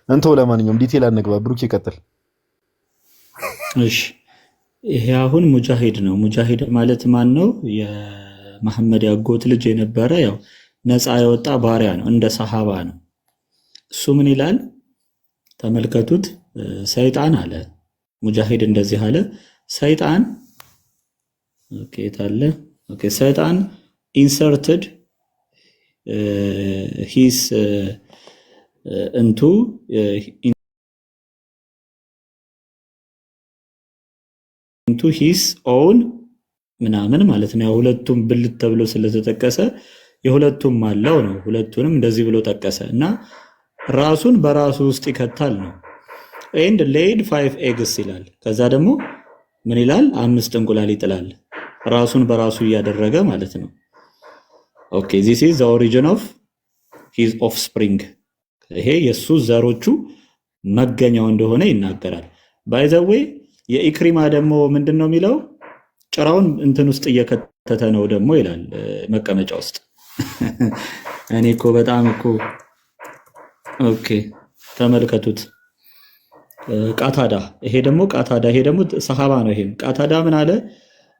እንተው። ለማንኛውም ዲቴል አንግባ። ብሩክ ይቀጥል። እሺ ይሄ አሁን ሙጃሂድ ነው። ሙጃሂድ ማለት ማን ነው? የመሐመድ ያጎት ልጅ የነበረ ያው ነፃ የወጣ ባሪያ ነው፣ እንደ ሰሃባ ነው። እሱ ምን ይላል ተመልከቱት። ሰይጣን አለ ሙጃሂድ እንደዚህ አለ። ሰይጣን ታለ ሰይጣን ኢንሰርትድ ሂስ into his own ምናምን ማለት ነው። ሁለቱም ብልት ተብሎ ስለተጠቀሰ የሁለቱም አለው ነው። ሁለቱንም እንደዚህ ብሎ ጠቀሰ እና ራሱን በራሱ ውስጥ ይከታል ነው። and laid 5 eggs ይላል። ከዛ ደግሞ ምን ይላል? 5 እንቁላል ይጥላል። ራሱን በራሱ እያደረገ ማለት ነው። ኦኬ this is the origin of his offspring። ይሄ የሱ ዘሮቹ መገኛው እንደሆነ ይናገራል። by the way የኢክሪማ ደግሞ ምንድነው የሚለው? ጭራውን እንትን ውስጥ እየከተተ ነው ደግሞ ይላል መቀመጫ ውስጥ። እኔ እኮ በጣም እኮ ኦኬ ተመልከቱት። ቃታዳ ይሄ ደግሞ ሰሃባ ነው። ይሄም ቃታዳ ምን አለ?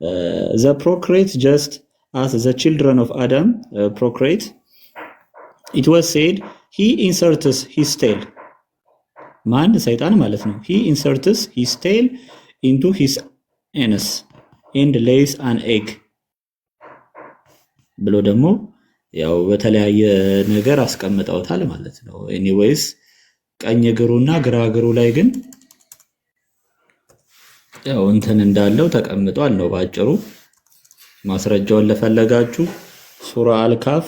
the procreate just as the children of Adam procreate, it was said he inserts his tail. ማን? ሰይጣን ማለት ነው። he inserts his tail into his anus and lays an egg ብሎ ደግሞ ያው በተለያየ ነገር አስቀምጠውታል ማለት ነው። ኤኒዌይስ ቀኝ እግሩና ግራ እግሩ ላይ ግን ያው እንትን እንዳለው ተቀምጧል ነው ባጭሩ። ማስረጃውን ለፈለጋችሁ ሱራ አልካፍ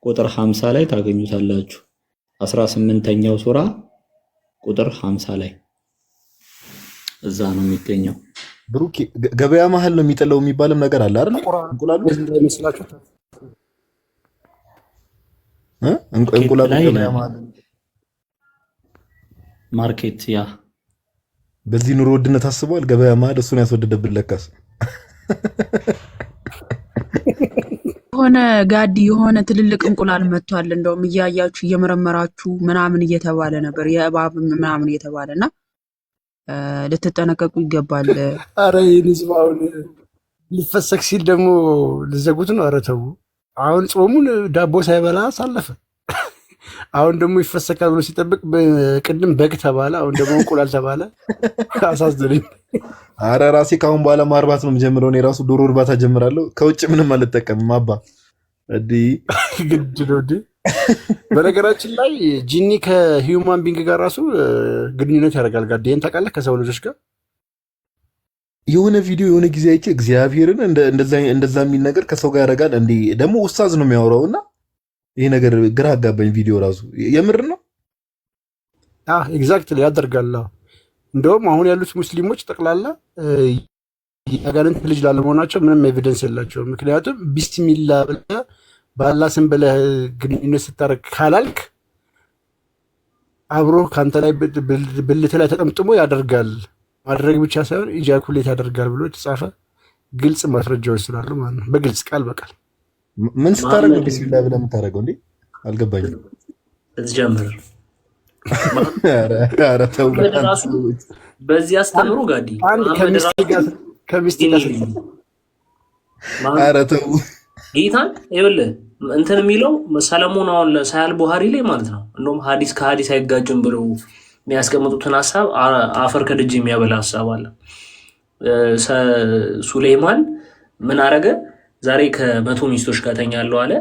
ቁጥር 50 ላይ ታገኙታላችሁ። 18ኛው ሱራ ቁጥር 50 ላይ እዛ ነው የሚገኘው። ብሩክ ገበያ መሀል ነው የሚጥለው የሚባልም ነገር አለ አይደል? እንቁላሉ እንደሚመስላችሁ እንቁላሉ ገበያ መሀል ማርኬት ያ በዚህ ኑሮ ውድነት አስበዋል። ገበያ መሀል እሱን ያስወደደብን ለካስ የሆነ ጋዲ የሆነ ትልልቅ እንቁላል መጥቷል። እንደውም እያያችሁ እየመረመራችሁ ምናምን እየተባለ ነበር፣ የእባብ ምናምን እየተባለና ልትጠነቀቁ ይገባል። አረ ይንዝባውን ሊፈሰክ ሲል ደግሞ ልዘጉት ነው። አረ ተው። አሁን ጾሙን ዳቦ ሳይበላ አሳለፈ። አሁን ደግሞ ይፈሰካል ብሎ ሲጠብቅ ቅድም በግ ተባለ፣ አሁን ደግሞ እንቁላል ተባለ። አሳዝነኝ። አረ ራሴ ካሁን በኋላ ማርባት ነው የምጀምረው። እኔ ራሱ ዶሮ እርባታ ጀምራለሁ። ከውጭ ምንም አልጠቀምም። አባ እዲ ግድ ነው እንዴ? በነገራችን ላይ ጂኒ ከሂውማን ቢንግ ጋር ራሱ ግንኙነት ያደርጋል። ጋዴን ታውቃለህ? ከሰው ልጆች ጋር የሆነ ቪዲዮ የሆነ ጊዜ አይቼ እግዚአብሔርን እንደዛ የሚል ነገር ከሰው ጋር ያደርጋል እንዴ? ደግሞ ኡስታዝ ነው የሚያወራውና ይሄ ነገር ግራ አጋባኝ። ቪዲዮ ራሱ የምር ነው። ኤግዛክትሊ ያደርጋል። እንደውም አሁን ያሉት ሙስሊሞች ጠቅላላ የአጋንንት ልጅ ላለመሆናቸው ምንም ኤቪደንስ የላቸውም። ምክንያቱም ቢስሚላ ብለህ በአላህ ስም ብለህ ግንኙነት ስታደርግ ካላልክ አብሮ ከአንተ ላይ ብልት ላይ ተጠምጥሞ ያደርጋል። ማድረግ ብቻ ሳይሆን ኢጃኩሌት ያደርጋል ብሎ የተጻፈ ግልጽ ማስረጃዎች ስላሉ ማለት ነው። በግልጽ ቃል በቃል ምን ስታደርግ ቢስሚላ ብለህ የምታደርገው እንዴ? አልገባኝም። እትጀምር ኧረ ተው በዚህ አስተምሮ ጋዲ አንድ ከሚስቴ ጋር ኧረ ተው ጌታን ይኸውልህ እንትን የሚለው ሰለሞን አሁን ለሳያል ቡሃሪ ላይ ማለት ነው እንደውም ሐዲስ ከሐዲስ አይጋጭም ብለው የሚያስቀምጡትን ሐሳብ አፈር ከድጅ የሚያበላ ሐሳብ አለ። ሱሌይማን ምን አረገ? ዛሬ ከ100 ሚስቶች ጋር ተኛለሁ አለ።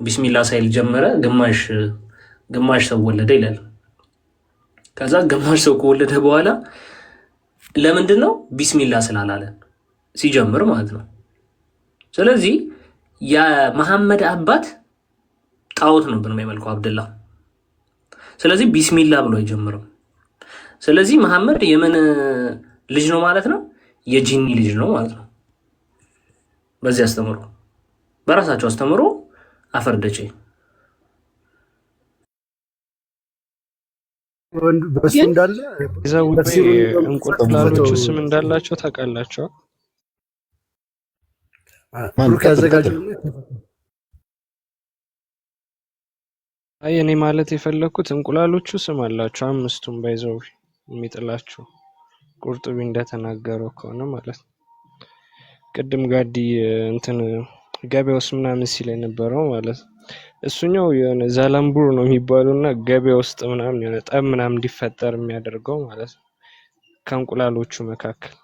ቢስሚላህ ሳይል ጀመረ። ግማሽ ሰው ወለደ ይላል። ከዛ ግማሽ ሰው ከወለደ በኋላ ለምንድን ነው ቢስሚላህ ስላላለ ሲጀምር ማለት ነው። ስለዚህ የመሐመድ አባት ጣዖት ነበር የሚያመልከው አብደላ። ስለዚህ ቢስሚላህ ብሎ አይጀምርም። ስለዚህ መሐመድ የምን ልጅ ነው ማለት ነው? የጂኒ ልጅ ነው ማለት ነው። በዚህ አስተምሮ በራሳቸው አስተምሮ አፈርደቼ በሱ እንዳለ እንቁላሎቹ ስም እንዳላቸው ታውቃላችሁ? አይ እኔ ማለት የፈለኩት እንቁላሎቹ ስም አላቸው። አምስቱም ባይዘው የሚጥላቸው ቁርጡቢ እንደተናገረው ከሆነ ማለት ነው። ቅድም ጋዲ እንትን ገበያ ውስጥ ምናምን ሲል የነበረው ማለት እሱኛው የሆነ ዛላምቡር ነው የሚባሉና ገበያ ውስጥ ምናምን የሆነ ጠብ ምናምን እንዲፈጠር የሚያደርገው ማለት ነው ከእንቁላሎቹ መካከል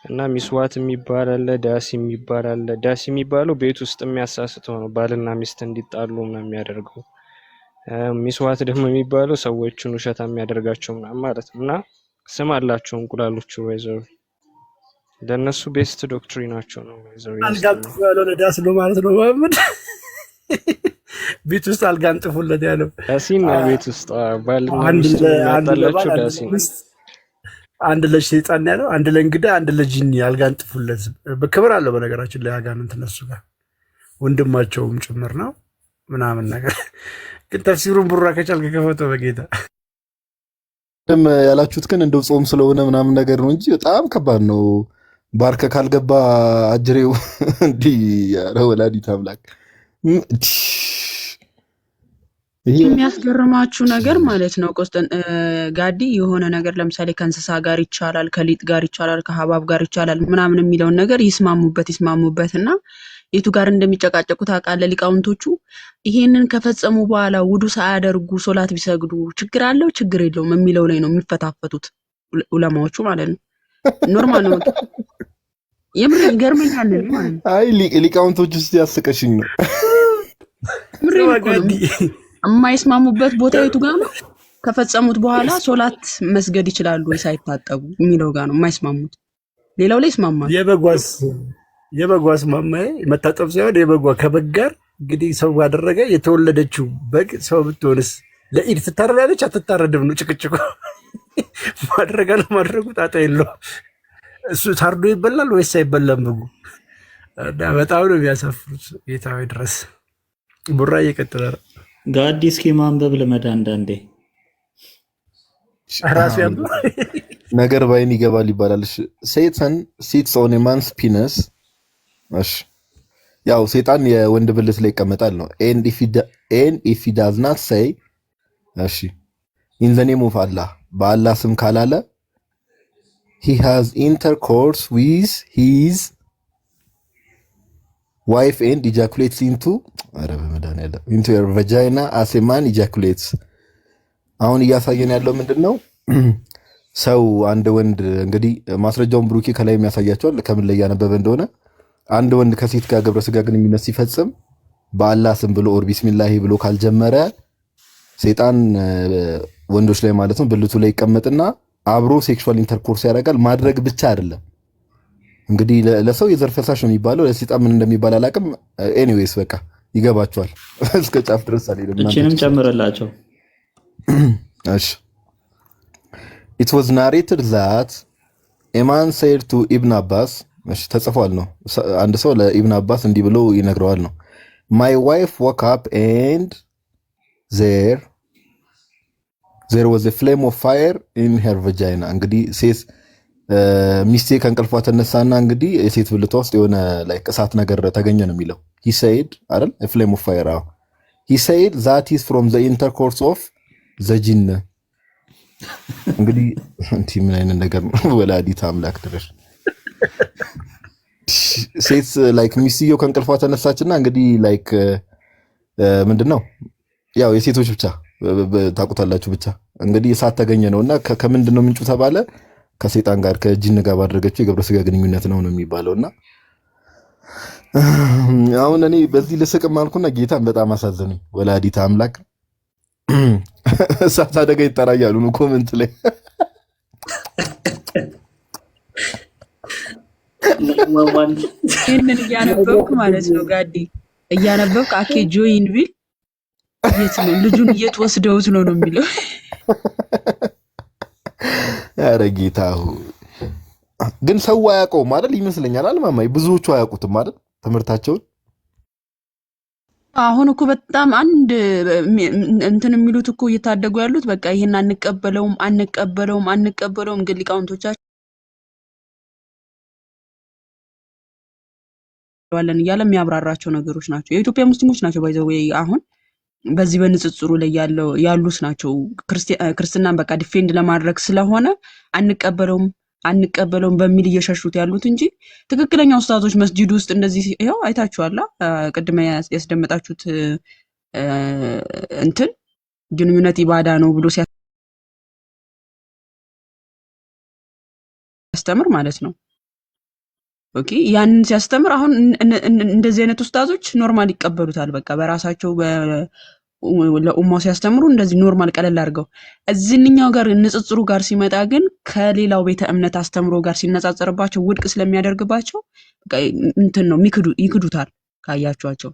እና ሚስዋት የሚባል አለ፣ ዳሲ የሚባል አለ። ዳሲ የሚባለው ቤት ውስጥ የሚያሳስተው ነው ባልና ሚስት እንዲጣሉ ምናምን የሚያደርገው። ሚስዋት ደግሞ የሚባለው ሰዎችን ውሸታ የሚያደርጋቸው ምናምን ማለት ነው። እና ስም አላቸው እንቁላሎቹ ባይዘው ለነሱ ቤስት ዶክትሪናቸው ነው ባይዘው። አልጋንጥፉ ያለው ዳስ ነው ማለት ነው መሐመድ ቤት ውስጥ አልጋንጥፉለት ያለው ዳሲን ነው ቤት ውስጥ ባልና ሚስት ያጣላቸው ዳሲ ነው። አንድ ለሸይጣን ያለው አንድ ለእንግዳ አንድ ለጂኒ አልጋንጥፉለት በክብር አለው። በነገራችን ላይ አጋንንት እነሱ ጋር ወንድማቸውም ጭምር ነው ምናምን ነገር ግን ተፍሲሩን ቡራ ከቻልክ ከፈተው በጌታ ያላችሁት ግን እንደው ጾም ስለሆነ ምናምን ነገር ነው እንጂ በጣም ከባድ ነው። ባርከ ካልገባ አጅሬው እንዲህ ያረ ወላዲት አምላክ። የሚያስገርማችሁ ነገር ማለት ነው ጋዲ የሆነ ነገር ለምሳሌ ከእንስሳ ጋር ይቻላል፣ ከሊጥ ጋር ይቻላል፣ ከሀባብ ጋር ይቻላል ምናምን የሚለውን ነገር ይስማሙበት እና የቱ ጋር እንደሚጨቃጨቁ ታውቃለህ ሊቃውንቶቹ። ይሄንን ከፈጸሙ በኋላ ውዱ ሳያደርጉ ሶላት ቢሰግዱ ችግር አለው ችግር የለውም የሚለው ላይ ነው የሚፈታፈቱት ዑለማዎቹ ማለት ነው። ኖርማል ነው። የምር ይገርመኛል ማለት ነው። አይ ሊቃውንቶቹ ውስጥ ያስቀሽኝ ነው። የማይስማሙበት ቦታ የቱ ጋር ነው? ከፈጸሙት በኋላ ሶላት መስገድ ይችላሉ ወይ ሳይታጠቡ የሚለው ጋር ነው የማይስማሙት። ሌላው ላይ ይስማማሉ። የበጓስ ማማዬ መታጠብ ሳይሆን የበጓ ከበግ ጋር እንግዲህ ሰው ባደረገ የተወለደችው በግ ሰው ብትሆንስ ለኢድ ትታረዳለች አትታረድም ነው ጭቅጭቁ። ማድረግ አለማድረጉ ጣጣ የለውም። እሱ ታርዶ ይበላል ወይስ አይበላም በጉ? እና በጣም ነው የሚያሳፍሩት። ጌታዊ ድረስ ቡራ እየቀጠለ ነው። ጋዲ እስኪ ማንበብ ልመዳ አንዳንዴ ራሱ ያንበብ ነገር ባይን ይገባል ይባላል። ሴጣን ሲትስ ኦን ኤ ማንስ ፒነስ። እሺ ያው ሴጣን የወንድ ብልት ላይ ይቀመጣል ነው። ኤንድ ኢፍ ሂ ዳዝ ናት ሴይ እሺ ኢን ዘ ኔም ኦፍ አላህ በአላህ ስም ካላለ he has intercourse with his wife and ejaculates into your vagina as a man ejaculates። አሁን እያሳየን ያለው ምንድነው? ሰው አንድ ወንድ እንግዲህ ማስረጃውን ብሩኬ ከላይ የሚያሳያቸዋል ከምን ላይ ያነበበ እንደሆነ አንድ ወንድ ከሴት ጋር ግብረ ስጋ ግንኙነት ሲፈጽም በአላህ ስም ብሎ ኦር ቢስሚላሂ ብሎ ካልጀመረ ሴጣን ወንዶች ላይ ማለት ነው ብልቱ ላይ ይቀመጥና አብሮ ሴክሹዋል ኢንተርኮርስ ያደርጋል። ማድረግ ብቻ አይደለም እንግዲህ ለሰው የዘር ፈሳሽ ነው የሚባለው፣ ለሴጣን ምን እንደሚባል አላውቅም። ኤኒዌይስ በቃ ይገባቸዋል። እስከ ጫፍ ድረስ አልሄድም። እቺንም ጨምረላቸው። እሺ it was narrated that a man said to Ibn Abbas እሺ ተጽፏል ነው አንድ ሰው ለኢብን አባስ እንዲህ ብሎ ይነግረዋል ነው my wife woke up and there was a flame of fire in her vagina። እንግዲህ ሴት ሚስቴ ከእንቅልፏ ተነሳና እንግዲህ የሴት ብልቷ ውስጥ የሆነ ላይክ እሳት ነገር ተገኘ ነው የሚለው። he said አይደል a flame of fire he said that is from the intercourse of the jinn። እንግዲህ እንት ምን አይነት ነገር ነው ወላዲት አምላክ ድረስ ሴት ላይክ ሚስትየው ከእንቅልፏ ተነሳችና እንግዲህ ላይክ ምንድነው ያው የሴቶች ብቻ ታውቁታላችሁ። ብቻ እንግዲህ እሳት ተገኘ ነውና ከምንድነው ምንጩ ተባለ? ከሰይጣን ጋር ከጂን ጋር ባደረገችው የግብረ ስጋ ግንኙነት ነው የሚባለውና አሁን እኔ በዚህ ልስቅም አልኩና ጌታን በጣም አሳዘነኝ። ወላዲተ አምላክ እሳት አደጋ ይጠራያሉ ነው ኮሜንት ላይ ይህንን እያነበብክ ማለት ነው ጋዲ እያነበብክ አኬ ጆይን ቢል የት ነው ልጁን እየተወስደውት ነው የሚለው። ኧረ ጌታው ግን ሰው አያውቀውም አይደል? ይመስለኛል አልማማይ ብዙዎቹ አያውቁትም አይደል ትምህርታቸውን። አሁን እኮ በጣም አንድ እንትን የሚሉት እኮ እየታደጉ ያሉት በቃ ይሄን አንቀበለውም ግን ሊቃውንቶቻችን ዋለን እያለ የሚያብራራቸው ነገሮች ናቸው። የኢትዮጵያ ሙስሊሞች ናቸው ባይዘው አሁን በዚህ በንጽጽሩ ላይ ያሉት ናቸው። ክርስትናን በቃ ዲፌንድ ለማድረግ ስለሆነ አንቀበለውም በሚል እየሸሹት ያሉት እንጂ ትክክለኛ ኡስታዞች መስጂድ ውስጥ እንደዚህ ይሄው አይታችኋላ። ቅድመ ያስደመጣችሁት እንትን ግንኙነት ኢባዳ ነው ብሎ ሲያስተምር ማለት ነው። ኦኬ ያንን ሲያስተምር አሁን እንደዚህ አይነት ኡስታዞች ኖርማል ይቀበሉታል። በቃ በራሳቸው ለኡማው ሲያስተምሩ እንደዚህ ኖርማል ቀለል አድርገው እዚህኛው ጋር ንጽጽሩ ጋር ሲመጣ ግን ከሌላው ቤተ እምነት አስተምሮ ጋር ሲነጻጸርባቸው ውድቅ ስለሚያደርግባቸው በቃ እንትን ነው ይክዱታል። ካያችኋቸው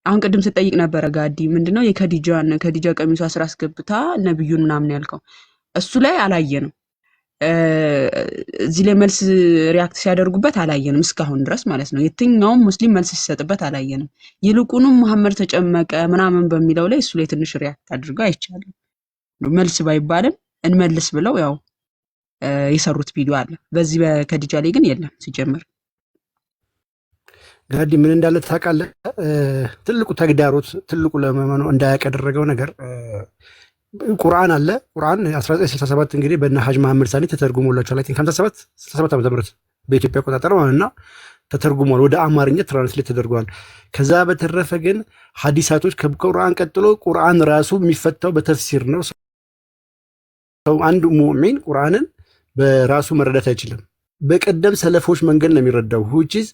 አሁን ቅድም ስጠይቅ ነበረ ጋዲ ምንድነው የከዲጃ ቀሚሷ ስራ አስገብታ ነብዩን ምናምን ያልከው እሱ ላይ አላየንም። እዚህ ላይ መልስ ሪያክት ሲያደርጉበት አላየንም እስካሁን ድረስ ማለት ነው። የትኛውም ሙስሊም መልስ ሲሰጥበት አላየንም። ይልቁንም መሐመድ ተጨመቀ ምናምን በሚለው ላይ እሱ ላይ ትንሽ ሪያክት አድርገው አይቻልም። መልስ ባይባልም እንመልስ ብለው ያው የሰሩት ቪዲዮ አለ። በዚህ በከዲጃ ላይ ግን የለም ሲጀምር። ጋዲ ምን እንዳለ ታውቃለህ? ትልቁ ተግዳሮት ትልቁ ለመመኑ እንዳያውቅ ያደረገው ነገር ቁርአን አለ። ቁርአን 1967 እንግዲህ በእነ ሀጅ መሐመድ ሳኒ ተተርጉሞላቸዋል። አይ ቲንክ 67 ዓመተ ምህረት በኢትዮጵያ አቆጣጠር ማለትና ተተርጉሟል። ወደ አማርኛ ትራንስሌት ተደርጓል። ከዛ በተረፈ ግን ሐዲሳቶች ከቁርአን ቀጥሎ ቁርአን ራሱ የሚፈታው በተፍሲር ነው። ሰው አንድ ሙእሚን ቁርአንን በራሱ መረዳት አይችልም። በቀደም ሰለፎች መንገድ ነው የሚረዳው። ሁቺዝ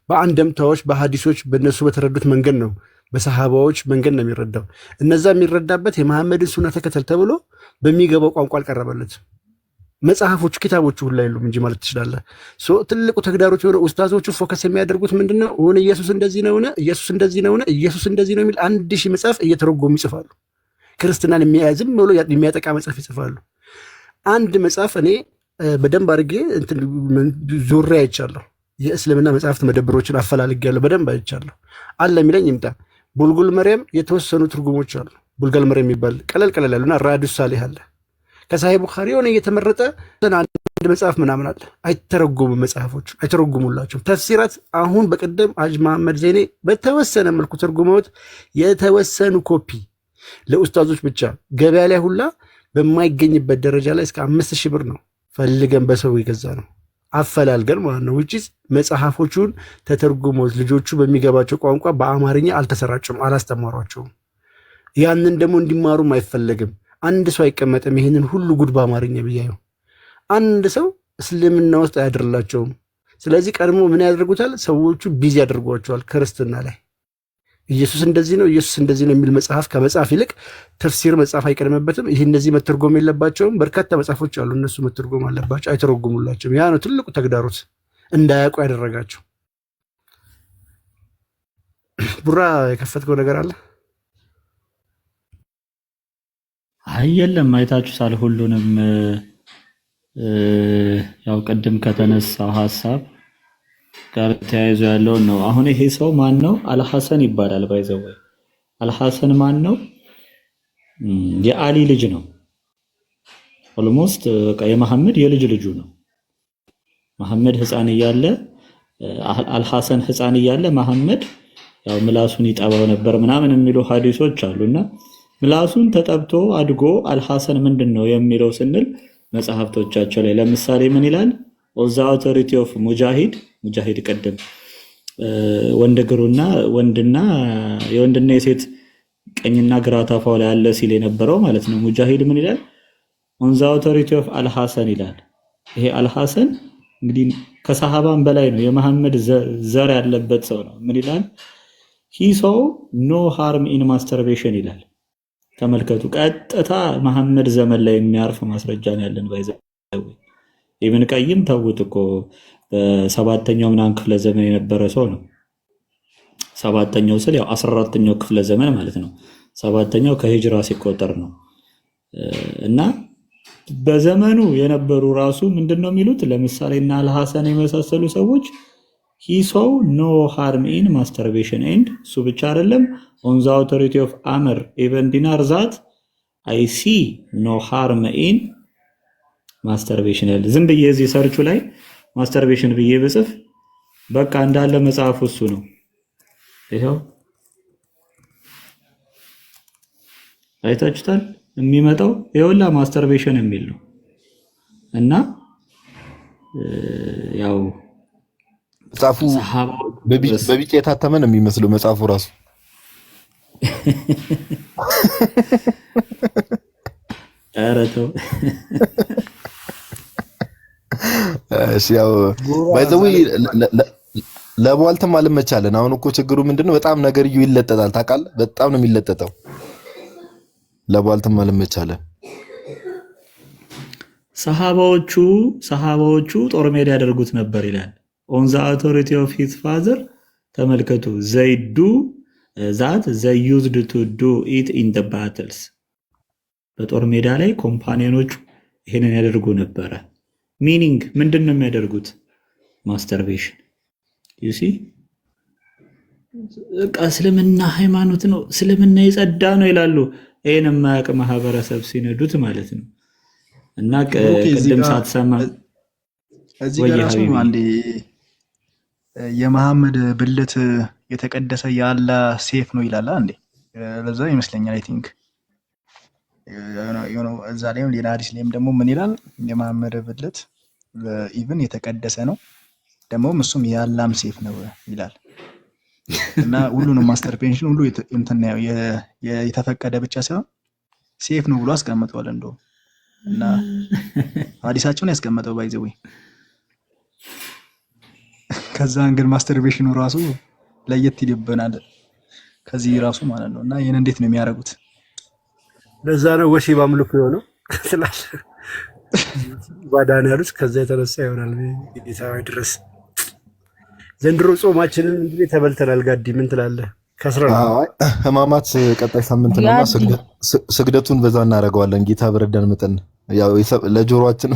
በአንደምታዎች በሐዲሶች በነሱ በተረዱት መንገድ ነው በሰሃባዎች መንገድ ነው የሚረዳው። እነዛ የሚረዳበት የመሐመድን ሱና ተከተል ተብሎ በሚገባው ቋንቋ አልቀረበለትም። መጽሐፎቹ ኪታቦቹ ሁሉ የሉም እንጂ ማለት ትችላለህ። ትልቁ ተግዳሮት የሆነ ኡስታዞቹ ፎከስ የሚያደርጉት ምንድነው? ሆነ ኢየሱስ እንደዚህ ነውነ፣ ኢየሱስ እንደዚህ ነውነ፣ ኢየሱስ እንደዚህ ነው የሚል 1000 መጽሐፍ እየተረጎሙ ይጽፋሉ። ክርስትናን የሚያዝም ብሎ የሚያጠቃ መጽሐፍ ይጽፋሉ። አንድ መጽሐፍ እኔ በደንብ አድርጌ ዙሬ አይቻለሁ። የእስልምና መጽሐፍት መደብሮችን አፈላልጌያለሁ። በደንብ አይቻለሁ። አለ የሚለኝ ይምጣ። ቡልጉል መርየም የተወሰኑ ትርጉሞች አሉ። ቡልጉል መርየም የሚባል ቀለል ያሉና ራዱ ሳሊህ አለ። ከሳሂህ ቡኻሪ የሆነ እየተመረጠ አንድ መጽሐፍ ምናምን አለ። አይተረጎሙም፣ መጽሐፎች አይተረጉሙላቸውም። ተፍሲራት አሁን በቀደም ሀጅ መሐመድ ዘይኔ በተወሰነ መልኩ ተርጉመውት የተወሰኑ ኮፒ ለኡስታዞች ብቻ ገበያ ላይ ሁላ በማይገኝበት ደረጃ ላይ እስከ 5000 ብር ነው ፈልገን በሰው የገዛ ነው አፈላልገን ማለት ነው። ውጪስ መጽሐፎቹን ተተርጉሞት ልጆቹ በሚገባቸው ቋንቋ በአማርኛ አልተሰራጩም፣ አላስተማሯቸውም። ያንን ደግሞ እንዲማሩም አይፈለግም። አንድ ሰው አይቀመጥም ይሄንን ሁሉ ጉድ በአማርኛ ብያየው። አንድ ሰው እስልምና ውስጥ አያድርላቸውም። ስለዚህ ቀድሞ ምን ያደርጉታል? ሰዎቹ ቢዚ ያደርጓቸዋል ክርስትና ላይ። ኢየሱስ እንደዚህ ነው፣ ኢየሱስ እንደዚህ ነው የሚል መጽሐፍ ከመጽሐፍ ይልቅ ተፍሲር መጽሐፍ አይቀድምበትም። ይህ እንደዚህ መተርጎም የለባቸውም። በርካታ መጽሐፎች አሉ፣ እነሱ መተርጎም አለባቸው፣ አይተረጉሙላቸውም። ያ ነው ትልቁ ተግዳሮት እንዳያውቁ ያደረጋቸው። ቡራ የከፈትከው ነገር አለ? አይ የለም፣ አይታችሁታል ሁሉንም። ያው ቅድም ከተነሳው ሀሳብ ጋር ተያይዞ ያለው ነው። አሁን ይሄ ሰው ማን ነው? አልሐሰን ይባላል። ባይዘው አልሐሰን ማን ነው? የአሊ ልጅ ነው። ኦልሞስት በቃ የመሐመድ የልጅ ልጁ ነው። መሐመድ ህፃን እያለ አልሐሰን ህፃን እያለ መሐመድ ያው ምላሱን ይጠባው ነበር ምናምን የሚሉ ሐዲሶች አሉና ምላሱን ተጠብቶ አድጎ አልሐሰን ምንድነው የሚለው ስንል መጽሐፍቶቻቸው ላይ ለምሳሌ ምን ይላል? ኦዛ አውቶሪቲ ኦፍ ሙጃሂድ ቀደም ወንድ እግሩና ወንድና የወንድና የሴት ቀኝና ግራ ታፋው ላይ አለ ሲል የነበረው ማለት ነው። ሙጃሂድ ምን ይላል? ኦን ዘ አውቶሪቲ ኦፍ አልሐሰን ይላል። ይሄ አልሐሰን እንግዲህ ከሰሃባን በላይ ነው፣ የመሐመድ ዘር ያለበት ሰው ነው። ምን ይላል? ሂ ሶ ኖ ሃርም ኢን ማስተርቤሽን ይላል። ተመልከቱ፣ ቀጥታ መሐመድ ዘመን ላይ የሚያርፍ ማስረጃ ነው ያለን። ባይዘው ኢብን ቀይም ተውት እኮ በሰባተኛው ምናምን ክፍለ ዘመን የነበረ ሰው ነው። ሰባተኛው ስል ያው 14ኛው ክፍለ ዘመን ማለት ነው። ሰባተኛው ከሂጅራ ሲቆጠር ነው። እና በዘመኑ የነበሩ ራሱ ምንድነው የሚሉት? ለምሳሌ እና አልሐሰን የመሳሰሉ ሰዎች he saw no harm in masturbation and እሱ ብቻ አይደለም on the authority of Amr ibn Dinar that I see no harm in masturbation ያለ ዝም ብዬ እዚህ ሰርቹ ላይ ማስተርቤሽን ብዬ ብጽፍ በቃ እንዳለ መጽሐፉ እሱ ነው። ይሄው አይታችሁታል። የሚመጣው ይኸውላ ማስተርቤሽን የሚል ነው። እና ያው መጽሐፉ በቢጫ የታተመ ነው የሚመስለው መጽሐፉ ራሱ። ኧረ ተው። እሺ ያው ባይዘው ለቧልተም አልመቻለን። አሁን እኮ ችግሩ ምንድነው? በጣም ነገርዩ ይለጠጣል። ታውቃለህ? በጣም ነው የሚለጠጠው። ለቧልተም አልመቻለን። ሰሃባዎቹ ጦር ሜዳ ያደርጉት ነበር ይላል። ኦን ዘ አውቶሪቲ ኦፍ ሂዝ ፋዘር ተመልከቱ። ዘይዱ ዛት ዘይ ዩዝድ ቱ ዱ ኢት ኢን ዘ ባትልስ። በጦር ሜዳ ላይ ኮምፓኒዮኖቹ ይሄንን ያደርጉ ነበረ። ሚኒንግ ምንድነው የሚያደርጉት? ማስተርቤሽን። ዩ ሲ እስልምና ሃይማኖት ነው፣ እስልምና የጸዳ ነው ይላሉ። ይሄን የማያውቅ ማህበረሰብ ሲነዱት ማለት ነው። እና ቅድም ሳትሰማ እዚህ ጋር ራሱ አንዴ የመሐመድ ብልት የተቀደሰ ያለ ሴፍ ነው ይላል አንዴ። ለዛ ይመስለኛል አይ ቲንክ እዛ ላይም ሌላ ሐዲስ ላይም ደግሞ ምን ይላል? የመሐመድ ብልት ኢቭን የተቀደሰ ነው ደግሞም እሱም የአላም ሴፍ ነው ይላል። እና ሁሉንም ማስተርቤሽን ሁሉ እንትን ነው የተፈቀደ ብቻ ሳይሆን ሴፍ ነው ብሎ አስቀምጠዋል እንደው እና ሐዲሳቸውን ያስቀመጠው ባይዘው ከዛ እንግዲህ ማስተርቤሽኑ ራሱ ለየት ይልብናል ከዚህ ራሱ ማለት ነው። እና ይሄን እንዴት ነው የሚያደርጉት? ለዛ ነው ወሲብ አምልኮ የሆነው ስላሽ ባዳን ያሉት ከዛ የተነሳ ይሆናል። ጌታዊ ድረስ ዘንድሮ ጾማችንን እንግዲህ ተበልተናል። ጋዲ ምን ትላለህ? ህማማት ቀጣይ ሳምንት ነውና ስግደቱን በዛ እናደርገዋለን። ጌታ በረዳን መጠን ያው ለጆሮአችን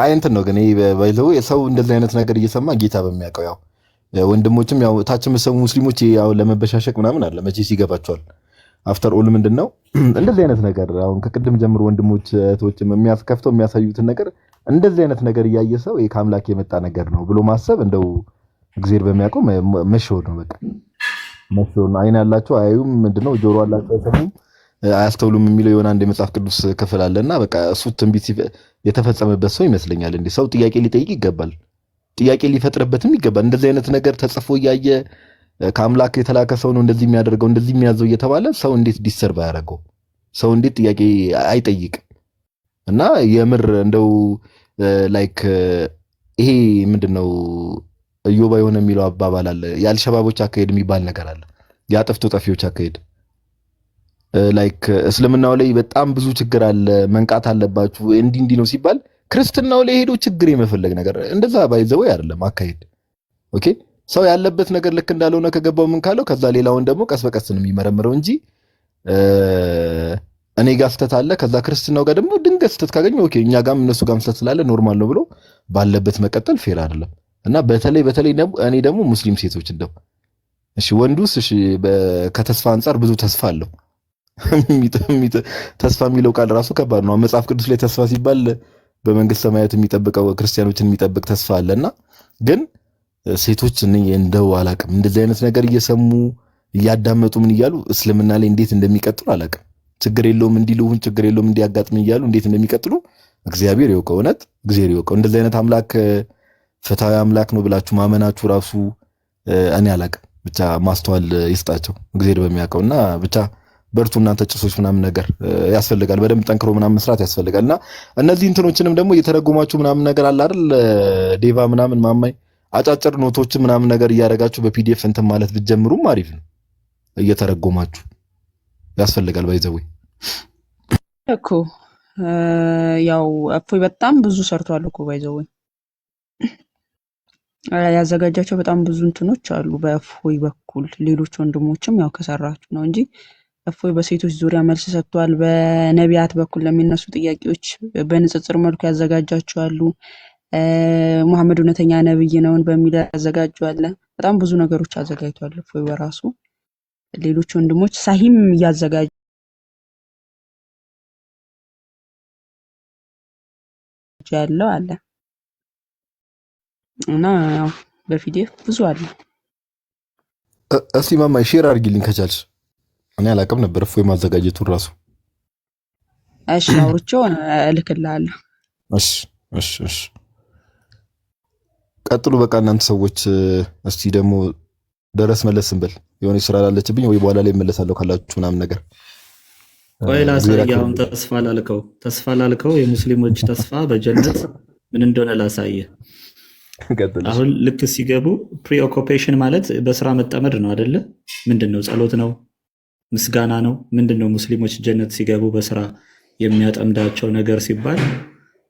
አይ እንትን ነው ግን ባይዘው ሰው እንደዚህ አይነት ነገር እየሰማ ጌታ በሚያውቀው ያው ወንድሞችም ያው ታች መሰሙ ሙስሊሞች ያው ለመበሻሸቅ ምናምን አለ መቼስ ይገባቸዋል። አፍተር ኦል ምንድነው እንደዚህ አይነት ነገር አሁን ከቅድም ጀምሮ ወንድሞች እህቶችም የሚያስከፍተው የሚያሳዩትን ነገር እንደዚህ አይነት ነገር እያየ ሰው ይሄ ከአምላክ የመጣ ነገር ነው ብሎ ማሰብ እንደው እግዚአብሔር በሚያውቀው መሸወድ ነው። በቃ መሸወድ ነው። አይን ያላቸው አያዩም፣ ምንድነው ጆሮ ያላቸው አይሰሙም፣ አያስተውሉም የሚለው የሆነ አንድ የመጽሐፍ ቅዱስ ክፍል አለና በቃ እሱ ትንቢት የተፈጸመበት ሰው ይመስለኛል። እንዴ ሰው ጥያቄ ሊጠይቅ ይገባል፣ ጥያቄ ሊፈጥርበትም ይገባል። እንደዚህ አይነት ነገር ተጽፎ እያየ ከአምላክ የተላከ ሰው ነው እንደዚህ የሚያደርገው እንደዚህ የሚያዘው እየተባለ ሰው እንዴት ዲሰርቭ አያደርገው? ሰው እንዴት ጥያቄ አይጠይቅም? እና የምር እንደው ላይክ ይሄ ምንድነው እዮባ የሆነ የሚለው አባባል አለ። የአልሸባቦች አካሄድ የሚባል ነገር አለ። የአጥፍቶ ጠፊዎች አካሄድ ላይክ እስልምናው ላይ በጣም ብዙ ችግር አለ፣ መንቃት አለባችሁ እንዲህ ነው ሲባል ክርስትናው ላይ ሄዶ ችግር የመፈለግ ነገር እንደዛ ባይዘው አይደለም አካሄድ። ኦኬ ሰው ያለበት ነገር ልክ እንዳልሆነ ከገባው ምን ካለው ከዛ ሌላውን ደግሞ ቀስ በቀስ ነው የሚመረምረው እንጂ እኔ ጋር ስተት አለ ከዛ ክርስትናው ጋር ደግሞ ድንገት ስተት ካገኘ ኦኬ እኛ ጋርም እነሱ ጋርም ስተት ስላለ ኖርማል ነው ብሎ ባለበት መቀጠል ፌር አይደለም። እና በተለይ እኔ ደግሞ ሙስሊም ሴቶች እንደው እሺ ወንዱስ እሺ ከተስፋ አንፃር ብዙ ተስፋ አለው። ተስፋ የሚለው ቃል ራሱ ከባድ ነው። መጽሐፍ ቅዱስ ላይ ተስፋ ሲባል በመንግስት ሰማያት የሚጠብቀው ክርስቲያኖችን የሚጠብቅ ተስፋ አለና ግን ሴቶች እንደው አላቅም እንደዚህ አይነት ነገር እየሰሙ እያዳመጡ ምን እያሉ እስልምና ላይ እንዴት እንደሚቀጥሉ አላቅም። ችግር የለውም እንዲሉን ችግር የለውም እንዲያጋጥም እያሉ እንዴት እንደሚቀጥሉ እግዚአብሔር ይወቀው። እውነት እግዚአብሔር ይወቀው። እንደዚህ አይነት አምላክ ፍትሃዊ አምላክ ነው ብላችሁ ማመናችሁ ራሱ እኔ አላቅም። ብቻ ማስተዋል ይስጣቸው እግዚአብሔር በሚያውቀውና ብቻ በርቱ እናንተ ጭሶች ምናምን ነገር ያስፈልጋል። በደንብ ጠንክሮ ምናምን መስራት ያስፈልጋልና እነዚህ እንትኖችንም ደግሞ እየተረጎማችሁ ምናምን ነገር አለ አይደል ዴቫ ምናምን ማማይ አጫጭር ኖቶችን ምናምን ነገር እያደረጋችሁ በፒዲኤፍ እንትን ማለት ብትጀምሩም አሪፍ ነው። እየተረጎማችሁ ያስፈልጋል። ባይዘው እኮ ያው እፎይ በጣም ብዙ ሰርቷል እኮ ባይዘው ያዘጋጃቸው በጣም ብዙ እንትኖች አሉ በእፎይ በኩል። ሌሎች ወንድሞችም ያው ከሰራችሁ ነው እንጂ እፎይ በሴቶች ዙሪያ መልስ ሰጥቷል። በነቢያት በኩል ለሚነሱ ጥያቄዎች በንጽጽር መልኩ ያዘጋጃቸው አሉ። መሐመድ እውነተኛ ነብይ ነውን በሚል ያዘጋጇል። በጣም ብዙ ነገሮች አዘጋጅቷል እፎይ በራሱ። ሌሎች ወንድሞች ሳሂም እያዘጋጁ ያለው አለ እና ያው በፒዲኤፍ ብዙ አለ። እስቲ ማማይ ሼር አድርጊልኝ ከቻልሽ። እኔ አላውቅም ነበር እፎይ ማዘጋጀቱን ራሱ። እሺ አውርቼው እልክልሃለሁ። እሺ ቀጥሉ። በቃ እናንተ ሰዎች እስቲ ደግሞ ደረስ መለስ እንበል። የሆነ ስራ ላለችብኝ ወይ በኋላ ላይ መለሳለሁ ካላችሁ ምናምን ነገር ወይ ላሳየው። ተስፋ ላልከው የሙስሊሞች ተስፋ በጀነት ምን እንደሆነ ላሳየ። አሁን ልክ ሲገቡ ፕሪኦኩፔሽን ማለት በስራ መጠመድ ነው አይደለ? ምንድነው? ጸሎት ነው? ምስጋና ነው? ምንድነው? ሙስሊሞች ጀነት ሲገቡ በስራ የሚያጠምዳቸው ነገር ሲባል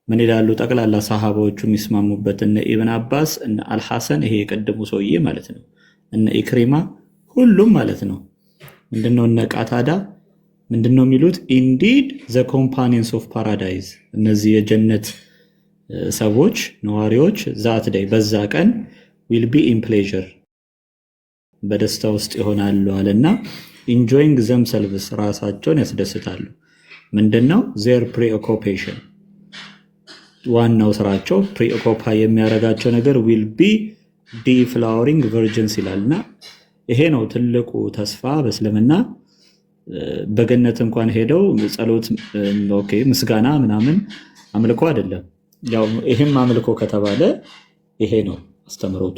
ምን ይላሉ? ጠቅላላ ሰሃባዎቹ የሚስማሙበት እነ ኢብን አባስ እነ አልሐሰን፣ ይሄ የቀደሙ ሰውዬ ማለት ነው፣ እነ ኢክሪማ ሁሉም ማለት ነው። ምንድነው? እነ ቃታዳ ምንድነው የሚሉት? ኢንዲድ ዘ ኮምፓኒየንስ ኦፍ ፓራዳይዝ፣ እነዚህ የጀነት ሰዎች ነዋሪዎች ዛት ዳይ በዛ ቀን ዊል ቢ ኢን ፕሌዥር በደስታ ውስጥ ይሆናሉ አለና ኢንጆይንግ ዘምሰልቭስ ራሳቸውን ያስደስታሉ። ምንድነው? ዜር ፕሪኦኩፔሽን ዋናው ስራቸው ፕሪኦኩፓይ የሚያደርጋቸው ነገር ዊል ቢ ዲፍላወሪንግ ቨርጅንስ ይላልና ይሄ ነው ትልቁ ተስፋ በእስልምና። በገነት እንኳን ሄደው ጸሎት ኦኬ ምስጋና ምናምን አምልኮ አይደለም። ያው ይሄም አምልኮ ከተባለ ይሄ ነው አስተምሮቱ።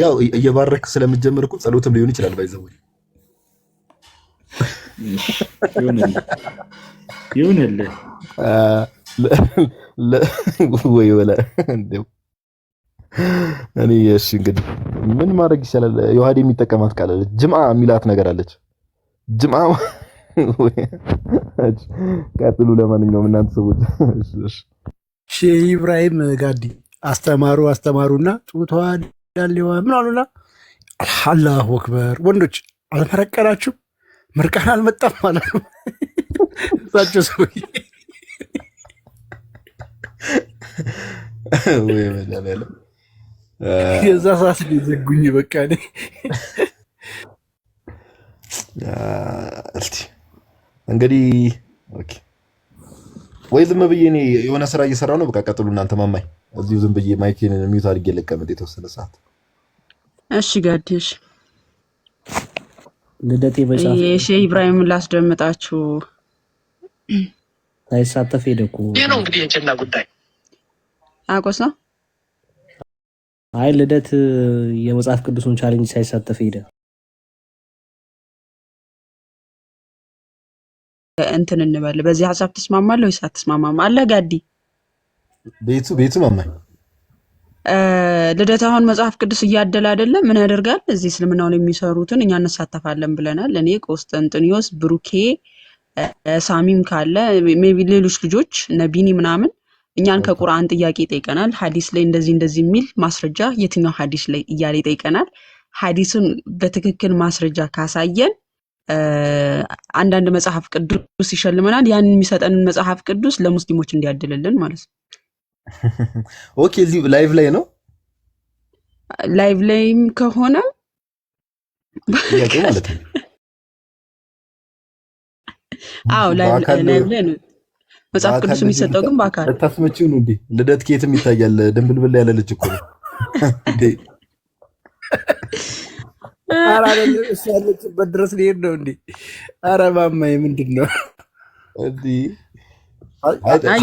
ያው እየባረክ ስለምትጀምር እኮ ጸሎትም ሊሆን ይችላል። ባይዘው ይሁንልህ ወይ ወላ እንደው እኔ እሺ እንግዲህ ምን ማድረግ ይችላል? ዮሐዴ የሚጠቀማት ቃል አለች፣ ጅምዓ የሚላት ነገር አለች። ጅምዓ ቀጥሉ። ለማንኛውም እናንተ ሰዎች ሼህ ኢብራሂም ጋዲ አስተማሩና ጡቷ ዳሌዋ ምን አሉና አላሁ አክበር። ወንዶች አልፈረቀናችሁም? ምርቃን አልመጣም ማለት ነው። እሳቸው ሰውዬ ወይ መላለ የዛ ሰዓት ዘጉኝ። በቃ እስቲ እንግዲህ ኦኬ ወይ ዝም ብዬ እኔ የሆነ ስራ እየሰራሁ ነው። በቃ ቀጥሉ እናንተ። ማማይ እዚሁ ዝም ብዬ ማይኬን ሚውት አድርጌ ልቀመጥ የተወሰነ ሰዓት። እሺ ጋዲሽ ልደቴ በጻፍ ሼህ ኢብራሂም ላስደምጣችሁ። ሳይሳተፍ ሄደ እኮ። ይሄ ነው እንግዲህ የጀና ጉዳይ አቆሳ። አይ ልደት የመጽሐፍ ቅዱሱን ቻሌንጅ ሳይሳተፍ ሄደ። እንትን እንበል። በዚህ ሐሳብ ተስማማለህ ወይስ አትስማማም? አለ ጋዲ ቤቱ ማማይ ልደት አሁን መጽሐፍ ቅዱስ እያደለ አይደለም። ምን ያደርጋል? እዚህ እስልምናውን የሚሰሩትን እኛ እንሳተፋለን ብለናል። እኔ ቆስጠንጥኒዮስ፣ ብሩኬ፣ ሳሚም ካለ ሜቢ ሌሎች ልጆች ነቢኒ ምናምን እኛን ከቁርአን ጥያቄ ይጠይቀናል። ሐዲስ ላይ እንደዚህ የሚል ማስረጃ የትኛው ሐዲስ ላይ እያለ ይጠይቀናል። ሐዲሱን በትክክል ማስረጃ ካሳየን አንዳንድ መጽሐፍ ቅዱስ ይሸልመናል። ያን የሚሰጠንን መጽሐፍ ቅዱስ ለሙስሊሞች እንዲያድልልን ማለት ነው። ኦኬ እዚህ ላይቭ ላይ ነው። ላይቭ ላይም ከሆነ ያቄ ማለት ነው። አዎ ላይቭ ላይ ነው መጽሐፍ ቅዱስ የሚሰጠው፣ ግን በአካል ልታስመጪው ነው እንዴ? ልደት ከየትም ይታያል። ድንብልብል ያለ ልጅ እኮ ነው እንዴ? ኧረ አይደለም እሱ ያለችበት ድረስ ሊሄድ ነው እንዴ? ኧረ ማማዬ ምንድን ነው እንዴ?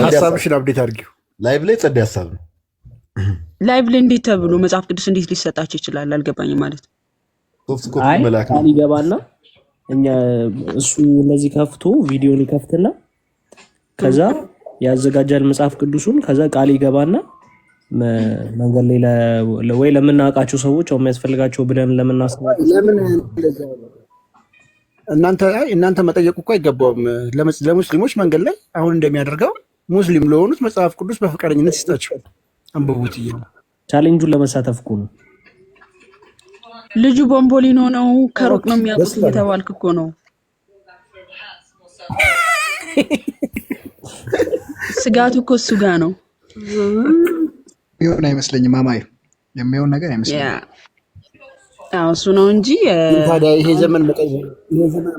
ሀሳብሽን አብዴት አድርጊው። ላይቭ ላይ ጸድ ሀሳብ ነው። ላይቭ ላይ እንዴት ተብሎ መጽሐፍ ቅዱስ እንዴት ሊሰጣቸው ይችላል? አልገባኝም ማለት ሶፍት ኮፒ መላክ ነው። ቃል ይገባና እኛ እሱ እንደዚህ ከፍቶ ቪዲዮን ይከፍትና ከዛ ያዘጋጃል መጽሐፍ ቅዱሱን። ከዛ ቃል ይገባና መንገድ ላይ ወይ ለምናውቃቸው ሰዎች አው የሚያስፈልጋቸው ብለን ለምናስባቸው ለምን እናንተ መጠየቁ እኮ አይገባውም። ለሙስሊሞች መንገድ ላይ አሁን እንደሚያደርገው ሙስሊም ለሆኑት መጽሐፍ ቅዱስ በፈቃደኝነት ይስጣቸው አንብቡት እያለ ቻሌንጁን ለመሳተፍ እኮ ነው። ልጁ ቦምቦሊኖ ነው ከሩቅ ነው የሚያውቁት እየተባልክ እኮ ነው። ስጋቱ እኮ እሱ ጋር ነው። ይሁን አይመስለኝም። ማማዬ የሚሆን ነገር አይመስለኝም። አዎ እሱ ነው እንጂ ታዲያ ይሄ ዘመን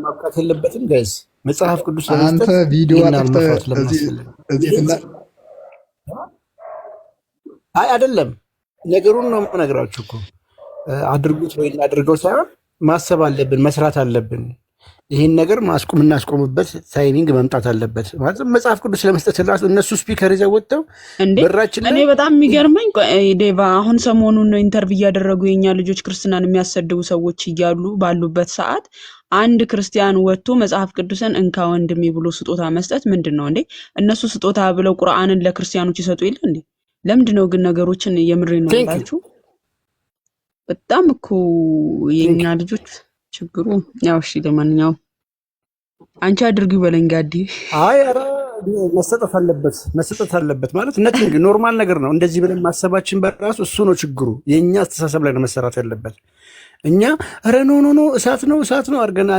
ማብቃት የለበትም ጋይስ። መጽሐፍ ቅዱስ አንተ ቪዲዮ አጥፍተህ እዚህ አይ አይደለም፣ ነገሩን ነው የምነግራችሁ እኮ አድርጉት ወይ እናድርገው ሳይሆን ማሰብ አለብን፣ መስራት አለብን። ይህን ነገር የምናስቆምበት ታይሚንግ መምጣት አለበት። ማለት መጽሐፍ ቅዱስ ለመስጠት ራሱ እነሱ ስፒከር ይዘው ወጥተው በራችን ላይ እኔ በጣም የሚገርመኝ ዴቫ አሁን ሰሞኑን ነው ኢንተርቪው እያደረጉ የኛ ልጆች ክርስትናን የሚያሰድቡ ሰዎች እያሉ ባሉበት ሰዓት አንድ ክርስቲያን ወጥቶ መጽሐፍ ቅዱስን እንካ ወንድሜ ብሎ ስጦታ መስጠት ምንድን ነው እንዴ? እነሱ ስጦታ ብለው ቁርአንን ለክርስቲያኖች ይሰጡ የለ እንዴ? ለምንድን ነው ግን ነገሮችን የምሬ ነው ባላችሁ? በጣም እኮ የኛ ልጆች ችግሩ ያው እሺ፣ ለማንኛውም አንቺ አድርጊው በለኝ ጋዲ። አይ ኧረ መሰጠት አለበት ማለት ነቲንግ ኖርማል ነገር ነው። እንደዚህ ብለን ማሰባችን በራሱ እሱ ነው ችግሩ። የኛ አስተሳሰብ ላይ ነው መሰራት ያለበት። እኛ ኧረ ኖ እሳት ነው አድርገን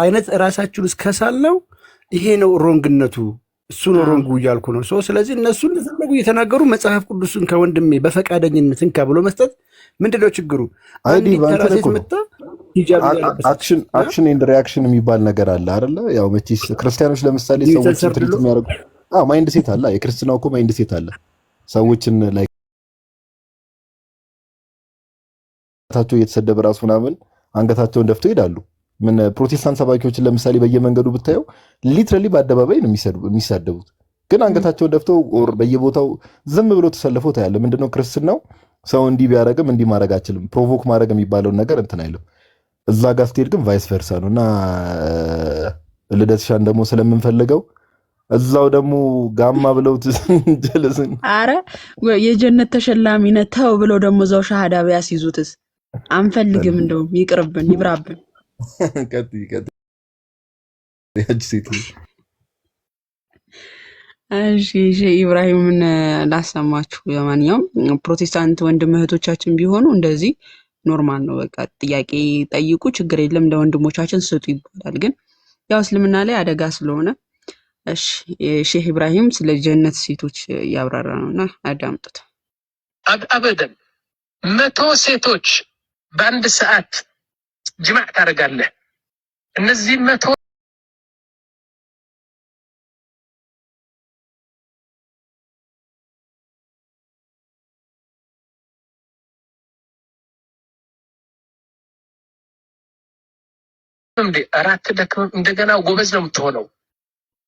አይነት ራሳችሁን እስከሳለው ይሄ ነው ሮንግነቱ፣ እሱ ነው ሮንጉ እያልኩ ነው። ስለዚህ እነሱ እንደፈለጉ እየተናገሩ መጽሐፍ ቅዱስን ከወንድሜ በፈቃደኝነት እንካ ብሎ መስጠት ምንድነው ችግሩ? አንድ ተራሴት መጣ አክሽን ኤንድ ሪአክሽን የሚባል ነገር አለ አይደለ? ያው መቼስ ክርስቲያኖች ለምሳሌ ሰዎችን ትሪት የሚያደርጉ ማይንድ ሴት አለ። የክርስትናው እኮ ማይንድ ሴት አለ። ሰዎችን ላይ ታቸው እየተሰደበ ራሱ ምናምን አንገታቸውን ደፍተው ይሄዳሉ። ምን ፕሮቴስታንት ሰባኪዎችን ለምሳሌ በየመንገዱ ብታየው ሊትራሊ በአደባባይ ነው የሚሳደቡት፣ ግን አንገታቸውን ደፍተው በየቦታው ዝም ብሎ ተሰልፈው ታያለ። ምንድነው ክርስትናው? ሰው እንዲህ ቢያደርግም እንዲህ ማድረግ አችልም፣ ፕሮቮክ ማድረግ የሚባለውን ነገር እንትን አይልም። እዛ ጋር ስትሄድ ግን ቫይስ ቨርሳ ነው። እና ልደትሻን ደግሞ ስለምንፈልገው እዛው ደግሞ ጋማ ብለው ጀለስን አረ የጀነት ተሸላሚ ነህ ተው ብለው ደግሞ እዛው ሻሃዳ ቢያስይዙትስ? አንፈልግም፣ እንደውም ይቅርብን፣ ይብራብን። እሺ ኢብራሂምን ላሰማችሁ። ለማንኛውም ፕሮቴስታንት ወንድም እህቶቻችን ቢሆኑ እንደዚህ ኖርማል ነው። በቃ ጥያቄ ጠይቁ፣ ችግር የለም፣ ለወንድሞቻችን ስጡ ይባላል። ግን ያው እስልምና ላይ አደጋ ስለሆነ እሺ ሼህ ኢብራሂም ስለ ጀነት ሴቶች እያብራራ ነውና አዳምጡት። አበደን 100 ሴቶች በአንድ ሰዓት ጅማዕ ታደርጋለህ። እነዚህ 100 አራት ደክመም እንደገና ጎበዝ ነው የምትሆነው።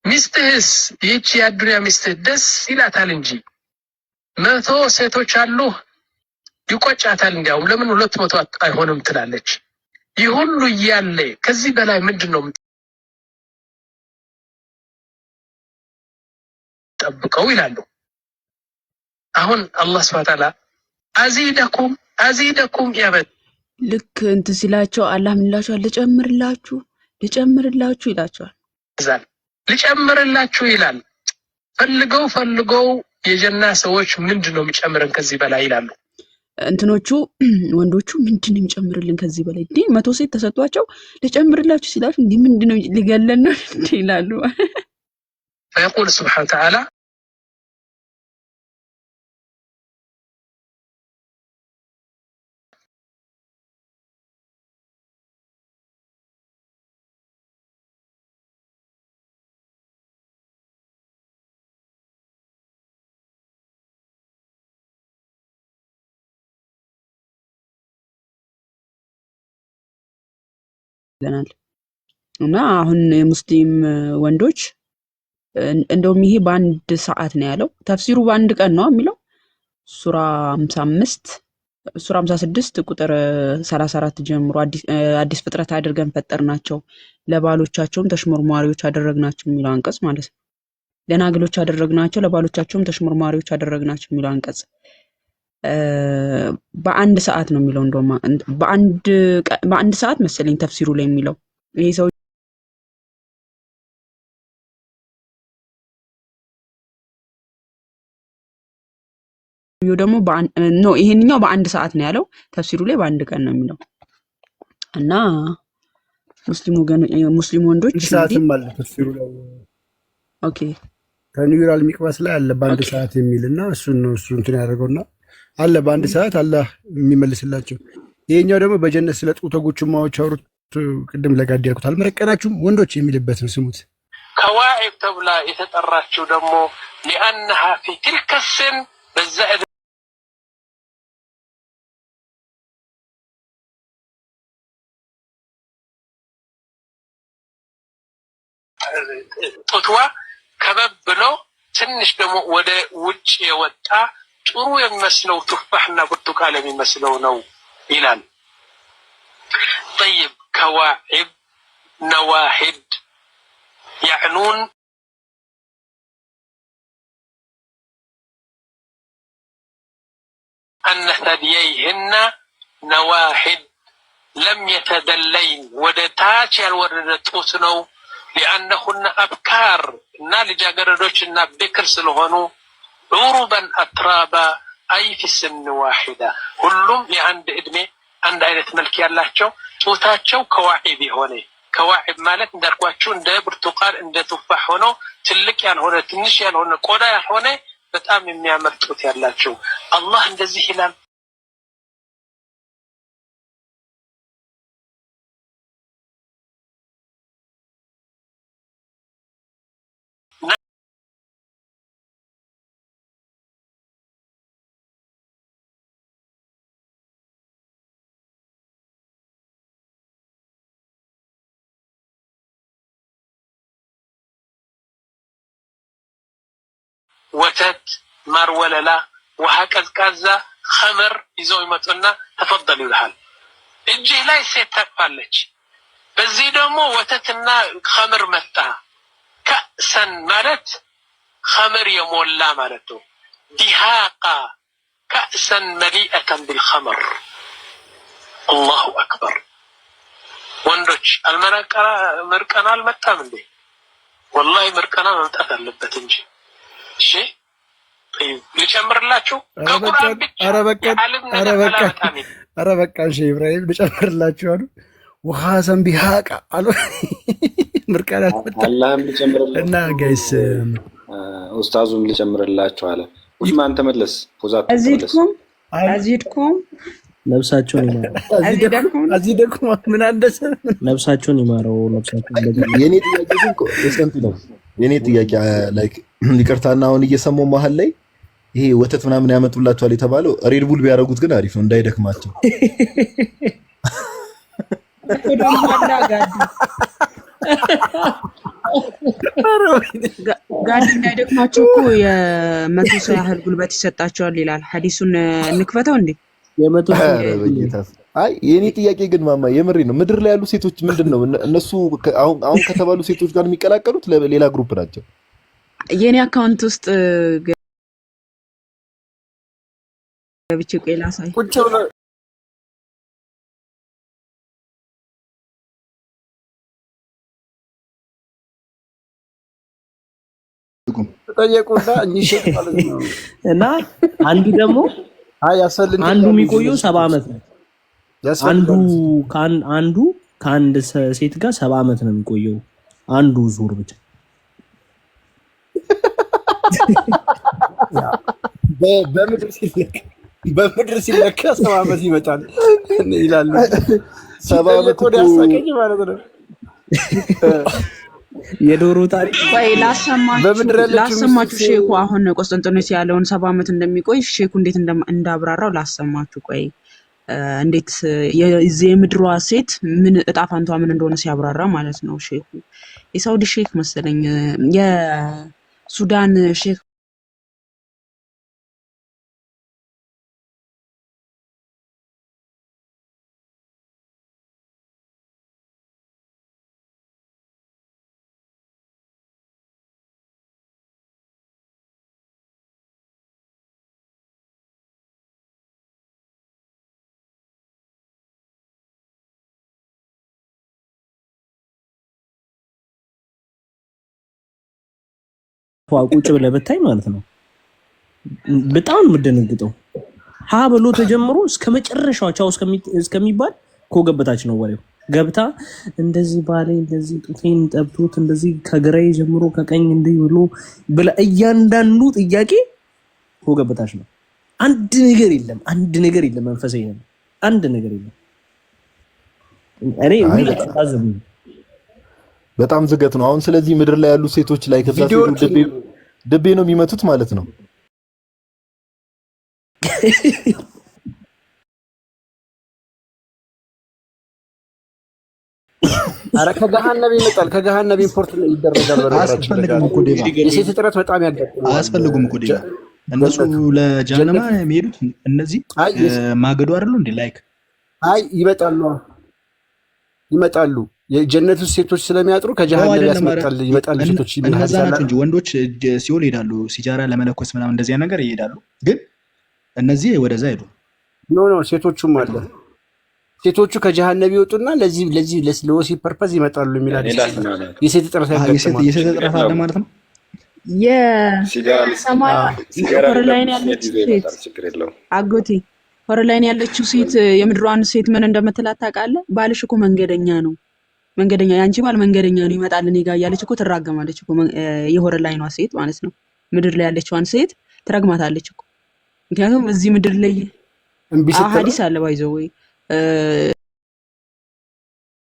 ሚስትህስ ይህች የአዱንያ ሚስትህ ደስ ይላታል እንጂ 100 ሴቶች አሉ ይቆጫታል። እንዲያውም ለምን 200 አይሆንም ትላለች። ይህ ሁሉ እያለ ከዚህ በላይ ምንድን ነው ጠብቀው ይላሉ። አሁን አላህ ሱብሓነሁ ወተዓላ አዚደኩም ያበት ልክ እንትን ሲላቸው አላህ ምን ይላቸዋል? ልጨምርላችሁ ይላቸዋል። ልጨምርላችሁ ይላል። ፈልገው የጀና ሰዎች ምንድነው የሚጨምረን ከዚህ በላይ ይላሉ። እንትኖቹ ወንዶቹ ምንድነው የሚጨምርልን ከዚህ በላይ? 100 ሴት ተሰጥቷቸው ልጨምርላችሁ ሲላችሁ እንዴ ምንድነው ሊገለን ነው እንዴ ይላሉ። فيقول سبحانه وتعالى ይለናል። እና አሁን የሙስሊም ወንዶች እንደውም ይሄ በአንድ ሰዓት ነው ያለው። ተፍሲሩ በአንድ ቀን ነው የሚለው። ሱራ 55 ሱራ 56 ቁጥር 34 ጀምሮ አዲስ ፍጥረት አድርገን ፈጠርናቸው ለባሎቻቸውም ተሽመርማሪዎች አደረግናቸው የሚለው አንቀጽ ማለት ነው። ደናግሎች አደረግናቸው ለባሎቻቸውም ተሽመርማሪዎች አደረግናቸው የሚለው አንቀጽ በአንድ ሰዓት ነው የሚለው። እንደውም በአንድ ሰዓት መሰለኝ ተፍሲሩ ላይ የሚለው ይሄ ሰው ደግሞ ይሄንኛው በአንድ ሰዓት ነው ያለው። ተፍሲሩ ላይ በአንድ ቀን ነው የሚለው እና ሙስሊም ወንዶች ሰዓትም አለ ተፍሲሩ ላይ። ኦኬ ከኒውራል ሚቅባስ ላይ አለ በአንድ ሰዓት የሚልና እሱን እንትን ያደርገውና አለ በአንድ ሰዓት አላህ የሚመልስላቸው። ይሄኛው ደግሞ በጀነት ስለ ጡተጎቹ ማዎች አውሩት። ቅድም ለጋዲ ያልኩት አልመረቀናችሁም ወንዶች የሚልበት ነው። ስሙት። ከዋዒብ ተብላ የተጠራችው ደግሞ ሊአነሃ ፊ ትልከ ስን በዛ ጡትዋ ከበብ ብሎ ትንሽ ደግሞ ወደ ውጭ የወጣ ጥሩ የሚመስለው ቱፋሕና ብርቱካን የሚመስለው ነው ይላል። ጠይብ ከዋዒብ ነዋሂድ ያዕኑን أن ثدييهن نواحد لم يتدلين ودتاج الورد توسنو لأنهن أبكار نالجا قردوشنا بكر سلغنو عربا أترابا أي في سن واحدة كلهم لعند إدمي عند عينة ملكي الله توتاتشو كواعبي هوني كواعب مالك ندركواتشو እንደ ብርቱካን እንደ ቱፋሕ ሆኖ ትልቅ ያልሆነ ትንሽ ያልሆነ ቆዳ ያልሆነ በጣም የሚያመርጡት ያላቸው አላህ እንደዚህ ይላል። ወተት ማር ወለላ ውሃ ቀዝቃዛ ኸምር ይዘው ይመጡና ተፈضل ይልሃል። እጅህ ላይ ሴት ታቅፋለች። በዚህ ደግሞ ወተትና ኸምር መጣ። ከእሰን ማለት ኸምር የሞላ ማለት ነው። ዲሃቃ ከእሰን መሊአተን ቢልኸምር። አላሁ አክበር። ወንዶች ምርቀና አልመጣም እንዴ? ወላሂ ምርቀና መምጣት አለበት እንጂ። እሺ ልጨምርላችሁ ከቁርአን ብቻ ኧረ በቃ እሺ ኢብራሂም ልጨምርላችሁ አሉ። ወሐሰን ቢሃቃ አሉ ምርቃና አላህም ልጨምርላችሁ እና ጋይስ ኡስታዙም ልጨምርላችሁ አለ። ኡስማን ተመለስ። ፖዛት አዚድኩም ነፍሳቸውን ይማረው። አዚድኩም ምን አንደሰ ነፍሳቸውን ይማረው። ነፍሳቸውን የኔ ጥያቄ ግን ኮንሰንት ነው። የኔ ጥያቄ ላይክ ይቅርታና አሁን እየሰማው መሀል ላይ ይሄ ወተት ምናምን ያመጡላቸዋል የተባለው ሬድ ቡል ቢያደርጉት ግን አሪፍ ነው እንዳይደክማቸው። ጋዲ እንዳይደክማቸው እኮ የመቶ ሰው ያህል ጉልበት ይሰጣቸዋል ይላል። ሐዲሱን እንክፈተው እንዴ? የመቶ አይ የኔ ጥያቄ ግን ማማ የምሬ ነው። ምድር ላይ ያሉ ሴቶች ምንድነው እነሱ አሁን ከተባሉ ሴቶች ጋር የሚቀላቀሉት ሌላ ግሩፕ ናቸው? የኔ አካውንት ውስጥ ገብቼ ቆይ ላሳይ። ተጠየቁና እኚህ ማለት ነው። እና አንዱ ደግሞ አንዱ የሚቆየው 70 ዓመት ነው። አንዱ ከአንድ ሴት ጋር 70 ዓመት ነው የሚቆየው አንዱ ዙር ብቻ። በምድር ሲለካ 70 ዓመት ይመጣል ይላሉ። 70 ዓመት ወደ ያሳቀኝ ማለት ነው። የዶሮ ታሪክ ወይ ላሰማችሁ ሼኩ አሁን ቆስጠንጢኖስ ያለውን 70 ዓመት እንደሚቆይ ሼኩ እንዴት እንዳብራራው ላሰማችሁ። ቆይ እንዴት የምድሯ ሴት ምን እጣ ፋንቷ ምን እንደሆነ ሲያብራራ ማለት ነው ሼኩ። የሳውዲ ሼክ መሰለኝ የሱዳን ሼክ ቁጭ ብለህ ብታይ ማለት ነው በጣም የምደነግጠው። ሀ ብሎ ተጀምሮ እስከ መጨረሻው ቻው እስከሚባል ከወገበታች ነው ወሬው። ገብታ እንደዚህ ባለ እንደዚህ ጡቴን ጠብቶት እንደዚህ ከግራዬ ጀምሮ ከቀኝ እንዲህ ብሎ ብላ እያንዳንዱ ጥያቄ ከወገበታች ነው። አንድ ነገር የለም መንፈሳዊ ነው። አንድ ነገር የለም። በጣም ዝገት ነው አሁን። ስለዚህ ምድር ላይ ያሉ ሴቶች ላይ ከዛ ድቤ ነው የሚመቱት ማለት ነው። አረ ከገሃነብ ይመጣል። ከገሃነብ ኢምፖርት ይደረጋል። አያስፈልግም እኮ ዴባ፣ የሴት እጥረት በጣም ያጋጥማል። አያስፈልጉም እኮ ዴባ። እነሱ ለጀሃነም የሚሄዱት እነዚህ ማገዶ አይደሉ እንዴ? ላይክ ይመጣሉ። የጀነቱ ሴቶች ስለሚያጥሩ ከጀሃነም ይመጣሉ ሴቶች። እነዛ ናቸው እንጂ ወንዶች ሲኦል ይሄዳሉ፣ ሲጃራ ለመለኮስ ምናምን እንደዚያ ነገር ይሄዳሉ። ግን እነዚህ ወደዛ ሄዱ። ኖ ሴቶቹም አለ። ሴቶቹ ከጀሃነም ይወጡና ለዚህ ለወሲብ ፐርፐዝ ይመጣሉ የሚላል የሴት እጥረት ያጋጥማል። የሴት እጥረት አለ ማለት ነው። የሰማይ ሆርላይን ያለችው ሴት አጎቴ ሆርላይን ያለችው ሴት የምድሯን ሴት ምን እንደምትላት ታውቃለህ? ባልሽ እኮ መንገደኛ ነው፣ መንገደኛ ያንቺ ባል መንገደኛ ነው ይመጣል እኔ ጋር እያለች እኮ ትራገማለች እኮ። የሆርላይኗ ሴት ማለት ነው። ምድር ላይ ያለችዋን ሴት ትረግማታለች እኮ። ምክንያቱም እዚህ ምድር ላይ ሐዲስ አለ ባይዘው ወይ